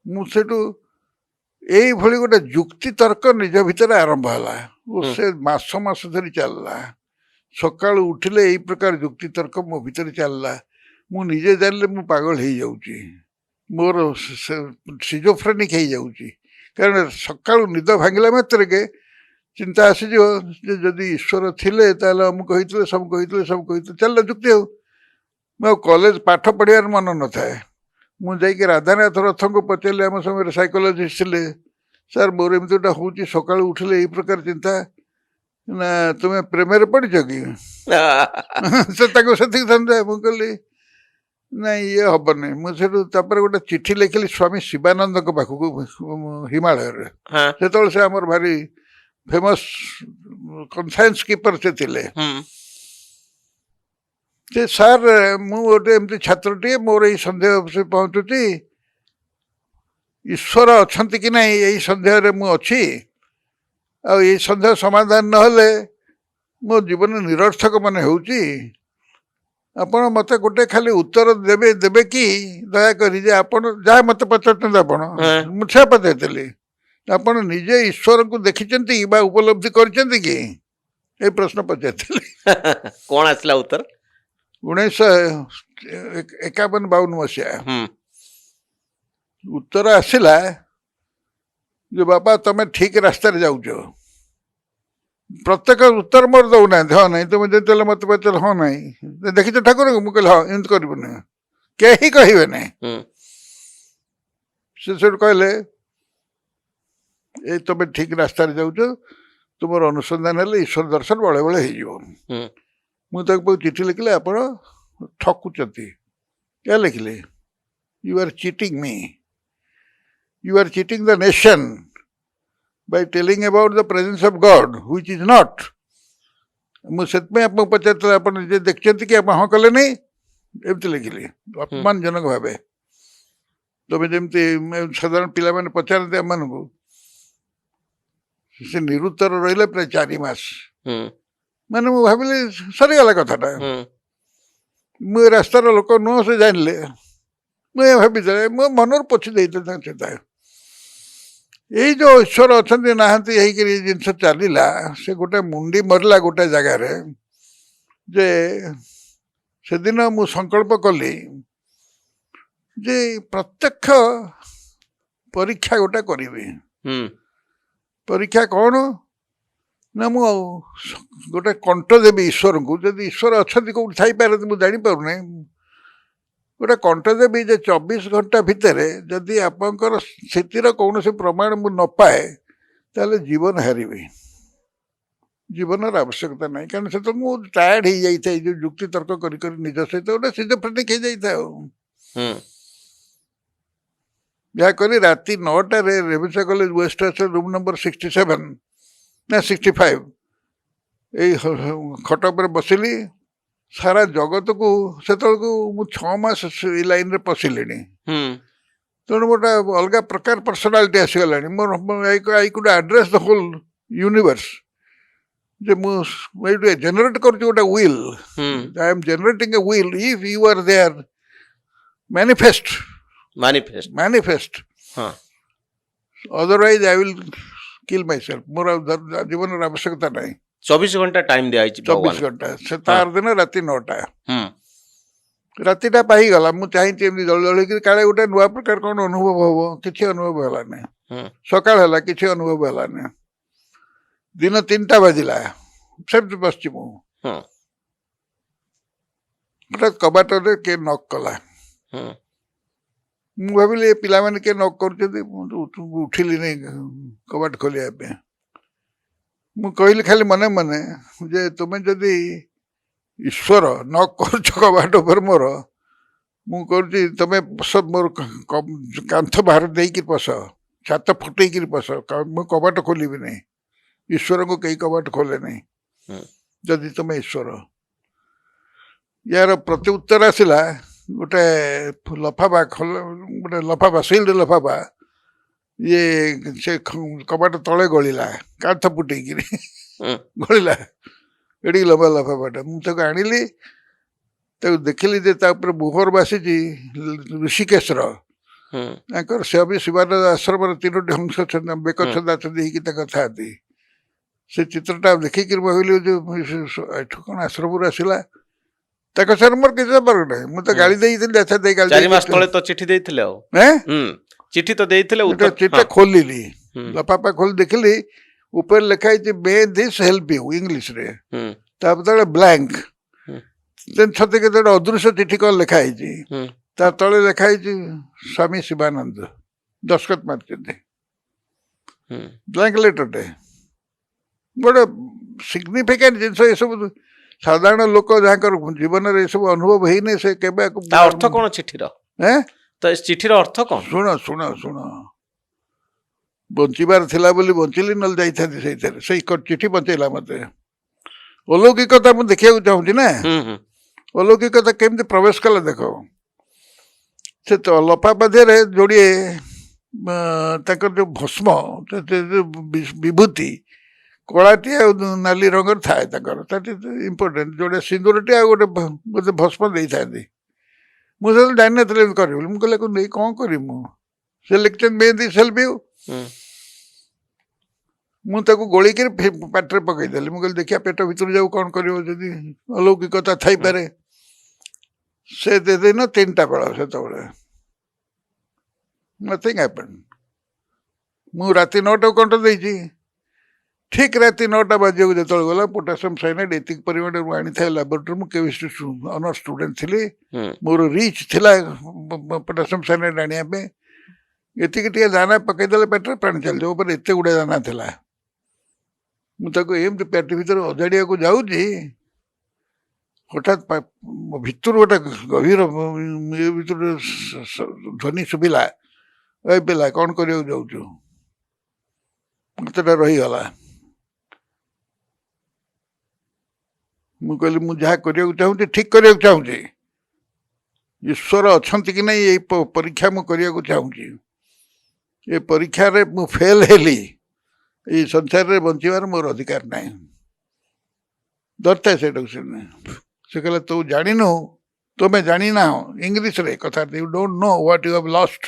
ମୁଁ ସେଠୁ ଏଇଭଳି ଗୋଟେ ଯୁକ୍ତି ତର୍କ ନିଜ ଭିତରେ ଆରମ୍ଭ ହେଲା, ଓ ସେ ମାସ ମାସ ଧରି ଚାଲିଲା। ସକାଳୁ ଉଠିଲେ ଏଇ ପ୍ରକାର ଯୁକ୍ତି ତର୍କ ମୋ ଭିତରେ ଚାଲିଲା। ମୁଁ ନିଜେ ଜାଣିଲେ ମୁଁ ପାଗଳ ହେଇଯାଉଛି, ମୋର ସିଜୋଫ୍ରେନିକ୍ ହେଇଯାଉଛି। କାରଣ ସକାଳୁ ନିଦ ଭାଙ୍ଗିଲା ମାତ୍ରକେ ଚିନ୍ତା ଆସିଯିବ ଯେ ଯଦି ଈଶ୍ୱର ଥିଲେ ତାହେଲେ ଅମୁକ କହିଥିଲେ, ସବୁ କହିଥିଲେ, ସବୁ କହିଥିଲେ, ଚାଲିଲା ଯୁକ୍ତି। ଆଉ ମୁଁ ଆଉ କଲେଜ ପାଠ ପଢ଼ିବାର ମନ ନଥାଏ। ମୁଁ ଯାଇକି ରାଧାନାଥ ରଥଙ୍କୁ ପଚାରିଲି, ଆମ ସମୟରେ ସାଇକୋଲୋଜିଷ୍ଟ ଥିଲେ, ସାର୍ ମୋର ଏମିତି ଗୋଟେ ହେଉଛି, ସକାଳୁ ଉଠିଲେ ଏଇ ପ୍ରକାର ଚିନ୍ତା, ନା ତୁମେ ପ୍ରେମରେ ପଡ଼ିଛ କି? ସେ ତାକୁ ସେତିକି ସନ୍ଦେହ। ମୁଁ କହିଲି, ନାଇଁ ଇଏ ହବନି। ମୁଁ ସେଠୁ ତାପରେ ଗୋଟେ ଚିଠି ଲେଖିଲି ସ୍ୱାମୀ ଶିବାନନ୍ଦଙ୍କ ପାଖକୁ, ହିମାଳୟରେ। ହଁ, ସେତେବେଳେ ସେ ଆମର ଭାରି ଫେମସ୍ କନସାଇନ୍ସ କିପର ସେ ଥିଲେ। ହୁଁ, ଯେ ସାର୍, ମୁଁ ଗୋଟେ ଏମିତି ଛାତ୍ରଟିଏ, ମୋର ଏଇ ସନ୍ଦେହ ସେ ପହଞ୍ଚୁଛି, ଈଶ୍ୱର ଅଛନ୍ତି କି ନାହିଁ ଏଇ ସନ୍ଦେହରେ ମୁଁ ଅଛି, ଆଉ ଏଇ ସନ୍ଦେହ ସମାଧାନ ନହେଲେ ମୋ ଜୀବନ ନିରର୍ଥକ ମନେ ହେଉଛି, ଆପଣ ମୋତେ ଗୋଟେ ଖାଲି ଉତ୍ତର ଦେବେ ଦେବେ କି ଦୟାକରି ଯେ ଆପଣ ଯାହା ମୋତେ ପଚାରୁଛନ୍ତି ଆପଣ ମୁଁ ସେୟା ପଚାରିଥିଲି ଆପଣ ନିଜେ ଈଶ୍ୱରଙ୍କୁ ଦେଖିଛନ୍ତି ବା ଉପଲବ୍ଧି କରିଛନ୍ତି କି ଏ ପ୍ରଶ୍ନ ପଚାରିଥିଲି। କଣ ଆସିଲା ଉତ୍ତର? 1951-52 ଉତ୍ତର ଆସିଲା ଯେ ବାପା ତମେ ଠିକ ରାସ୍ତାରେ ଯାଉଛ। ପ୍ରତ୍ୟେକ ଉତ୍ତର ମୋର ଦଉନାହାନ୍ତି ହଁ ନାହିଁ ତୁମେ ଯେତେବେଳେ ମୋତେ ପଚାରିଲ ହଁ ନାହିଁ ଦେଖିଛ ଠାକୁରଙ୍କୁ ମୁଁ କହିଲି ହଁ ଏମିତି କରିବୁନି କେହି କହିବେ ନାହିଁ। ସେ ସେଠୁ କହିଲେ ଏଇ ତମେ ଠିକ ରାସ୍ତାରେ ଯାଉଛ ତୁମର ଅନୁସନ୍ଧାନ ହେଲେ ଈଶ୍ୱର ଦର୍ଶନ ବଳେ ବଳେ ହେଇଯିବ। ମୁଁ ତାକୁ ଚିଠି ଲେଖିଲେ ଆପଣ ଠକୁଛନ୍ତି। क्या लिखले you are cheating me you are cheating the nation by telling about the presence of God which is not। मुझे आपको पचार आप देखते कि आप हाँ कले नहीं एमती लिखिली अपमानजनक भाव तुम जमी साधारण पिला मैंने पचारते आम को से निरुत्तर रहा प्राय 4 मास माने मु भाविली सरीगला कथाटा मु रास्तार लोक नुह से जानले मुझे भावी मो मनर पोछि चिंता यही जो ईश्वर अच्छा नहांती यही जिनस चलला से गोटे मुंडी मरला गोटे जगार जे से दिन मु संकल्प कली जे प्रत्यक्ष परीक्षा गोटे करी परीक्षा कौन ना मु गोटे कंठ देवी ईश्वर को जब ईश्वर अच्छा कौट थी पारे मुझे जापारे गोटे कंठ देवी जे 24 घंटा भितर जदि आपंकर स्थितिर कौन से प्रमाण मु न पाए ताले जीवन हारि जीवन आवश्यकता नहीं कारण से तो मुझे टायर्ड हो जाए जो जुक्ति तर्क कर निज सहित गोटे सिजोफ्रेनिक हो जाता या करी राति 9टार Ravenshaw college west hostel room number 67 ना 65 यही खट पर बसिली सारा जगत को से 6 मास लाइन रे पशिले तेणु गोटे अलग प्रकार पर्सनालीटी आसीगला मोर I could address the whole universe जे मुझे जनरेट कर गोटे will I am generating a will if you are there manifest otherwise I will kill myself मोर जीवन आवश्यकता नहीं 24 घंटा टाइम दिया 24 घंटा से तार दिन राति 9टा रातिटा पाईगला मुझे चाहिए जल जल काले गोटे नुआ प्रकार कौन अनुभव हम किसी अनुभव है ना सकाल है किसी अनुभव है ना दिन 3टा बाजिला सेमती बस हठात कबाट किए नक कला मु भाविली पिला मैंने किए नक कर उठिली नहीं कबाट खोलिया मु कहली खाली मने मने जे तुम्हें जदि ईश्वर न कर कबाट पर मोर मु तुम्हें पस मोर कांथ बाहर दे पस छात फुटे पस मु कबाट खोलि नहीं ईश्वर को कई कबाट खोले नहीं जदि तुम्हें ईश्वर यार प्रत्युत्तर आसला गोटे लफाफा गोटे लफाफा सिल्ड लफाफा ये से कबाट तले गलिला कांथ फुटे गलिला एडी लंबा लफाफाटा मुझे आनिली देखिली मुहर बासी ऋषिकेशर से भी शिवानंद आश्रम 3टी हंस बेक छदा छदी था से चित्रटा देखिक भाविली जो कौन आश्रम आसला सर मोर किसी संपर्क ना मुझे गाड़ी देती अच्छा दे 4 मास तले तो चिट्ठी देइथिले चिट्ठी तो देइथिले उत्तर चिट्ठी खोलिली लफाफा खोल देखिली ऊपर लिखा है मे दिस हेल्प यू इंग्लिश रे तापर ब्लैंक देन छते के अदृश्य चिट्ठी कौन लिखा है तले लिखा है स्वामी शिवानंद दस्खत मारते ब्लैंक लेटर टे गोटे सिग्निफिकेंट जिनस ये सब साधारण लोक जहाँ जीवन में ये सब अनुभव है नहीं से केबे अर्थ कौन चिट्ठी तो इस चिट्ठी अर्थ कौन शुण शुण शुण बंचार थिला बोली बंचिली न जाई चिट्ठी बचैला मत अलौकिकता मुझे देखा चाहूँगी ना अलौकिकता केमती प्रवेश कला देख से तो लफाफा देहरे जोड़े जो भस्म विभूति କଳାଟି ଆଉ ନାଲି ରଙ୍ଗର ଥାଏ ତାଙ୍କର, ଦ୍ୟାଟ୍ ଇଜ୍ ଇମ୍ପୋର୍ଟାଣ୍ଟ। ଯୋଉଟା ସିନ୍ଦୁରଟି ଆଉ ଗୋଟେ ବୋଧେ ଭସ୍ମ ଦେଇଥାନ୍ତି। ମୁଁ ସେତେବେଳେ ଜାଣିନଥିଲି ଏମିତି କରିବି ବୋଲି। ମୁଁ କହିଲି ଆକୁ ନେଇ କ'ଣ କରିବି ମୁଁ? ସେ ଲେଖିଛନ୍ତି ମେ ଦିସ୍ ହେଲ୍ପ ୟୁ। ମୁଁ ତାକୁ ଗୋଳେଇକିରି ପାଟିରେ ପକେଇଦେଲି। ମୁଁ କହିଲି ଦେଖିଆ ପେଟ ଭିତରୁ ଯାଉ କ'ଣ କରିବ, ଯଦି ଅଲୌକିକତା ଥାଇପାରେ। ସେ ଦିନ 3ଟା ବେଳ ସେତେବେଳେ ନଥିଙ୍ଗ ହ୍ୟାପେନ୍। ମୁଁ ରାତି 9ଟାକୁ କଣ୍ଟ ଦେଇଛି। ଠିକ୍ ରାତି 9ଟା ବାଜିବାକୁ ଯେତେବେଳେ ଗଲା, ପୋଟାସିୟମ୍ ସାଇନାଇଡ୍ ଏତିକି ପରିମାଣରେ ମୁଁ ଆଣିଥାଏ ଲାବୋରେଟୋରୀ। ମୁଁ କେମିଷ୍ଟ୍ରି ଅନର୍ସ ଷ୍ଟୁଡେଣ୍ଟ ଥିଲି। ମୋର ରିଚ୍ ଥିଲା ପୋଟାସିୟମ୍ ସାଇନାଇଡ୍ ଆଣିବା ପାଇଁ। ଏତିକି ଟିକେ ଦାନା ପକେଇଦେଲେ ପାଟିରେ ପାଣି ଚାଲିଯିବ। ଉପରେ ଏତେ ଗୁଡ଼େ ଦାନା ଥିଲା। ମୁଁ ତାକୁ ଏମିତି ପାଟି ଭିତରେ ଅଜାଡ଼ିବାକୁ ଯାଉଛି, ହଠାତ୍ ଭିତରୁ ଗୋଟେ ଗଭୀର ଇଏ ଭିତରୁ ଧ୍ୱନି ଶୁଭିଲା, ଏ ପିଲା କ'ଣ କରିବାକୁ ଯାଉଛୁ? ମତେଟା ରହିଗଲା। ମୁଁ କହିଲି ମୁଁ ଯାହା କରିବାକୁ ଚାହୁଁଛି ଠିକ୍ କରିବାକୁ ଚାହୁଁଛି। ଈଶ୍ୱର ଅଛନ୍ତି କି ନାହିଁ ଏଇ ପରୀକ୍ଷା ମୁଁ କରିବାକୁ ଚାହୁଁଛି। ଏ ପରୀକ୍ଷାରେ ମୁଁ ଫେଲ୍ ହେଲି, ଏଇ ସଂସାରରେ ବଞ୍ଚିବାର ମୋର ଅଧିକାର ନାହିଁ। ଦରକାର ସେଇଟାକୁ ସେ କହିଲା ତୁ ଜାଣିନୁ, ତୁମେ ଜାଣିନାହ। ଇଂଲିଶରେ କଥା, you don't know what you have lost,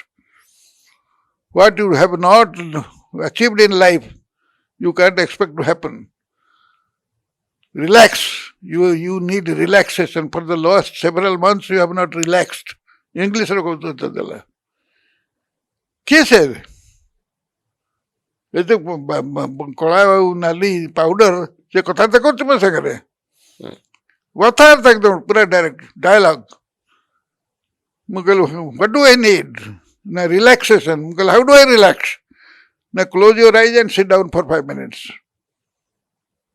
what you have not achieved in life, you can't expect to happen. Relax. You need relaxation. For the last several months you have not relaxed. English ରେ କହୁଥିଲା। କିଏ ସେ? ଏତେ କଳା ଆଉ ନାଲି powder ସେ କଥାବାର୍ତ୍ତା କରୁଛି ମୋ ସାଙ୍ଗରେ। କଥାବାର୍ତ୍ତା ଏକଦମ ପୁରା ଡାଇରେକ୍ଟ ଡାୟଲଗ। ମୁଁ କହିଲି what do I need? ନା relaxation. ମୁଁ କହିଲି how do I relax? ନା close your eyes and sit down for 5 minutes.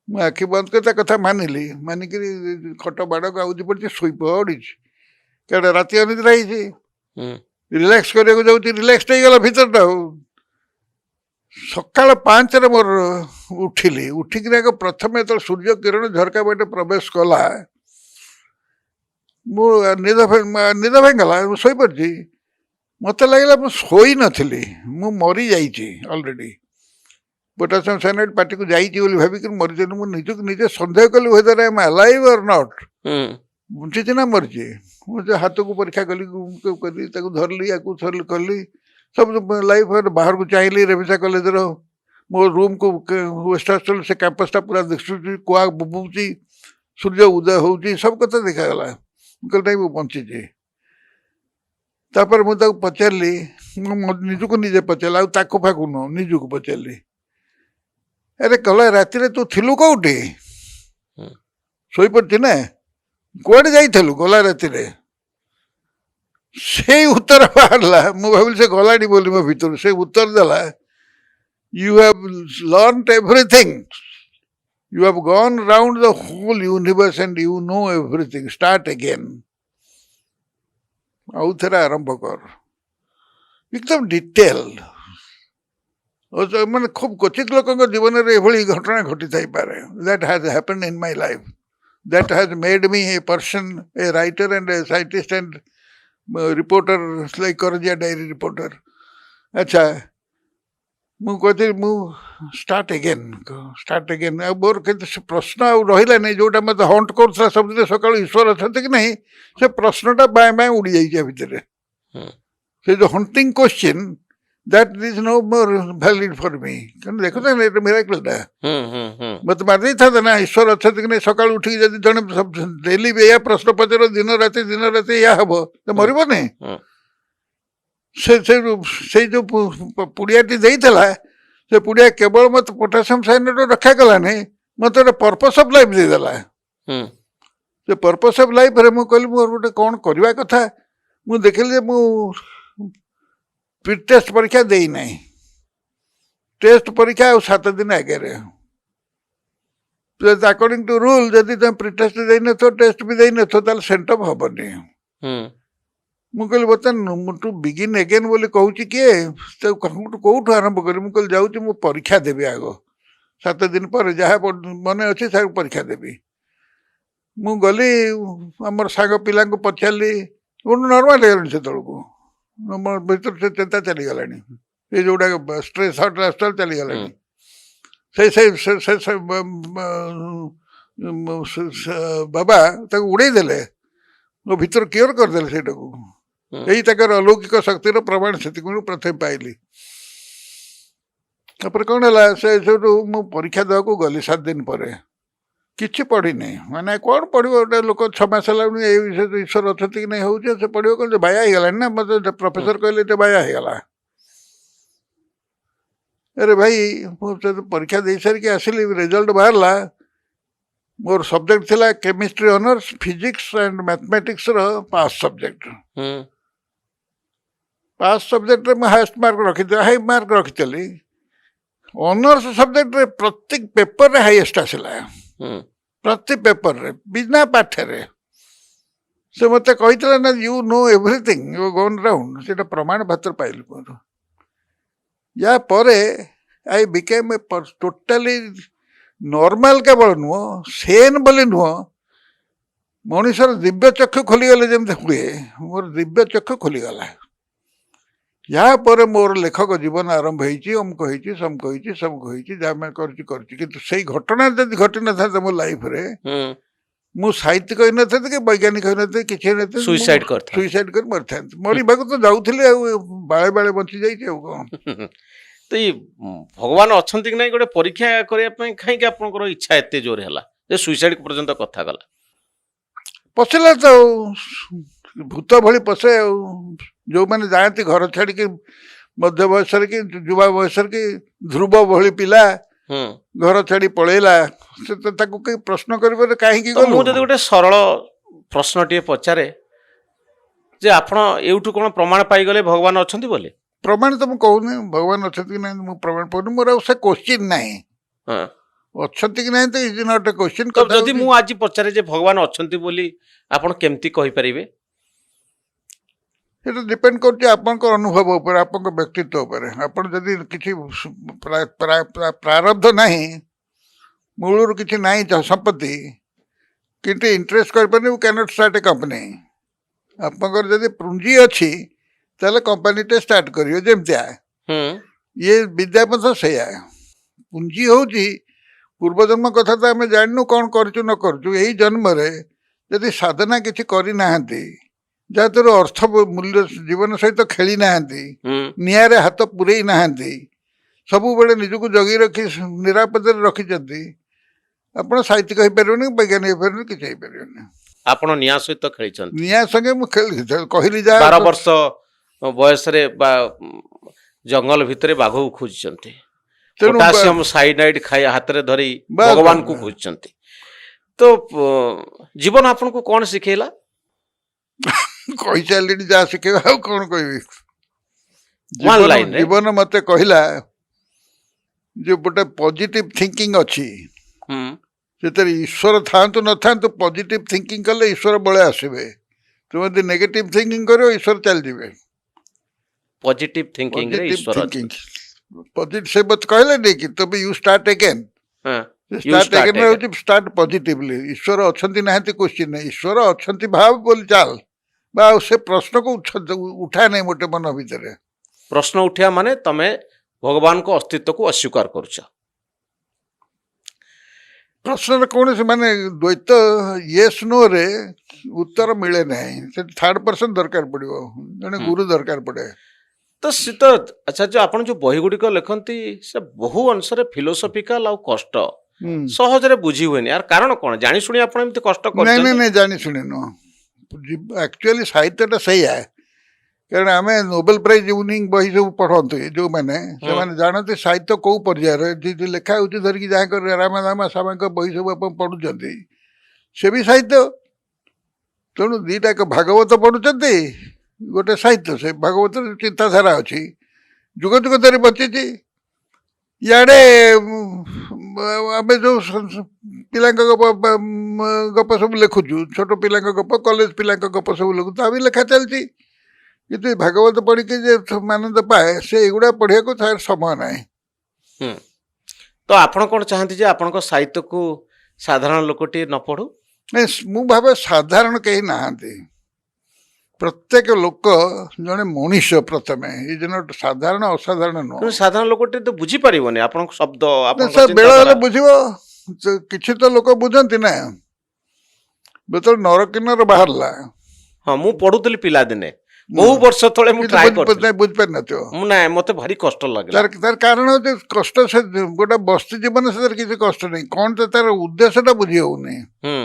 ମୁଁ ଆଖି ବନ୍ଦ କରି ତା କଥା ମାନିଲି। ମାନିକିରି ଖଟ ବାଡ଼କୁ ଆଉଜି ପଡ଼ିଛି, ଶୋଇ ପଡ଼ିଛି। କାରଣ ରାତି ଅନିଦ୍ରା ହେଇଛି। ରିଲାକ୍ସ କରିବାକୁ ଯାଉଛି, ରିଲାକ୍ସ ହେଇଗଲା ଭିତରଟା। ଆଉ ସକାଳ 5ରେ ମୋର ଉଠିଲି। ଉଠିକିରି ଆଗ ପ୍ରଥମେ ଯେତେବେଳେ ସୂର୍ଯ୍ୟ କିରଣ ଝରକା ବାଟେ ପ୍ରବେଶ କଲା, ମୁଁ ନିଦ ଭାଙ୍ଗିଗଲା। ମୁଁ ଶୋଇପଡ଼ିଛି। ମତେ ଲାଗିଲା ମୁଁ ଶୋଇ ନଥିଲି, ମୁଁ ମରିଯାଇଛି ଅଲରେଡ଼ି। ପୋଟାସିୟମ୍ ସାଇନାଇଡ୍ ପାଟିକୁ ଯାଇଛି ବୋଲି ଭାବିକିରି ମରିଛନ୍ତି। ମୁଁ ନିଜକୁ ନିଜେ ସନ୍ଦେହ କଲି whether I am alive or not, ବଞ୍ଚିଛି ନା ମରିଛି। ମୁଁ ସେ ହାତକୁ ପରୀକ୍ଷା କଲି, ତାକୁ ଧରିଲି, ୟାକୁ କଲି, ସବୁ ଲାଇଫ୍ ବାହାରକୁ ଚାହିଁଲି। ରେଭେନ୍ସା କଲେଜର ମୋ ରୁମ୍କୁ ୱେଷ୍ଟ ହଷ୍ଟେଲ ସେ କ୍ୟାମ୍ପସଟା ପୁରା ଦିଶୁଛି, କୁଆ ବୋବୁଛି, ସୂର୍ଯ୍ୟ ଉଦୟ ହେଉଛି, ସବୁ କଥା ଦେଖାଗଲା। ମୁଁ କହିଲି ନାଇଁ ମୁଁ ବଞ୍ଚିଛି। ତାପରେ ମୁଁ ତାକୁ ପଚାରିଲି, ମୁଁ ନିଜକୁ ନିଜେ ପଚାରିଲି, ଆଉ ତାକୁ ଫାକୁ ନୁହଁ, ନିଜକୁ ପଚାରିଲି, ଆରେ ଗଲା ରାତିରେ ତୁ ଥିଲୁ କୋଉଠି? ଶୋଇପଡ଼ିଛି ନା, କୁଆଡ଼େ ଯାଇଥିଲୁ ଗଲା ରାତିରେ? ସେଇ ଉତ୍ତର ବାହାରିଲା। ମୁଁ ଭାବିଲି ସେ ଗଲାଣି ବୋଲି ମୋ ଭିତରୁ। ସେ ଉତ୍ତର ଦେଲା, you have learned everything, you have gone round the whole universe and you know everything, start again. ଆଉ ଥରେ ଆରମ୍ଭ କର, ଏକଦମ ଡିଟେଲ। ମାନେ ଖୁବ କ୍ୱଚିତ ଲୋକଙ୍କ ଜୀବନରେ ଏଭଳି ଘଟଣା ଘଟିଥାଇପାରେ। That has happened in my life, that has made me a person, a writer and a scientist and reporter, like କରଜିଆ ଡାଏରୀ ରିପୋର୍ଟର। ଆଚ୍ଛା, ମୁଁ କହୁଥିଲି ମୁଁ ଷ୍ଟାର୍ଟ ଏଗେନ୍। ଆଉ ମୋର କିନ୍ତୁ ସେ ପ୍ରଶ୍ନ ଆଉ ରହିଲାନି, ଯୋଉଟା ମୋତେ ହଣ୍ଟ କରୁଥିଲା ସବୁଦିନ ସକାଳୁ, ଈଶ୍ୱର ଅଛନ୍ତି କି ନାହିଁ, ସେ ପ୍ରଶ୍ନଟା ବାଏଁ ବାଏଁ ଉଡ଼ିଯାଇଛି ଆ ଭିତରେ। ସେ ଯୋଉ hunting question, that is no more valid for me. କିନ୍ତୁ ଦେଖୁଛନ୍ତି ଏଇଟା ମିରାକଲଟା। ମୋତେ ମାରିଦେଇଥାନ୍ତେ ନା, ଈଶ୍ୱର ଅଛନ୍ତି କି ନାହିଁ ସକାଳୁ ଉଠିକି ଯଦି ଜଣେ ଡେଲି ଏଇଆ ପ୍ରଶ୍ନ ପଚାର, ଦିନ ରାତି ଏଇଆ ହବ, ତ ମରିବନି। ସେଇ ଯୋଉ ପୁଡ଼ିଆଟି ଦେଇଥିଲା, ସେ ପୁଡ଼ିଆ କେବଳ ମୋତେ ପୋଟାସିୟମ୍ ସାଇନାଇଡ୍ ରକ୍ଷା କଲାନି, ମୋତେ ଗୋଟେ ପର୍ପସ୍ ଅଫ୍ ଲାଇଫ୍ ଦେଇଦେଲା। ସେ ପର୍ପସ୍ ଅଫ୍ ଲାଇଫ୍ରେ ମୁଁ କହିଲି ମୋର ଗୋଟେ କ'ଣ କରିବା କଥା। ମୁଁ ଦେଖିଲି ଯେ ମୁଁ ଟେଷ୍ଟ ପରୀକ୍ଷା ଦେଇନାହିଁ। ଟେଷ୍ଟ ପରୀକ୍ଷା ଆଉ 7 ଦିନ ଆଗରେ। ଆକର୍ଡିଂ ଟୁ ରୁଲ୍, ଯଦି ତମେ ପ୍ରି ଟେଷ୍ଟ ଦେଇନଥିବ, ଟେଷ୍ଟ ବି ଦେଇନଥିବ, ତାହେଲେ ସେଣ୍ଟଅଫ୍ ହବନି। ମୁଁ କହିଲି ବର୍ତ୍ତମାନ ଟୁ ବିଗିନ୍ ଏଗେନ୍ ବୋଲି କହୁଛି କିଏ? କୋଉଠୁ ଆରମ୍ଭ କରିବି? ମୁଁ କହିଲି ଯାଉଛି, ମୁଁ ପରୀକ୍ଷା ଦେବି ଆଗ। 7 ଦିନ ପରେ ଯାହା ମନେ ଅଛି ତାକୁ ପରୀକ୍ଷା ଦେବି। ମୁଁ ଗଲି, ଆମର ସାଙ୍ଗ ପିଲାଙ୍କୁ ପଚାରିଲି, ନର୍ମାଲ ହେଇଗଲାଣି ସେତେବେଳକୁ, ମୋ ଭିତରେ ସେ ଚିନ୍ତା ଚାଲିଗଲାଣି, ଏ ଯୋଉଟା ଷ୍ଟ୍ରେସ୍ ଚାଲିଗଲାଣି। ସେ ବାବା ତାକୁ ଉଡ଼େଇ ଦେଲେ, ମୋ ଭିତର କ୍ଲିୟର କରିଦେଲେ ସେଇଟାକୁ। ଏଇ ତାଙ୍କର ଅଲୌକିକ ଶକ୍ତିର ପ୍ରମାଣ ସେତିକି ମୁଁ ପ୍ରଥମେ ପାଇଲି। ତାପରେ କ'ଣ ହେଲା, ସେଠୁ ମୁଁ ପରୀକ୍ଷା ଦେବାକୁ ଗଲି 7 ଦିନ ପରେ। କିଛି ପଢ଼ିନି, ମାନେ କ'ଣ ପଢ଼ିବ, ଗୋଟେ ଲୋକ 6 ମାସ ହେଲା ଏଇ ବିଷୟରେ ଈଶ୍ୱର ଅଛନ୍ତି କି ନାହିଁ ହେଉଛି, ସେ ପଢ଼ିବ କ'ଣ, ବାୟା ହେଇଗଲାଣି ନା। ମୋତେ ପ୍ରଫେସର କହିଲେ ଏତେ ବାୟା ହେଇଗଲା। ଆରେ ଭାଇ, ମୁଁ ପରୀକ୍ଷା ଦେଇ ସାରିକି ଆସିଲି, ରେଜଲ୍ଟ ବାହାରିଲା। ମୋର ସବଜେକ୍ଟ ଥିଲା କେମିଷ୍ଟ୍ରି ଅନର୍ସ, ଫିଜିକ୍ସ ଆଣ୍ଡ ମ୍ୟାଥମେଟିକ୍ସର ପାସ୍ ସବଜେକ୍ଟ। ପାସ୍ ସବଜେକ୍ଟରେ ମୁଁ ହାଇ ମାର୍କ ରଖିଥିଲି। ଅନର୍ସ ସବଜେକ୍ଟରେ ପ୍ରତ୍ୟେକ ପେପରରେ ହାଇଏଷ୍ଟ ଆସିଲା, ପ୍ରତି ପେପରରେ, ବିନା ପାଠରେ। ସେ ମୋତେ କହିଥିଲା ନା, you know everything, you gone round. ସେଇଟା ପ୍ରମାଣ ପତ୍ର ପାଇଲି ମୋର। ୟା ପରେ I became a totally normal, କେବଳ ନୁହଁ, ସେନ୍ ବୋଲି ନୁହଁ, ମଣିଷର ଦିବ୍ୟ ଚକ୍ଷୁ ଖୋଲିଗଲେ ଯେମିତି ହୁଏ, ମୋର ଦିବ୍ୟ ଚକ୍ଷୁ ଖୋଲିଗଲା। ପରେ ମୋର ଲେଖକ ଜୀବନ ଆରମ୍ଭ ହେଇଛି। ଅମୁକ ହେଇଛି, ସମୁକ ହେଇଛି, ସବୁକ ହେଇଛି, ଯାହା ଆମେ କରିଛି। କିନ୍ତୁ ସେଇ ଘଟଣା ଯଦି ଘଟିନଥାନ୍ତା ମୋ ଲାଇଫରେ, ମୁଁ ସାହିତ୍ୟିକ ହେଇନଥାନ୍ତି କି ବୈଜ୍ଞାନିକ ହେଇନଥାନ୍ତି, କିଛି ହେଇନଥାନ୍ତି, ସୁଇସାଇଡ୍ କରି ମରିଥାନ୍ତି। ମରିବାକୁ ତ ଯାଉଥିଲି, ଆଉ ବାଳେ ବାଳେ ବଞ୍ଚି ଯାଇଛି, ଆଉ କ'ଣ। ତ ଏଇ ଭଗବାନ ଅଛନ୍ତି କି ନାଇଁ ଗୋଟେ ପରୀକ୍ଷା କରିବା ପାଇଁ କାହିଁକି ଆପଣଙ୍କର ଇଚ୍ଛା ଏତେ ଜୋର ହେଲା ଯେ ସୁଇସାଇଡ୍ ପର୍ଯ୍ୟନ୍ତ କଥା ଗଲା? ପଶିଲା ତ, ଆଉ ଭୂତ ଭଳି ପଶେ। ଆଉ ଯେଉଁମାନେ ଯାଆନ୍ତି ଘର ଛାଡ଼ିକି, ମଧ୍ୟ ବୟସରେ କି ଯୁବା ବୟସରେ କି ଧ୍ରୁବ ଭଳି ପିଲା ଘର ଛାଡ଼ି ପଳେଇଲା, ସେ ତ ତାକୁ କେହି ପ୍ରଶ୍ନ କରିବରେ କାହିଁକି ଗଲୁ। ମୁଁ ଯଦି ଗୋଟେ ସରଳ ପ୍ରଶ୍ନଟିଏ ପଚାରେ ଯେ ଆପଣ ଏଇଠୁ କ'ଣ ପ୍ରମାଣ ପାଇଗଲେ ଭଗବାନ ଅଛନ୍ତି ବୋଲି? ପ୍ରମାଣ ତ ମୁଁ କହୁନି ଭଗବାନ ଅଛନ୍ତି କି ନାହିଁ, ମୁଁ ପ୍ରମାଣ ପାଉନି। ମୋର ଆଉ ସେ କୋଶ୍ଚିନ୍ ନାହିଁ, ଅଛନ୍ତି କି ନାହିଁ ତ ଇଜ୍ ନଟ୍ ଏ କୋଶ୍ଚିନ୍। ଯଦି ମୁଁ ଆଜି ପଚାରେ ଯେ ଭଗବାନ ଅଛନ୍ତି ବୋଲି, ଆପଣ କେମିତି କହିପାରିବେ? ସେଟା ଡିପେଣ୍ଡ କରୁଛି ଆପଣଙ୍କ ଅନୁଭବ ଉପରେ, ଆପଣଙ୍କ ବ୍ୟକ୍ତିତ୍ୱ ଉପରେ। ଆପଣ ଯଦି କିଛି ପ୍ରାରବ୍ଧ ନାହିଁ, ମୂଳରୁ କିଛି ନାହିଁ ସମ୍ପତ୍ତି, କିନ୍ତୁ ଇଣ୍ଟରେଷ୍ଟ କରିପାରୁନି, you can't start a company. ଆପଣଙ୍କର ଯଦି ପୁଞ୍ଜି ଅଛି, ତାହେଲେ କମ୍ପାନୀଟେ ଷ୍ଟାର୍ଟ କରିବେ। ଯେମିତିଆ ଇଏ ବିଦ୍ୟା ମଧ୍ୟ ସେଇଆ। ପୁଞ୍ଜି ହେଉଛି ପୂର୍ବଜନ୍ମ କଥା ତ ଆମେ ଜାଣିନୁ, କ'ଣ କରୁଛୁ ନ କରୁଛୁ। ଏଇ ଜନ୍ମରେ ଯଦି ସାଧନା କିଛି କରିନାହାନ୍ତି, ଯାହାଦ୍ୱାରା ଅର୍ଥ ମୂଲ୍ୟ ଜୀବନ ସହିତ ଖେଳି ନାହାନ୍ତି, ନିଆଁରେ ହାତ ପୁରେଇ ନାହାନ୍ତି, ସବୁବେଳେ ନିଜକୁ ଜଗି ରଖି ନିରାପଦରେ ରଖିଛନ୍ତି, ଆପଣ ସାହିତ୍ୟିକ ହେଇପାରିବେନି, ବୈଜ୍ଞାନିକ ହେଇପାରିବେନି, କିଛି ହେଇପାରିବେନି। ଆପଣ ନିଆଁ ସହିତ ଖେଳିଛନ୍ତି। ନିଆଁ ସଙ୍ଗେ ମୁଁ କହିଲି, ଯାହା 12 ବର୍ଷ ବୟସରେ ବା ଜଙ୍ଗଲ ଭିତରେ ବାଘକୁ ଖୋଜିଛନ୍ତି, ପୋଟାସିୟମ ସାଇନାଇଡ୍ ଖାଇ ହାତରେ ଧରି ଭଗବାନଙ୍କୁ ଖୋଜିଛନ୍ତି। ତ ଜୀବନ ଆପଣଙ୍କୁ କ'ଣ ଶିଖେଇଲା? କହିଚାଲିଣି ଯାହା ଶିଖେଇବା, ଆଉ କ'ଣ କହିବି। ଜୀବନ ମତେ କହିଲା ଯେ ଗୋଟେ ପଜିଟିଭ ଥିଙ୍କିଂ ଅଛି, ସେଥିରେ ଈଶ୍ୱର ଥାଆନ୍ତୁ ନଥାନ୍ତୁ, ପଜିଟିଭ ଥିଙ୍କିଂ କଲେ ଈଶ୍ୱର ବଳେ ଆସିବେ। ତୁମେ ଯଦି ନେଗେଟିଭ ଥିଙ୍କିଂ କରିବ, ଈଶ୍ୱର ଚାଲିଯିବେ। ପଜିଟିଭ ଥିଙ୍କିଂରେ ଈଶ୍ୱର ଅଛନ୍ତି। ସେ ମତେ କହିଲେନି କି ତମେ you start again. Start positively. ଈଶ୍ୱର ଅଛନ୍ତି ନାହାନ୍ତି କୋଶ୍ଚିନ୍ ନାହିଁ, ଈଶ୍ୱର ଅଛନ୍ତି ଭାବ ବୋଲି ଚାଲ। ବା ଆଉ ସେ ପ୍ରଶ୍ନକୁ ଉଠା ନାହିଁ ମୋଟେ ମନ ଭିତରେ। ପ୍ରଶ୍ନ ଉଠିବା ମାନେ ତମେ ଭଗବାନଙ୍କ ଅସ୍ତିତ୍ୱକୁ ଅସ୍ୱୀକାର କରୁଛ। ପ୍ରଶ୍ନରେ କୌଣସି ମାନେ ଦ୍ୱୈତ ୟେସ୍ ନୋରେ ଉତ୍ତର ମିଳେ ନାହିଁ। ସେଠି ଥାର୍ଡ ପର୍ସନ ଦରକାର ପଡ଼ିବ, ଜଣେ ଗୁରୁ ଦରକାର ପଡ଼େ। ତ ସେ ତ ଆଚ୍ଛା, ଯୋଉ ଆପଣ ଯୋଉ ବହି ଗୁଡ଼ିକ ଲେଖନ୍ତି, ସେ ବହୁ ଅଂଶରେ ଫିଲୋସଫିକାଲ ଆଉ କଷ୍ଟ, ସହଜରେ ବୁଝି ହୁଏନି। ଆର କାରଣ କ'ଣ? ଜାଣି ଶୁଣି ଆପଣ ଏମିତି କଷ୍ଟ କରୁଛନ୍ତି? ନାଇଁ, ଜାଣି ଶୁଣି ନୁହଁ। ଆକ୍ଚୁଆଲି ସାହିତ୍ୟଟା ସେଇଆ। କାରଣ ଆମେ ନୋବେଲ ପ୍ରାଇଜ ୱିନିଂ ବହି ସବୁ ପଢ଼ନ୍ତି ଯେଉଁମାନେ, ସେମାନେ ଜାଣନ୍ତି ସାହିତ୍ୟ କୋଉ ପର୍ଯ୍ୟାୟରେ ଲେଖା ହେଉଛି। ଧରିକି ଯାହାଙ୍କ ରାମା ସାମାଙ୍କ ବହି ସବୁ ଆପଣ ପଢ଼ୁଛନ୍ତି, ସେ ବି ସାହିତ୍ୟ। ତେଣୁ ଦୁଇଟା ଭାଗବତ ପଢ଼ୁଛନ୍ତି, ଗୋଟେ ସାହିତ୍ୟ। ସେ ଭାଗବତର ଚିନ୍ତାଧାରା ଅଛି, ଯୁଗ ଯୁଗ ଧରି ବଞ୍ଚିଛି। ଇଆଡ଼େ ଆମେ ଯେଉଁ ପିଲାଙ୍କ ଗପ ସବୁ ଲେଖୁଛୁ, ଛୋଟ ପିଲାଙ୍କ ଗପ, କଲେଜ ପିଲାଙ୍କ ଗପ ସବୁ ଲେଖୁଛୁ, ତା ବି ଲେଖା ଚାଲିଛି। କିନ୍ତୁ ଭାଗବତ ପଢ଼ିକି ଯେ ଆନନ୍ଦ ପାଏ, ସେ ଏଗୁଡ଼ା ପଢ଼ିବାକୁ ତାର ସମୟ ନାହିଁ। ତ ଆପଣ କ'ଣ ଚାହାନ୍ତି ଯେ ଆପଣଙ୍କ ସାହିତ୍ୟକୁ ସାଧାରଣ ଲୋକଟିଏ ନ ପଢ଼ୁ? ନାଇଁ, ମୁଁ ଭାବେ ସାଧାରଣ କେହି ନାହାନ୍ତି। ପ୍ରତ୍ୟେକ ଲୋକ ଜଣେ ମଣିଷ ପ୍ରଥମେ ଏଇ ଜଣ ସାଧାରଣ ଅସାଧାରଣ ନୁହଁ କିନ୍ତୁ ସାଧାରଣ ଲୋକଟେ ତ ବୁଝିପାରିବନି ଆପଣଙ୍କ ଶବ୍ଦ ନା, ଆପଣଙ୍କ ସେ ବେଳ ହେଲେ ଚିନ୍ତାଧାରା। ବୁଝିବ କିଛି ତ ଲୋକ ବୁଝନ୍ତି ନା ଯେତେବେଳେ ନରକିନ୍ନର ବାହାରିଲା ହଁ ମୁଁ ପଢୁଥିଲି ପିଲାଦିନେ ବହୁ ବର୍ଷ ତଳେ ମୁଁ ଟ୍ରାଏ କରିଥିଲି। ବୁଝିପାରିନଥିବ ମୁଁ ନାଇଁ ମତେ ଭାରି କଷ୍ଟ ଲାଗିଲା। ତାର କାରଣ ହଉଛି କଷ୍ଟ ସେ ଗୋଟେ ବସ୍ତି ଜୀବନ ସେଥିରେ କିଛି କଷ୍ଟ ନାହିଁ କଣ ତ ତାର ଉଦ୍ଦେଶ୍ୟଟା ବୁଝି ହଉନି ହୁଁ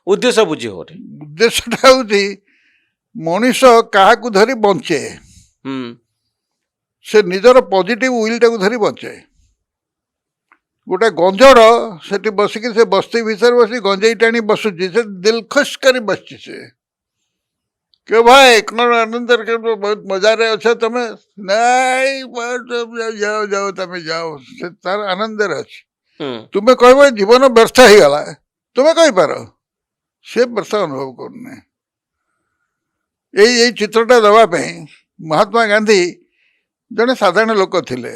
ଉଦ୍ଦେଶ୍ୟ ବୁଝି ହଉନି। ଉଦ୍ଦେଶ୍ୟଟା ହଉଛି ମଣିଷ କାହାକୁ ଧରି ବଞ୍ଚେ ହୁଁ ସେ ନିଜର ପଜିଟିଭ ୱିଲଟାକୁ ଧରି ବଞ୍ଚେ ଗୋଟେ ଗଞ୍ଜଡ଼ ସେଠି ବସିକି ସେ ବସ୍ତି ଭିତରେ ବସି ଗଞ୍ଜେଇ ଟାଣି ବସୁଛି ସେ ଦିଲଖୁଶ କରି ବସିଛି ସେ કે ભાઈ કણ આનંદર કે बहुत मजा रे अଛ તમે ନାଇଁ ଯାଅ ଯାଅ ତମେ ଯାଅ ସେ ତାର ଆନନ୍ଦରେ ଅଛି ହୁଁ ତୁମେ କହିବ ଜୀବନ ବ୍ୟର୍ଥ ହେଇଗଲା ତୁମେ କହିପାର ସେ ବ୍ୟର୍ଥ ଅନୁଭବ କରୁନି ଏଇ ଚିତ୍ରଟା ଦେବା ପାଇଁ ମହାତ୍ମା ଗାନ୍ଧୀ ଜଣେ ସାଧାରଣ ଲୋକ ଥିଲେ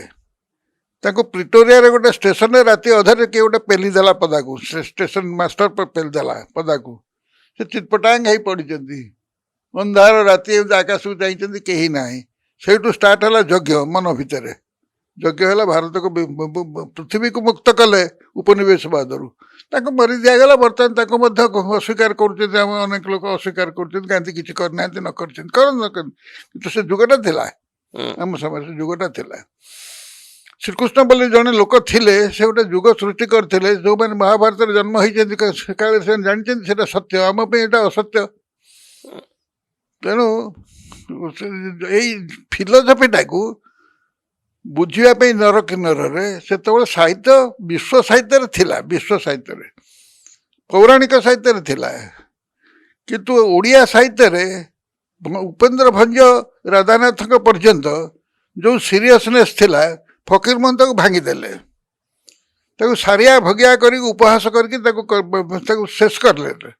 ତାଙ୍କୁ ପ୍ରିଟୋରିଆରେ ଗୋଟେ ଷ୍ଟେସନରେ ରାତି ଅଧରେ କିଏ ଗୋଟେ ପେଲିଦେଲା ପଦାକୁ ଷ୍ଟେସନ ମାଷ୍ଟର ପେଲିଦେଲା ପଦାକୁ ସେ ଚିଟପଟାଙ୍ଗ ହେଇ ପଡ଼ିଛନ୍ତି ଅନ୍ଧାର ରାତି ଏମିତି ଆକାଶକୁ ଚାହିଁଛନ୍ତି କେହି ନାହିଁ ସେଇଠୁ ଷ୍ଟାର୍ଟ ହେଲା ଯଜ୍ଞ ମନ ଭିତରେ ଯଜ୍ଞ ହେଲା ଭାରତକୁ ପୃଥିବୀକୁ ମୁକ୍ତ କଲେ ଉପନିବେଶବାଦରୁ ତାଙ୍କୁ ମରି ଦିଆଗଲା ବର୍ତ୍ତମାନ ତାଙ୍କୁ ମଧ୍ୟ ଅସ୍ୱୀକାର କରୁଛନ୍ତି ଆମେ ଅନେକ ଲୋକ ଅସ୍ୱୀକାର କରୁଛନ୍ତି ଗାନ୍ଧୀ କିଛି କରିନାହାନ୍ତି ନ କରିଛନ୍ତି କରନ୍ତୁ କିନ୍ତୁ ସେ ଯୁଗଟା ଥିଲା ଆମ ସମୟରେ ସେ ଯୁଗଟା ଥିଲା ଶ୍ରୀକୃଷ୍ଣ ବୋଲି ଜଣେ ଲୋକ ଥିଲେ ସେ ଗୋଟେ ଯୁଗ ସୃଷ୍ଟି କରିଥିଲେ ଯେଉଁମାନେ ମହାଭାରତରେ ଜନ୍ମ ହେଇଛନ୍ତି କାଳେ ସେମାନେ ଜାଣିଛନ୍ତି ସେଟା ସତ୍ୟ ଆମ ପାଇଁ ଏଇଟା ଅସତ୍ୟ ତେଣୁ ଏଇ ଫିଲୋସଫିଟାକୁ ବୁଝିବା ପାଇଁ ନରକିନ୍ନରରେ ସେତେବେଳେ ସାହିତ୍ୟ ବିଶ୍ୱ ସାହିତ୍ୟରେ ଥିଲା ବିଶ୍ୱ ସାହିତ୍ୟରେ ପୌରାଣିକ ସାହିତ୍ୟରେ ଥିଲା କିନ୍ତୁ ଓଡ଼ିଆ ସାହିତ୍ୟରେ ଉପେନ୍ଦ୍ର ଭଞ୍ଜ ରାଧାନାଥଙ୍କ ପର୍ଯ୍ୟନ୍ତ ଯେଉଁ ସିରିୟସନେସ୍ ଥିଲା ଫକୀରମୋହନ ତାକୁ ଭାଙ୍ଗିଦେଲେ ତାକୁ ସାରିଆ ଭଗିଆ କରିକି ଉପହାସ କରିକି ତାକୁ ଶେଷ କରିଲେ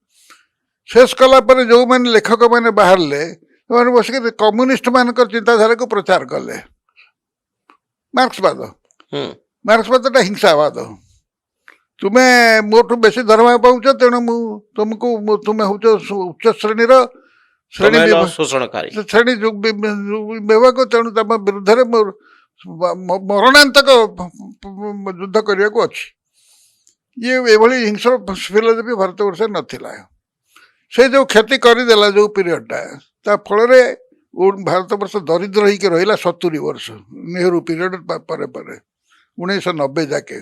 ଶେଷ କଲା ପରେ ଯେଉଁମାନେ ଲେଖକମାନେ ବାହାରିଲେ ସେମାନେ ବସିକି କମ୍ୟୁନିଷ୍ଟ ମାନଙ୍କର ଚିନ୍ତାଧାରାକୁ ପ୍ରଚାର କଲେ ମାର୍କ୍ସବାଦଟା ହିଂସାବାଦ ତୁମେ ମୋଠୁ ବେଶୀ ଦରମା ପାଉଛ ତେଣୁ ମୁଁ ତୁମକୁ ତୁମେ ହେଉଛ ଉଚ୍ଚ ଶ୍ରେଣୀର ଶ୍ରେଣୀ ବିଭାଗ ତେଣୁ ତମ ବିରୁଦ୍ଧରେ ମରଣାନ୍ତକ ଯୁଦ୍ଧ କରିବାକୁ ଅଛି ଇଏ ଏଭଳି ହିଂସ୍ର ଫିଲୋସଫି ଭାରତବର୍ଷରେ ନଥିଲା ସେ ଯେଉଁ କ୍ଷତି କରିଦେଲା ଯେଉଁ ପିରିୟଡ଼ଟା ତା ଫଳରେ ଭାରତବର୍ଷ ଦରିଦ୍ର ହେଇକି ରହିଲା 70 ବର୍ଷ ନେହେରୁ ପିରିୟଡ଼ ପରେ ପରେ 1990 ଯାକେ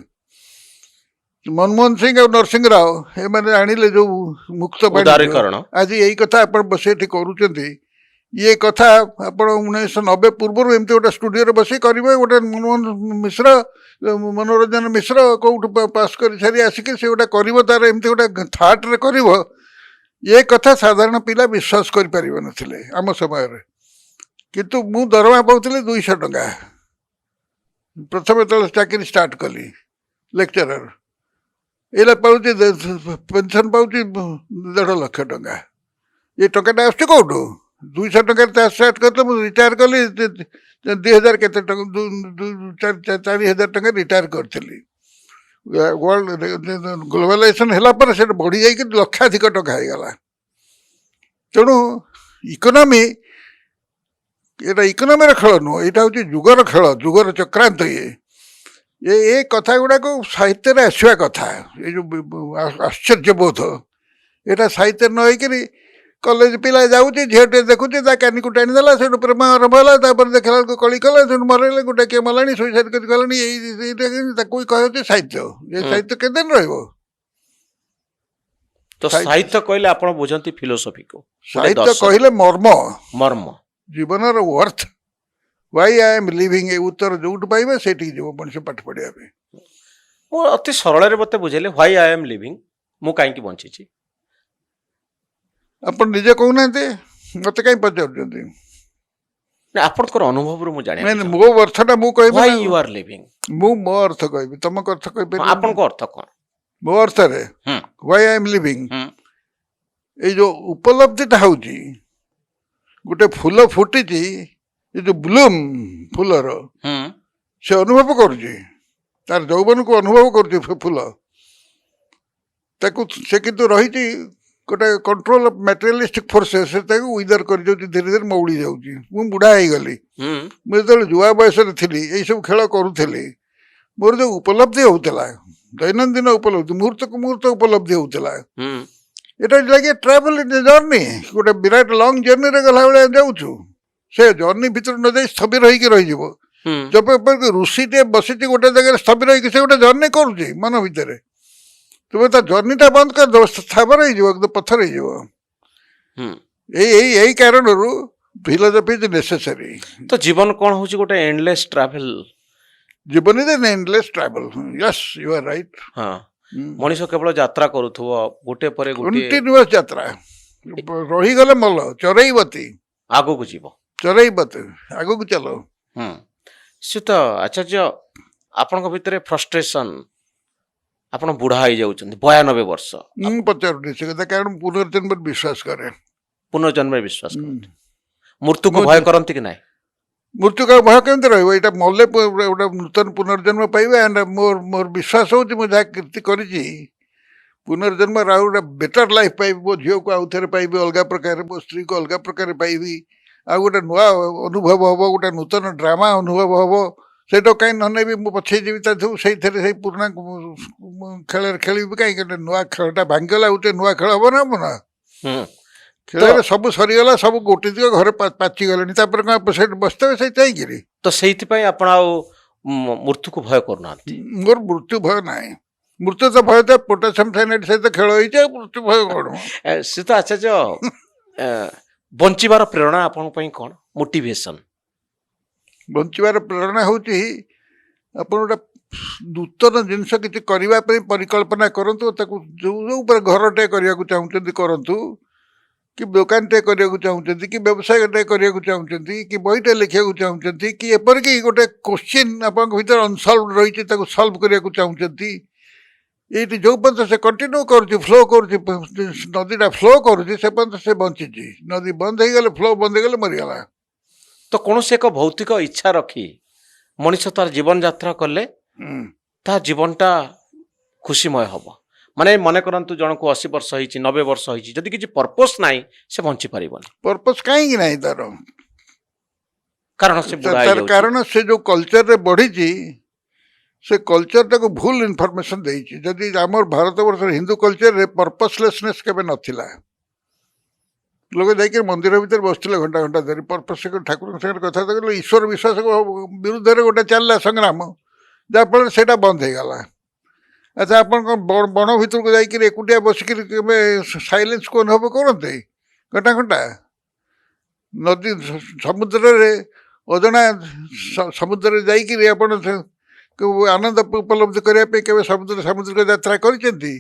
ମନମୋହନ ସିଂ ଆଉ ନରସିଂହ ରାଓ ଏମାନେ ଆଣିଲେ ଯେଉଁ ମୁକ୍ତ ବାଣୀକରଣ ଆଜି ଏଇ କଥା ଆପଣ ବସି ଏଠି କରୁଛନ୍ତି ଇଏ କଥା ଆପଣ 1990 ପୂର୍ବରୁ ଏମିତି ଗୋଟେ ଷ୍ଟୁଡ଼ିଓରେ ବସି କରିବେ ଗୋଟେ ମନୋରଞ୍ଜନ ମିଶ୍ର କୋଉଠୁ ପାସ୍ କରି ସାରି ଆସିକି ସେ ଗୋଟେ କରିବ ତାର ଏମିତି ଗୋଟେ ଥାଟ୍ରେ କରିବ ଏ କଥା ସାଧାରଣ ପିଲା ବିଶ୍ୱାସ କରିପାରିବ ନଥିଲେ ଆମ ସମୟରେ କିନ୍ତୁ ମୁଁ ଦରମା ପାଉଥିଲି 200 ଟଙ୍କା ପ୍ରଥମେ ଯେତେବେଳେ ଚାକିରି ଷ୍ଟାର୍ଟ କଲି ଲେକ୍ଚରର ଏଇଟା ପାଉଛି ପେନସନ୍ ପାଉଛି 1.5 ଲକ୍ଷ ଟଙ୍କା ଏ ଟଙ୍କାଟା ଆସୁଛି କେଉଁଠୁ 200 ଟଙ୍କାରେ ଷ୍ଟାର୍ଟ କରିଥିଲେ ମୁଁ ରିଟାୟାର କଲି 2000 କେତେ ଟଙ୍କା 4000 ଟଙ୍କା ରିଟାୟାର କରିଥିଲି ୱାର୍ଲଡ ଗ୍ଲୋବାଲାଇଜେସନ୍ ହେଲା ପରେ ସେଟା ବଢ଼ି ଯାଇକି ଲକ୍ଷାଧିକ ଟଙ୍କା ହେଇଗଲା ତେଣୁ ଇକୋନୋମି ଏଇଟା ଇକୋନୋମିର ଖେଳ ନୁହଁ ଏଇଟା ହେଉଛି ଯୁଗର ଖେଳ ଯୁଗର ଚକ୍ରାନ୍ତ ଏ କଥା ଗୁଡ଼ାକୁ ସାହିତ୍ୟରେ ଆସିବା କଥା ଏଇ ଯେଉଁ ଆଶ୍ଚର୍ଯ୍ୟବୋଧ ଏଇଟା ସାହିତ୍ୟରେ ନ ହେଇକିରି କଲେଜ ପିଲା ଯାଉଛି ଝିଅଟେ ଦେଖୁଛି ତା କାନିକୁ ଟାଣିଦେଲା ସେଠୁ ପ୍ରେମ ଆରମ୍ଭ ହେଲା ତାପରେ ଦେଖିଲା ବେଳକୁ କଳି କଲା ସେଠୁ ମରେଇଲେ ଗୋଟେ କିଏ ମଲାଣି ସୁଇସାଇଡ୍ କରି ଗଲାଣି ଏଇଟା ତାକୁ କହୁଛି ସାହିତ୍ୟ ଏ ସାହିତ୍ୟ କେତେ ଦିନ ରହିବ ତ ସାହିତ୍ୟ କହିଲେ ଆପଣ ବୁଝନ୍ତି ଫିଲୋସଫିକୁ ସାହିତ୍ୟ କହିଲେ ମର୍ମ ଜୀବନର worth why I M living ଏ ଉତ୍ତର ଯୋଉଠୁ ପାଇବେ ସେଇଠିକି ଯିବ ମଣିଷ ପାଠ ପଢ଼ିବା ପାଇଁ ମୁଁ ଅତି ସରଳରେ ମୋତେ ବୁଝେଇଲେ ହ୍ୱାଇ ଆଇ ଏମ୍ ଲିଭିଂ ମୁଁ କାହିଁକି ବଞ୍ଚିଛି ଆପଣ ନିଜେ କହୁନାହାନ୍ତି ମତେ କାହିଁ ପଚାରୁଛନ୍ତି ଆପଣଙ୍କର ଅନୁଭବରୁ ମୁଁ ଜାଣି ମୋ ଅର୍ଥଟା ମୁଁ କହିବି ୟୁ ଆର୍ ଲିଭିଂ ମୁଁ ମୋ ଅର୍ଥ କହିବି ତମ ଅର୍ଥ କହିପାରିବି ଆପଣଙ୍କ ଅର୍ଥ କ'ଣ ମୋ ଅର୍ଥରେ ହ୍ୱାଇ ଆଇ ଏମ୍ ଲିଭିଂ ଏଇ ଯୋଉ ଉପଲବ୍ଧିଟା ହଉଛି ଗୋଟେ ଫୁଲ ଫୁଟିଛି ଏ ଯୋଉ ବ୍ଲୁମ୍ ଫୁଲର ସେ ଅନୁଭବ କରୁଛି ତାର ଯୌବନକୁ ଅନୁଭବ କରୁଛି ଫୁଲ ତାକୁ ସେ କିନ୍ତୁ ରହିଛି गोटे कंट्रोल ऑफ मटेरियलिस्टिक फोर्सेस विदर कर धीरे धीरे मौड़ी जाऊँगी मुझे बुढ़ा हो गली मुझे जुआ बयस थी यही सब खेल करूली मोर जो उपलब्धि होता दैनंदिन उपलब्धि मुहूर्त को मुहूर्त उपलब्धि होता it is like a travel in journey गोटे विराट लंग जर्नी रे गला भाई जाऊँ से जर्नी भीतर न जाए स्थबिर होकर रही जब ऋषि टे बसी गोटे जगह स्थबिर होकर से गोटे जर्नी करुचे मन भितर तुम ता जर्नीटा बंद कर दो स्थावर हो पत्थर यही कारण फिलोसफी इज नेसेसरी तो जीवन कौन हूँ गोटे एंडलेस ट्रैवल जीवन is an endless travel yes you are right हाँ मनीष केवल यात्रा करूथुव गोटे परे गोटे कंटिन्यूअस यात्रा रही गले मल चरईबती आगो को जीव चरईबती आगो को चलो से तो आचार्य आपण भितर फ्रस्ट्रेशन आपण बुढ़ा हो जाउछन 92 वर्ष ମୁଁ ପଚାରୁନି ସେ କଥା କାରଣ ପୁନର୍ଜନ୍ମରେ ବିଶ୍ୱାସ କରେ पुनर्जन्म विश्वास करते मृत्यु को भय करती कि नहीं ମୃତ୍ୟୁ କାହା ଭୟ କେମିତି ରହିବ ଏଇଟା ମଲେ ଗୋଟେ ନୂତନ ପୁନର୍ଜନ୍ମ ପାଇବେ ଆଣ୍ଡ ମୋର ବିଶ୍ୱାସ ହେଉଛି ମୁଁ ଯାହା କୀର୍ତ୍ତି କରିଛି ପୁନର୍ଜନ୍ମରେ ଆଉ ଗୋଟେ ବେଟର ଲାଇଫ୍ ପାଇବି ମୋ ଝିଅକୁ ଆଉ ଥରେ ପାଇବି ଅଲଗା ପ୍ରକାର ମୋ ସ୍ତ୍ରୀକୁ ଅଲଗା ପ୍ରକାର ପାଇବି ଆଉ ଗୋଟେ ନୂଆ ଅନୁଭବ ହେବ ଗୋଟେ ନୂତନ ଡ୍ରାମା ଅନୁଭବ ହେବ ସେଇଟା କାହିଁ ନ ନେବି ମୁଁ ପଛେଇ ଯିବି ତା ସବୁ ସେଇଥିରେ ସେଇ ପୁରୁଣା ଖେଳରେ ଖେଳିବି କାହିଁକି ଗୋଟେ ନୂଆ ଖେଳଟା ଭାଙ୍ଗିଗଲା ଗୋଟେ ନୂଆ ଖେଳ ହେବ ନା ହେବ ନା ଖେଳରେ ସବୁ ସରିଗଲା ସବୁ ଗୋଟି ଦିଗ ଘରେ ପାଚିଗଲେଣି ତାପରେ କ'ଣ ସେଠି ବସିଥିବେ ସେଇ ଚାହିଁକିରି तो ସେଇଥିପାଇଁ ଆପଣ ଆଉ ମୃତ୍ୟୁ को भय କରୁନାହାନ୍ତି ମୋର ମୃତ୍ୟୁ ଭୟ ନାହିଁ ମୃତ୍ୟୁ ତ ଭୟ ତ ପୋଟାସିୟମ ସାଇନାଇଡ୍ ସହିତ ଖେଳ ହେଇଛି ଆଉ ମୃତ୍ୟୁ ଭୟ କ'ଣ ସେ ତ ଆଚାର୍ଯ୍ୟ ବଞ୍ଚିବାର ପ୍ରେରଣା ଆପଣଙ୍କ ପାଇଁ କ'ଣ ମୋଟିଭେସନ ବଞ୍ଚିବାର ପ୍ରେରଣା ହେଉଛି ଆପଣ ଗୋଟେ ନୂତନ ଜିନିଷ କିଛି କରିବା ପାଇଁ ପରିକଳ୍ପନା କରନ୍ତୁ ତାକୁ ଯେଉଁ ଉପରେ ଘରଟେ କରିବାକୁ ଚାହୁଁଛନ୍ତି କରନ୍ତୁ कि दोकानटे କରିବାକୁ ଚାହୁଁଛନ୍ତି କି ବ୍ୟବସାୟଟେ କରିବାକୁ ଚାହୁଁଛନ୍ତି କି ବହିଟେ ଲେଖିବାକୁ ଚାହୁଁଛନ୍ତି କି ଏପରିକି ଗୋଟେ କୋଶ୍ଚିନ୍ ଆପଣଙ୍କ ଭିତରେ ଅନସଲ୍ଭ ରହିଛି ତାକୁ ସଲ୍ଭ କରିବାକୁ ଚାହୁଁଛନ୍ତି ଏଇଠି ଯେଉଁ ପର୍ଯ୍ୟନ୍ତ ସେ କଣ୍ଟିନ୍ୟୁ କରୁଛି ଫ୍ଲୋ କରୁଛି ନଦୀଟା ଫ୍ଲୋ କରୁଛି ସେ ପର୍ଯ୍ୟନ୍ତ ସେ ବଞ୍ଚିଛି ନଦୀ ବନ୍ଦ ହେଇଗଲେ ଫ୍ଲୋ ବନ୍ଦ ହେଇଗଲେ ମରିଗଲା ତ କୌଣସି ଏକ ଭୌତିକ ଇଚ୍ଛା ରଖି ମଣିଷ ତାର ଜୀବନ ଯାତ୍ରା କଲେ ତା ଜୀବନଟା ଖୁସିମୟ ହବ ମାନେ ମନେ କରନ୍ତୁ ଜଣକୁ 80 ବର୍ଷ ହେଇଛି 90 ବର୍ଷ ହେଇଛି ଯଦି କିଛି ପର୍ପସ୍ ନାହିଁ ସେ ବଞ୍ଚି ପାରିବନି ପର୍ପସ୍ କାହିଁକି ନାହିଁ ତାର କାରଣ ସେ ବୁଢା ହେଇଯାଉଛି କାରଣ ସେ ଯେଉଁ କଲଚରରେ ବଢ଼ିଛି ସେ କଲଚରଟାକୁ ଭୁଲ ଇନଫର୍ମେସନ ଦେଇଛି ଯଦି ଆମର ଭାରତବର୍ଷର ହିନ୍ଦୁ କଲଚରରେ ପର୍ପସଲେସନେସ୍ କେବେ ନଥିଲା ଲୋକ ଯାଇକି ମନ୍ଦିର ଭିତରେ ବସିଥିଲେ ଘଣ୍ଟା ଘଣ୍ଟା ଧରି ପର୍ପସ୍ ଠାକୁରଙ୍କ ସାଙ୍ଗରେ କଥାବାର୍ତ୍ତା କଲେ ଈଶ୍ୱର ବିଶ୍ୱାସ ବିରୁଦ୍ଧରେ ଗୋଟେ ଚାଲିଲା ସଂଗ୍ରାମ ଯାହାଫଳରେ ସେଇଟା ବନ୍ଦ ହେଇଗଲା ଆଚ୍ଛା ଆପଣ କ'ଣ ବଣ ଭିତରକୁ ଯାଇକିରି ଏକୁଟିଆ ବସିକିରି କେବେ ସାଇଲେନ୍ସକୁ ଅନୁଭବ କରନ୍ତି ଘଣ୍ଟା ଘଣ୍ଟା ନଦୀ ସମୁଦ୍ରରେ ଅଜଣା ସମୁଦ୍ରରେ ଯାଇକିରି ଆପଣ ଆନନ୍ଦ ଉପଲବ୍ଧି କରିବା ପାଇଁ କେବେ ସାମୁଦ୍ରିକ ଯାତ୍ରା କରିଛନ୍ତି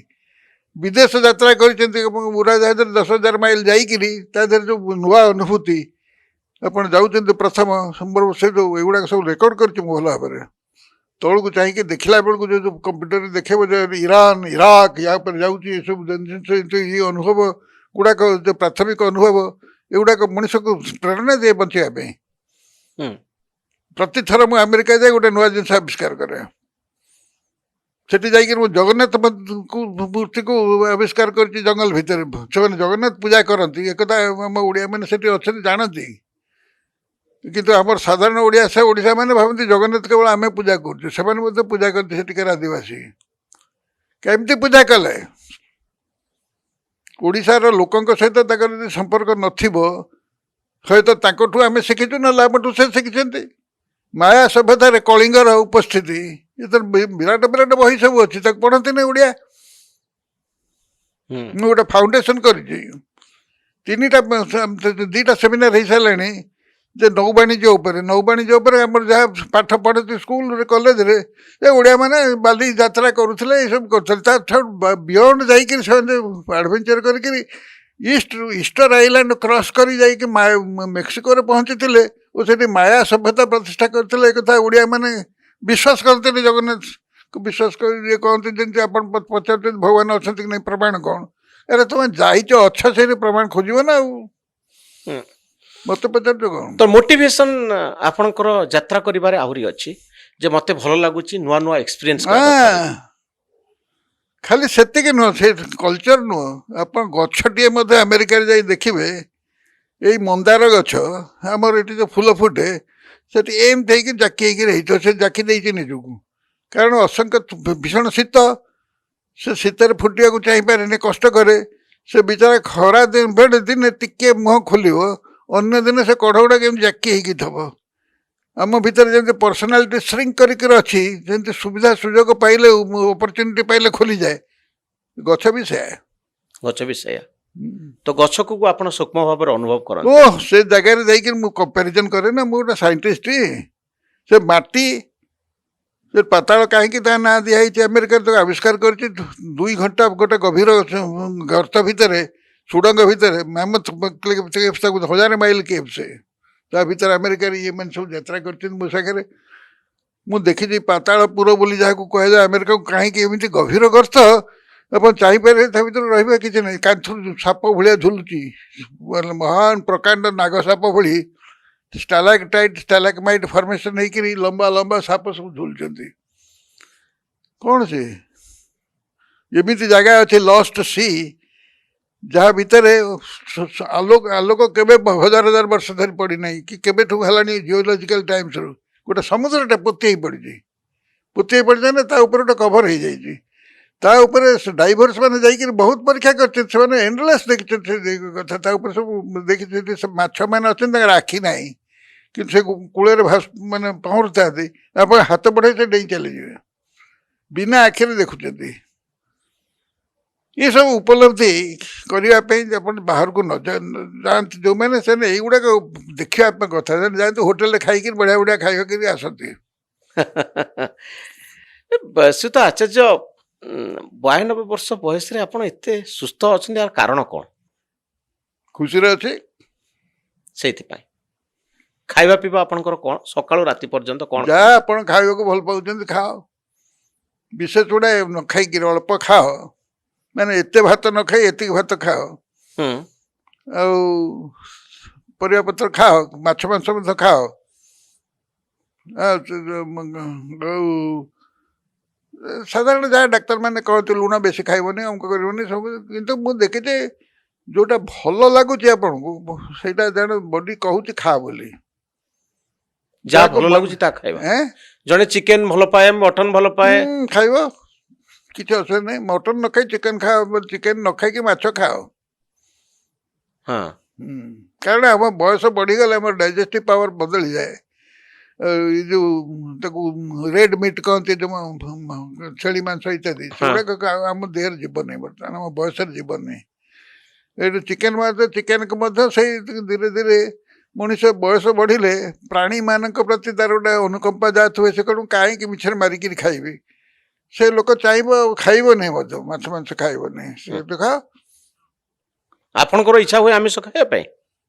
ବିଦେଶ ଯାତ୍ରା କରିଛନ୍ତି ଉଡ଼ାଜାହାଜରେ 10,000 ମାଇଲ ଯାଇକିରି ତା ଦେହରେ ଯେଉଁ ନୂଆ ଅନୁଭୂତି ଆପଣ ଯାଉଛନ୍ତି ପ୍ରଥମ ସେ ଯେଉଁ ଏଗୁଡ଼ାକ ସବୁ ରେକର୍ଡ଼ କରିଛି ମୁଁ ଭଲ ଭାବରେ ତଳକୁ ଚାହିଁକି ଦେଖିଲା ବେଳକୁ ଯେଉଁ କମ୍ପ୍ୟୁଟରରେ ଦେଖେଇବ ଯେ ଇରାନ ଇରାକ ୟା ଉପରେ ଯାଉଛି ଏସବୁ ଜିନିଷ ଇଏ ଅନୁଭବ ଗୁଡ଼ାକ ଯେଉଁ ପ୍ରାଥମିକ ଅନୁଭବ ଏଗୁଡ଼ାକ ମଣିଷକୁ ପ୍ରେରଣା ଦିଏ ବଞ୍ଚିବା ପାଇଁ ପ୍ରତିଥର ମୁଁ ଆମେରିକା ଯାଇ ଗୋଟେ ନୂଆ ଜିନିଷ ଆବିଷ୍କାର କରେ ସେଠି ଯାଇକିରି ମୁଁ ଜଗନ୍ନାଥ ମୂର୍ତ୍ତିକୁ ଆବିଷ୍କାର କରିଛି ଜଙ୍ଗଲ ଭିତରେ ସେମାନେ ଜଗନ୍ନାଥ ପୂଜା କରନ୍ତି ଏକଥା ଆମ ଓଡ଼ିଆମାନେ ସେଠି ଅଛନ୍ତି ଜାଣନ୍ତି କିନ୍ତୁ ଆମର ସାଧାରଣ ଓଡ଼ିଶା ମାନେ ଭାବନ୍ତି ଜଗନ୍ନାଥ କେବଳ ଆମେ ପୂଜା କରୁଛୁ ସେମାନେ ମଧ୍ୟ ପୂଜା କରନ୍ତି ସେଠିକାର ଆଦିବାସୀ କେମିତି ପୂଜା କଲେ ଓଡ଼ିଶାର ଲୋକଙ୍କ ସହିତ ତାଙ୍କର ଯଦି ସମ୍ପର୍କ ନଥିବ ହୁଏତ ତାଙ୍କଠୁ ଆମେ ଶିଖିଛୁ ନହେଲେ ଆମଠୁ ସେ ଶିଖିଛନ୍ତି ମାୟା ସଭ୍ୟତାରେ କଳିଙ୍ଗର ଉପସ୍ଥିତି ଏଥିରେ ବିରାଟ ବିରାଟ ବହି ସବୁ ଅଛି ତାକୁ ପଢ଼ନ୍ତିନି ଓଡ଼ିଆ ମୁଁ ଗୋଟେ ଫାଉଣ୍ଡେସନ କରିଛି 2ଟା ସେମିନାର ହେଇସାରିଲାଣି ଯେ ନୌବାଣିଜ୍ୟ ଉପରେ ଆମର ଯାହା ପାଠ ପଢ଼ନ୍ତି ସ୍କୁଲରେ କଲେଜରେ ଏ ଓଡ଼ିଆମାନେ ବାଲି ଯାତ୍ରା କରୁଥିଲେ ଏସବୁ କରୁଥିଲେ ତାଠାରୁ ବିୟଣ୍ଡ ଯାଇକିରି ସେମାନେ ଆଡ଼ଭେଞ୍ଚର କରିକିରି ଇଷ୍ଟର ଆଇଲାଣ୍ଡ କ୍ରସ୍ କରି ଯାଇକି ମେକ୍ସିକୋରେ ପହଞ୍ଚିଥିଲେ ଓ ସେଠି ମାୟା ସଭ୍ୟତା ପ୍ରତିଷ୍ଠା କରିଥିଲେ ଏକଥା ଓଡ଼ିଆମାନେ ବିଶ୍ୱାସ କରନ୍ତିନି ଜଗନ୍ନାଥକୁ ବିଶ୍ୱାସ କରି ଇଏ କହନ୍ତି ଯେମିତି ଆପଣ ପଚାରୁଛନ୍ତି ଭଗବାନ ଅଛନ୍ତି କି ନାହିଁ ପ୍ରମାଣ କ'ଣ ଆରେ ତୁମେ ଯାଇଛ ଅଛ ସେଇଠି ପ୍ରମାଣ ଖୋଜିବ ନା ଆଉ ମତେ ପଚାରୁଛ କ'ଣ ତ ମୋଟିଭେସନ ଆପଣଙ୍କର ଯାତ୍ରା କରିବାରେ ଆହୁରି ଅଛି ଯେ ମତେ ଭଲ ଲାଗୁଛି ନୂଆ ନୂଆ ଏକ୍ସପିରିଏନ୍ସ ଖାଲି ସେତିକି ନୁହଁ, ସେ କଲଚର ନୁହଁ, ଆପଣ ଗଛଟିଏ ମଧ୍ୟ ଆମେରିକାରେ ଯାଇ ଦେଖିବେ, ଏଇ ମନ୍ଦାର ଗଛ ଆମର ଏଠି ଯେଉଁ ଫୁଲ ଫୁଟେ ସେଠି ଏମିତି ହେଇକି ଜାକି ହେଇକି ରହିଥିବ, ସେ ଜାକି ଦେଇଛି ନିଜକୁ, କାରଣ ଅସଂଖ୍ୟ ଭୀଷଣ ଶୀତ, ସେ ଶୀତରେ ଫୁଟିବାକୁ ଚାହିଁପାରେନି, କଷ୍ଟ କରେ, ସେ ବିଚାରା ଖରା ଦିନେ ଟିକେ ମୁହଁ ଖୋଲିବ, ଅନ୍ୟ ଦିନେ ସେ କଢ଼ ଗୁଡ଼ା କେମିତି ଜାକି ହେଇକି ଥବ। ଆମ ଭିତରେ ଯେମିତି ପର୍ସନାଲିଟି ଶ୍ରିଙ୍କ କରିକି ଅଛି, ଯେମିତି ସୁବିଧା ସୁଯୋଗ ପାଇଲେ ଅପରଚ୍ୟୁନିଟି ପାଇଲେ ଖୋଲିଯାଏ, ଗଛ ବି ସେୟା। ଗଛ ବି ସେଇଆ। ତ ଗଛକୁ ଆପଣ ସୂକ୍ଷ୍ମ ଭାବରେ ଅନୁଭବ କରନ୍ତି। ଓହ, ସେ ଜାଗାରେ ଯାଇକି ମୁଁ କମ୍ପାରିଜନ କରେ ନା, ମୁଁ ଗୋଟେ ସାଇଣ୍ଟିଷ୍ଟ। ସେ ମାଟି, ସେ ପାତାଳ କାହିଁକି ତା ନାଁ ଦିଆହେଇଛି, ଆମେରିକାରେ ତାକୁ ଆବିଷ୍କାର କରିଛି 2 ଘଣ୍ଟା ଗୋଟେ ଗଭୀର ଗର୍ତ୍ତ ଭିତରେ, ସୁଡ଼ଙ୍ଗ ଭିତରେ, ତାକୁ 1000 ମାଇଲ କେଭ୍, ସେ ତା ଭିତରେ ଆମେରିକାରେ ଇଏମାନେ ସବୁ ଯାତ୍ରା କରିଛନ୍ତି ମୋ ସାଙ୍ଗରେ। ମୁଁ ଦେଖିଛି ପାତାଳ ପୁର ବୋଲି ଯାହାକୁ କୁହାଯାଏ ଆମେରିକାକୁ, କାହିଁକି ଏମିତି ଗଭୀର ଗର୍ତ୍ତ, ଆପଣ ଚାହିଁପାରିବେ ତା ଭିତରେ ରହିବା କିଛି ନାହିଁ, କାନ୍ଥରୁ ସାପ ଭଳିଆ ଝୁଲୁଛି, ମହାନ ପ୍ରକାଣ୍ଡ ନାଗ ସାପ ଭଳି ଷ୍ଟାଲାକ୍ଟାଇଟ୍ ଷ୍ଟାଲାକ୍ମାଇଟ୍ ଫର୍ମେସନ ହେଇକିରି ଲମ୍ବା ଲମ୍ବା ସାପ ସବୁ ଝୁଲୁଛନ୍ତି। କ'ଣ ସେ ଏମିତି ଜାଗା ଅଛି ଲଷ୍ଟ ସି, ଯାହା ଭିତରେ ଆଲୋକ କେବେ 1000 ବର୍ଷ ଧରି ପଡ଼ିନାହିଁ, କି କେବେଠୁ ହେଲାଣି ଜିଓଲୋଜିକାଲ ଟାଇମ୍ସରୁ, ଗୋଟେ ସମୁଦ୍ରଟା ପୋତି ହେଇ ପଡ଼ିଛି, ନା ତା ଉପରେ ଗୋଟେ କଭର ହେଇଯାଇଛି, ତା ଉପରେ ଡାଇଭର୍ସ ମାନେ ଯାଇକି ବହୁତ ପରୀକ୍ଷା କରିଛନ୍ତି, ସେମାନେ ଏଣ୍ଡଲେସ୍ ଦେଖିଛନ୍ତି ସେ କଥା, ତା ଉପରେ ସବୁ ଦେଖିଛନ୍ତି। ସେ ମାଛ ମାନେ ଅଛନ୍ତି, ତାଙ୍କର ଆଖି ନାହିଁ, କିନ୍ତୁ ସେ କୂଳରେ ମାନେ ପହଁରୁଥାନ୍ତି, ଆପଣ ହାତ ବଢ଼େଇ ସେ ଡେଇଁ ଚାଲିଯିବେ, ବିନା ଆଖିରେ ଦେଖୁଛନ୍ତି। ଏସବୁ ଉପଲବ୍ଧି କରିବା ପାଇଁ ଆପଣ ବାହାରକୁ ନ ଯାଆନ୍ତି ଯେଉଁମାନେ, ସେମାନେ ଏଇଗୁଡ଼ାକ ଦେଖିବା ପାଇଁ କଥା, ଯାଆନ୍ତି ହୋଟେଲରେ ଖାଇକି ବଢ଼ିଆ ବଢ଼ିଆ ଖାଇବା କରି ଆସନ୍ତି। ବୈଶ୍ୟୁତ ଆଚାର୍ଯ୍ୟ, 92 ବର୍ଷ ବୟସରେ ଆପଣ ଏତେ ସୁସ୍ଥ ଅଛନ୍ତି, ଆର କାରଣ କ'ଣ? ଖୁସିରେ ଅଛି। ସେଇଥିପାଇଁ ଖାଇବା ପିଇବା ଆପଣଙ୍କର କ'ଣ, ସକାଳୁ ରାତି ପର୍ଯ୍ୟନ୍ତ କ'ଣ? ଯାହା ଆପଣ ଖାଇବାକୁ ଭଲ ପାଉଛନ୍ତି ଖାଅ, ବିଶେଷ ଗୁଡ଼ାଏ ନ ଖାଇକିରି ଅଳ୍ପ ଖାଅ, ମାନେ ଏତେ ଭାତ ନ ଖାଇ ଏତିକି ଭାତ ଖାଅ, ଆଉ ପରିବା ପତ୍ର ଖାଅ, ମାଛ ମାଂସ ମଧ୍ୟ ଖାଅ, ଆଉ ସାଧାରଣ ଯାହା ଡାକ୍ତରମାନେ କହନ୍ତି, ଲୁଣ ବେଶୀ ଖାଇବନି, ଅମୁକ କରିବନି ସବୁ, କିନ୍ତୁ ମୁଁ ଦେଖିଛି ଯୋଉଟା ଭଲ ଲାଗୁଛି ଆପଣଙ୍କୁ ସେଇଟା ଜଣେ ବଡି କହୁଛି ଖା ବୋଲି, ଯାହା ଭଲ ଲାଗୁଛି ତା ଖାଇବା। ଜଣେ ଚିକେନ ଭଲ ପାଏ, ମଟନ ଭଲ ପାଏ, ଖାଇବ, କିଛି ଅସୁବିଧା ନାହିଁ। ମଟନ ନ ଖାଇ ଚିକେନ ଖାଅ, ଚିକେନ ନ ଖାଇକି ମାଛ ଖାଅ। କାରଣ ଆମ ବୟସ ବଢିଗଲେ ଆମର ଡାଇଜେଷ୍ଟିଭ ପାୱାର ବଦଳିଯାଏ। ଏଇ ଯୋଉ ତାକୁ ରେଡ୍ ମିଟ୍ କହନ୍ତି, ଯୋଉ ଛେଳି ମାଂସ ଇତ୍ୟାଦି, ସେଗୁଡ଼ାକ ଆମ ଦେହରେ ଯିବ ନାହିଁ, ବର୍ତ୍ତମାନ ଆମ ବୟସରେ ଯିବ ନାହିଁ। ଏଇଠୁ ଚିକେନକୁ ମଧ୍ୟ ସେଇ ଧୀରେ ଧୀରେ ମଣିଷ ବୟସ ବଢିଲେ ପ୍ରାଣୀମାନଙ୍କ ପ୍ରତି ତାର ଗୋଟେ ଅନୁକମ୍ପା ଯାହା ଥିବ, ସେ କ'ଣ କାହିଁକି ମିଛରେ ମାରିକିରି ଖାଇବି, ସେ ଲୋକ ଚାହିଁବ ଆଉ ଖାଇବ ନାହିଁ, ମଧ୍ୟ ମାଛ ମାଂସ ଖାଇବ ନାହିଁ। ସେଠୁ ଖାଅ। ଆପଣଙ୍କର ଇଚ୍ଛା ହୁଏ ଆମିଷ ଖାଇବା ପାଇଁ?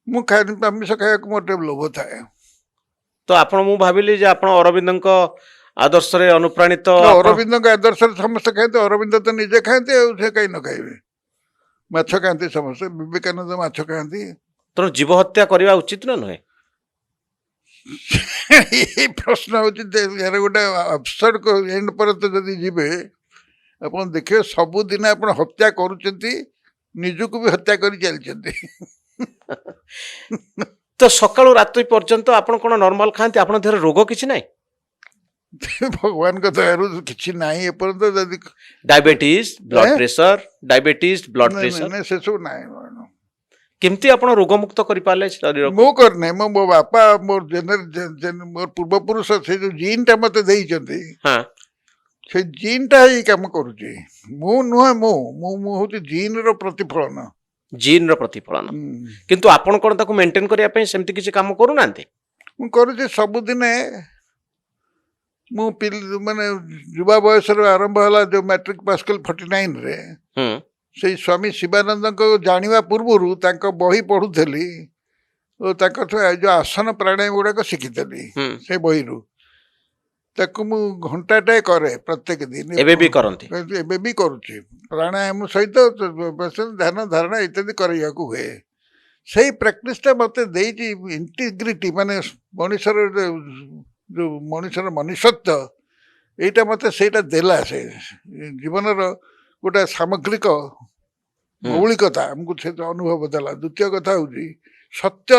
ମୁଁ ଆମିଷ ଖାଇବାକୁ ମୋର ଟିକେ ଲୋଭ ଥାଏ। ତ ଆପଣ, ମୁଁ ଭାବିଲି ଯେ ଆପଣ ଅରବିନ୍ଦଙ୍କ ଆଦର୍ଶରେ ଅନୁପ୍ରାଣିତ। ଅରବିନ୍ଦଙ୍କ ଆଦର୍ଶରେ ସମସ୍ତେ ଖାଆନ୍ତି, ଅରବିନ୍ଦ ତ ନିଜେ ଖାଆନ୍ତି, ଆଉ ସେ କାହିଁ ନ ଖାଇବେ? ମାଛ ଖାଆନ୍ତି ସମସ୍ତେ, ବିବେକାନନ୍ଦ ମାଛ ଖାଆନ୍ତି। ତେଣୁ ଜୀବ ହତ୍ୟା କରିବା ଉଚିତ ନା ନୁହେଁ? ଏଇ ପ୍ରଶ୍ନ ହଉଛି ଗୋଟେ ଅବସର୍ଡ ଏଣ୍ଡ ପର୍ଯ୍ୟନ୍ତ ଯଦି ଯିବେ, ଆପଣ ଦେଖିବେ ସବୁଦିନ ଆପଣ ହତ୍ୟା କରୁଛନ୍ତି, ନିଜକୁ ବି ହତ୍ୟା କରି ଚାଲିଛନ୍ତି। ତ ସକାଳୁ ରାତି ପର୍ଯ୍ୟନ୍ତ ଆପଣ କ'ଣ ନର୍ମାଲ ଖାଆନ୍ତି? ଆପଣଙ୍କ ଦେହରେ ରୋଗ କିଛି ନାହିଁ? ଭଗବାନଙ୍କ ଦୟାରୁ କିଛି ନାହିଁ ଏପର୍ଯ୍ୟନ୍ତ। ଯଦି ଡାଇବେଟିସ୍, ବ୍ଲଡ ପ୍ରେସର, ସେସବୁ ନାହିଁ। କେମିତି ଆପଣ ରୋଗମୁକ୍ତ କରିପାରିଲେ ଶରୀରକୁ? ମୁଁ କରିନାହିଁ, ମୋ ବାପା, ମୋର ପୂର୍ବପୁରୁଷ, ସେ ଯୋଉ ଜିନ୍ଟା ମତେ ଦେଇଛନ୍ତି, ସେ ଜିନ୍ଟା ଏଇ କାମ କରୁଛି। ମୁଁ ନୁହେଁ, ମୁଁ ହଉଛି ଜିନ୍ର ପ୍ରତିଫଳନ। ଜିନ୍ର ପ୍ରତିଫଳନ। କିନ୍ତୁ ଆପଣ କ'ଣ ତାକୁ ମେଣ୍ଟେନ କରିବା ପାଇଁ ସେମିତି କିଛି କାମ କରୁନାହାନ୍ତି? ମୁଁ କରୁଛି ସବୁଦିନେ। ମୁଁ ମାନେ ଯୁବା ବୟସରୁ ଆରମ୍ଭ ହେଲା, ଯୋଉ ମାଟ୍ରିକ ପାସ୍ କଲି 49ରେ, ସେଇ ସ୍ୱାମୀ ଶିବାନନ୍ଦଙ୍କ ଜାଣିବା ପୂର୍ବରୁ ତାଙ୍କ ବହି ପଢୁଥିଲି ଓ ତାଙ୍କଠୁ ଯୋଉ ଆସନ ପ୍ରାଣାୟାମ ଗୁଡାକ ଶିଖିଥିଲି ସେ ବହିରୁ। ତାକୁ ମୁଁ ଘଣ୍ଟାଟାଏ କରେ ପ୍ରତ୍ୟେକ ଦିନ। ଏବେ ବି କରନ୍ତି? ଏବେ ବି କରୁଛି। ପ୍ରାଣାୟାମ ସହିତ ଧ୍ୟାନ ଧାରଣା ଇତ୍ୟାଦି କରିବାକୁ ହୁଏ। ସେଇ ପ୍ରାକ୍ଟିସଟା ମତେ ଦେଇଛି ଇଣ୍ଟିଗ୍ରିଟି, ମାନେ ମଣିଷର ମଣିଷତ୍ଵ, ଏଇଟା ମତେ ସେଇଟା ଦେଲା। ସେ ଜୀବନର गोटे सामग्रिक मौलिकता हमको से अनुभव देला। द्वितीय कथा हूँ सत्य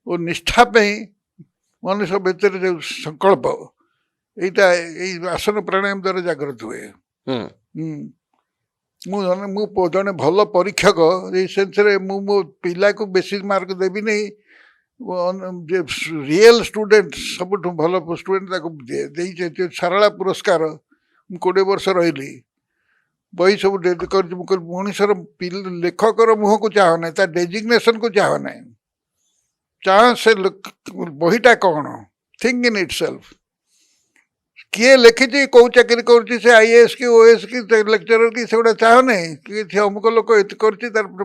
और निष्ठा पे मनुष्य भितर जो संकल्प एटा आसन प्राणायाम द्वारा जागृत हुए। मु जने भल परीक्षक ये सेंस रे मु मो पिला को बेसी मार्क देबी नहीं रियल स्टूडेंट सब भल स्टूडेंट दे सरला पुरस्कार 20 वर्ष रही बही सब मनुष्यर लेखकर मुह को चाह ना डेजिग्नेशन को चाह ना चाह से बहीटा कौन थिंग इन इट सेल्फ किए लिखी कौ चाकरी कर आईएएस की ओएस की लेक्चरर की से चाह नहीं कि अमुक लोक ये कर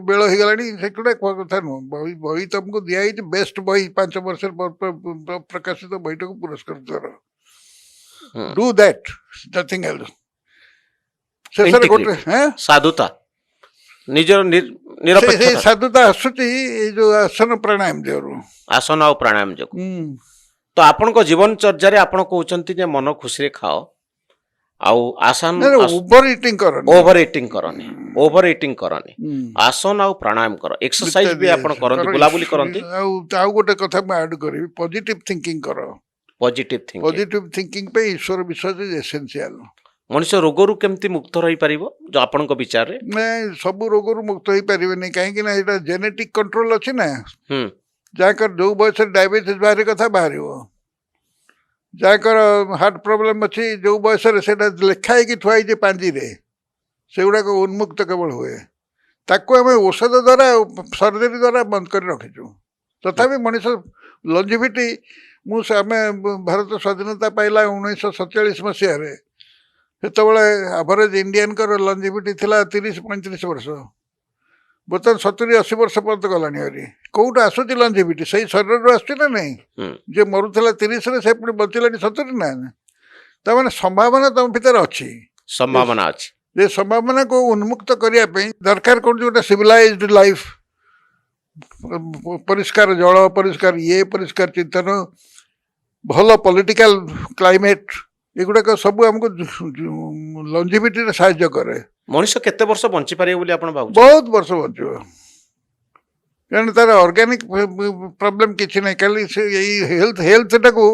बेल हो गला कथा नुह बही बही तुमको दिखाई बेस्ट बही 5 वर्ष प्रकाशित बहीटा को पुरस्कार कर डू दैट नथिंग एल्स शेषर गोटे साधुता निजर निरपेक्ष साधुता आसुची जो आसन प्राणायाम देवरु आसन और प्राणायाम जो तो आपण को जीवन चर्या रे आपण कहउचंती जे मन खुशी रे खाओ आउ आसन ओवर ईटिंग करनी आसन आउ प्राणायाम करो एक्सरसाइज भी आपण करंती बुलाबुली करंती आउ गोटे कथा मैं ऐड करी पॉजिटिव थिंकिंग करो पॉजिटिव थिंकिंग पे ईश्वर विश्वास इज एसेंशियल। मनुष्य रोगरू केमती मुक्त रही पारिबो जो आपण को विचार रे मैं सब रोगरू मुक्त होई परिबे नहीं काहे कि ना एटा जेनेटिक कंट्रोल अछि ना जाकर जो बयस डायबिटीज बाहर कथा बाहर जाकर हार्ट प्रोब्लेम अच्छी जो बयस लिखाई कि थुआई जे पांजी रे से गुड़ाक उन्मुक्त केवल हुए ताको आम औषध द्वारा सर्जरी द्वारा बंद कर रखीचु तथापि मनीष लंजिविटी आम भारत स्वाधीनता पाइला 1947 मसीह सेतबले एवरेज इंडियन लंजिविटी थिला 30-35 वर्ष बर्तमान 70-80 वर्ष पर्यंत गलानी कौटा आसूची लंजिविटी से शरीर आसुची ना नहीं जे मरुला 30 रे से पुणी बचिला 70 ना तमाने संभावना तुम भीतर अच्छी संभावना अच्छी जे संभावना को उन्मुक्त करने दरकार कौन गोटे सिविलाइज्ड लाइफ परिष्कार जल परिष्कार ये परिष्कार चिंतन भल पॉलिटिकल क्लाइमेट एगुड़ाक सब हमको लंजिविटी साहाय्य करे। मनुष्य केते वर्ष बंची पारे बोली आपण भाबु बहुत वर्ष बंचो कारण तार ऑर्गेनिक प्रॉब्लम किछि नै खाली से यही हेल्थ को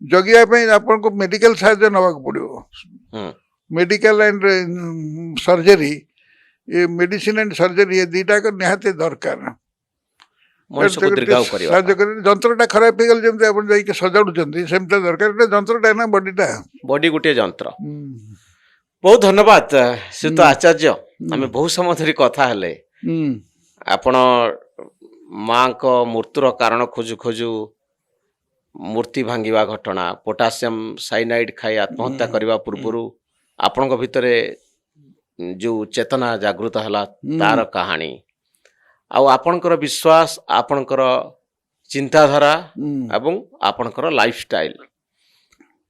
जगिया पे आपन को मेडिकल साहाय्य नवा पड़ो मेडिकल एंड सर्जरी ये मेडिसिन एंड सर्जरी ये दीटा को निहाते दरकार मनुष्य को दीर्घायु करियो साहाय्य कर जंत्रटा खराब हे गल जेमते आपन जाई के सजाडुचंती सेमता दरकार जंत्रटा ना बॉडी गुटे जंत्र। बहुत धन्यवाद श्रीयुत आचार्य आम बहुत समय धरी कथा हेले आपण माँ को मृत्युर कारण खोजु खोजु मूर्ति भांगिवा घटना पोटासियम साइनाइड खाई आत्महत्या करने पूर्व आपण भितर जो चेतना जागृत है तार कहानी आपणकर विश्वास आपणकर चिंताधारा एवं आपणकर लाइफस्टाइल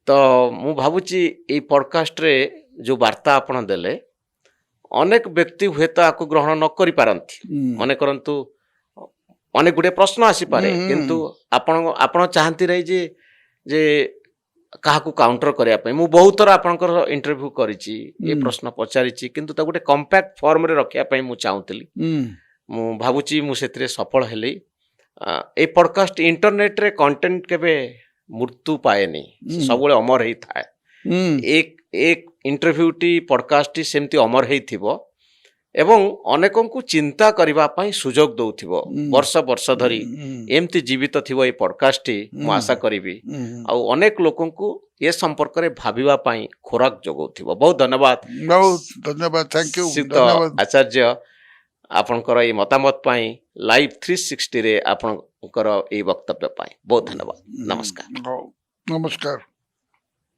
तो मु भावुची ये पॉडकास्ट रे जो वार्ता आपण देले अनेक व्यक्ति हुए तो आपको ग्रहण न करि पारंती मन करंतु अनेक गुटे प्रश्न आसी पारे किंतु आपण चाहती रही जे काहाकू काउंटर करिया पई मु बहुत थर आपनकर इंटरव्यू करिछि ये प्रश्न पचारिछि किंतु ता गुटे कॉम्पैक्ट फॉर्म रे रखिया पई मु चाहूतली मु भाबुछि मु सेतरे सफल हेली ए पॉडकास्ट इंटरनेट रे कंटेंट केबे मृत्यु पाएनी सबले अमर ही थाए एक इंटरव्यू टी पॉडकास्ट टी सेमती अमर ही थिबो एवं अनेकों को चिंता करबा पई सुजोग दउथिबो वर्ष वर्ष धरी एमती जीवित थिबो ए पॉडकास्ट टी मु आशा करिवि आ अनेक लोकों को ये संपर्क रे भाबिबा पई खोराक जगौथिबो। बहुत धन्यवाद थैंक यू धन्यवाद आचार्य आपनकर ए मतामत पई लाइव 360 रे आपनकर ए वक्तव्य पई बहुत धन्यवाद। नमस्कार।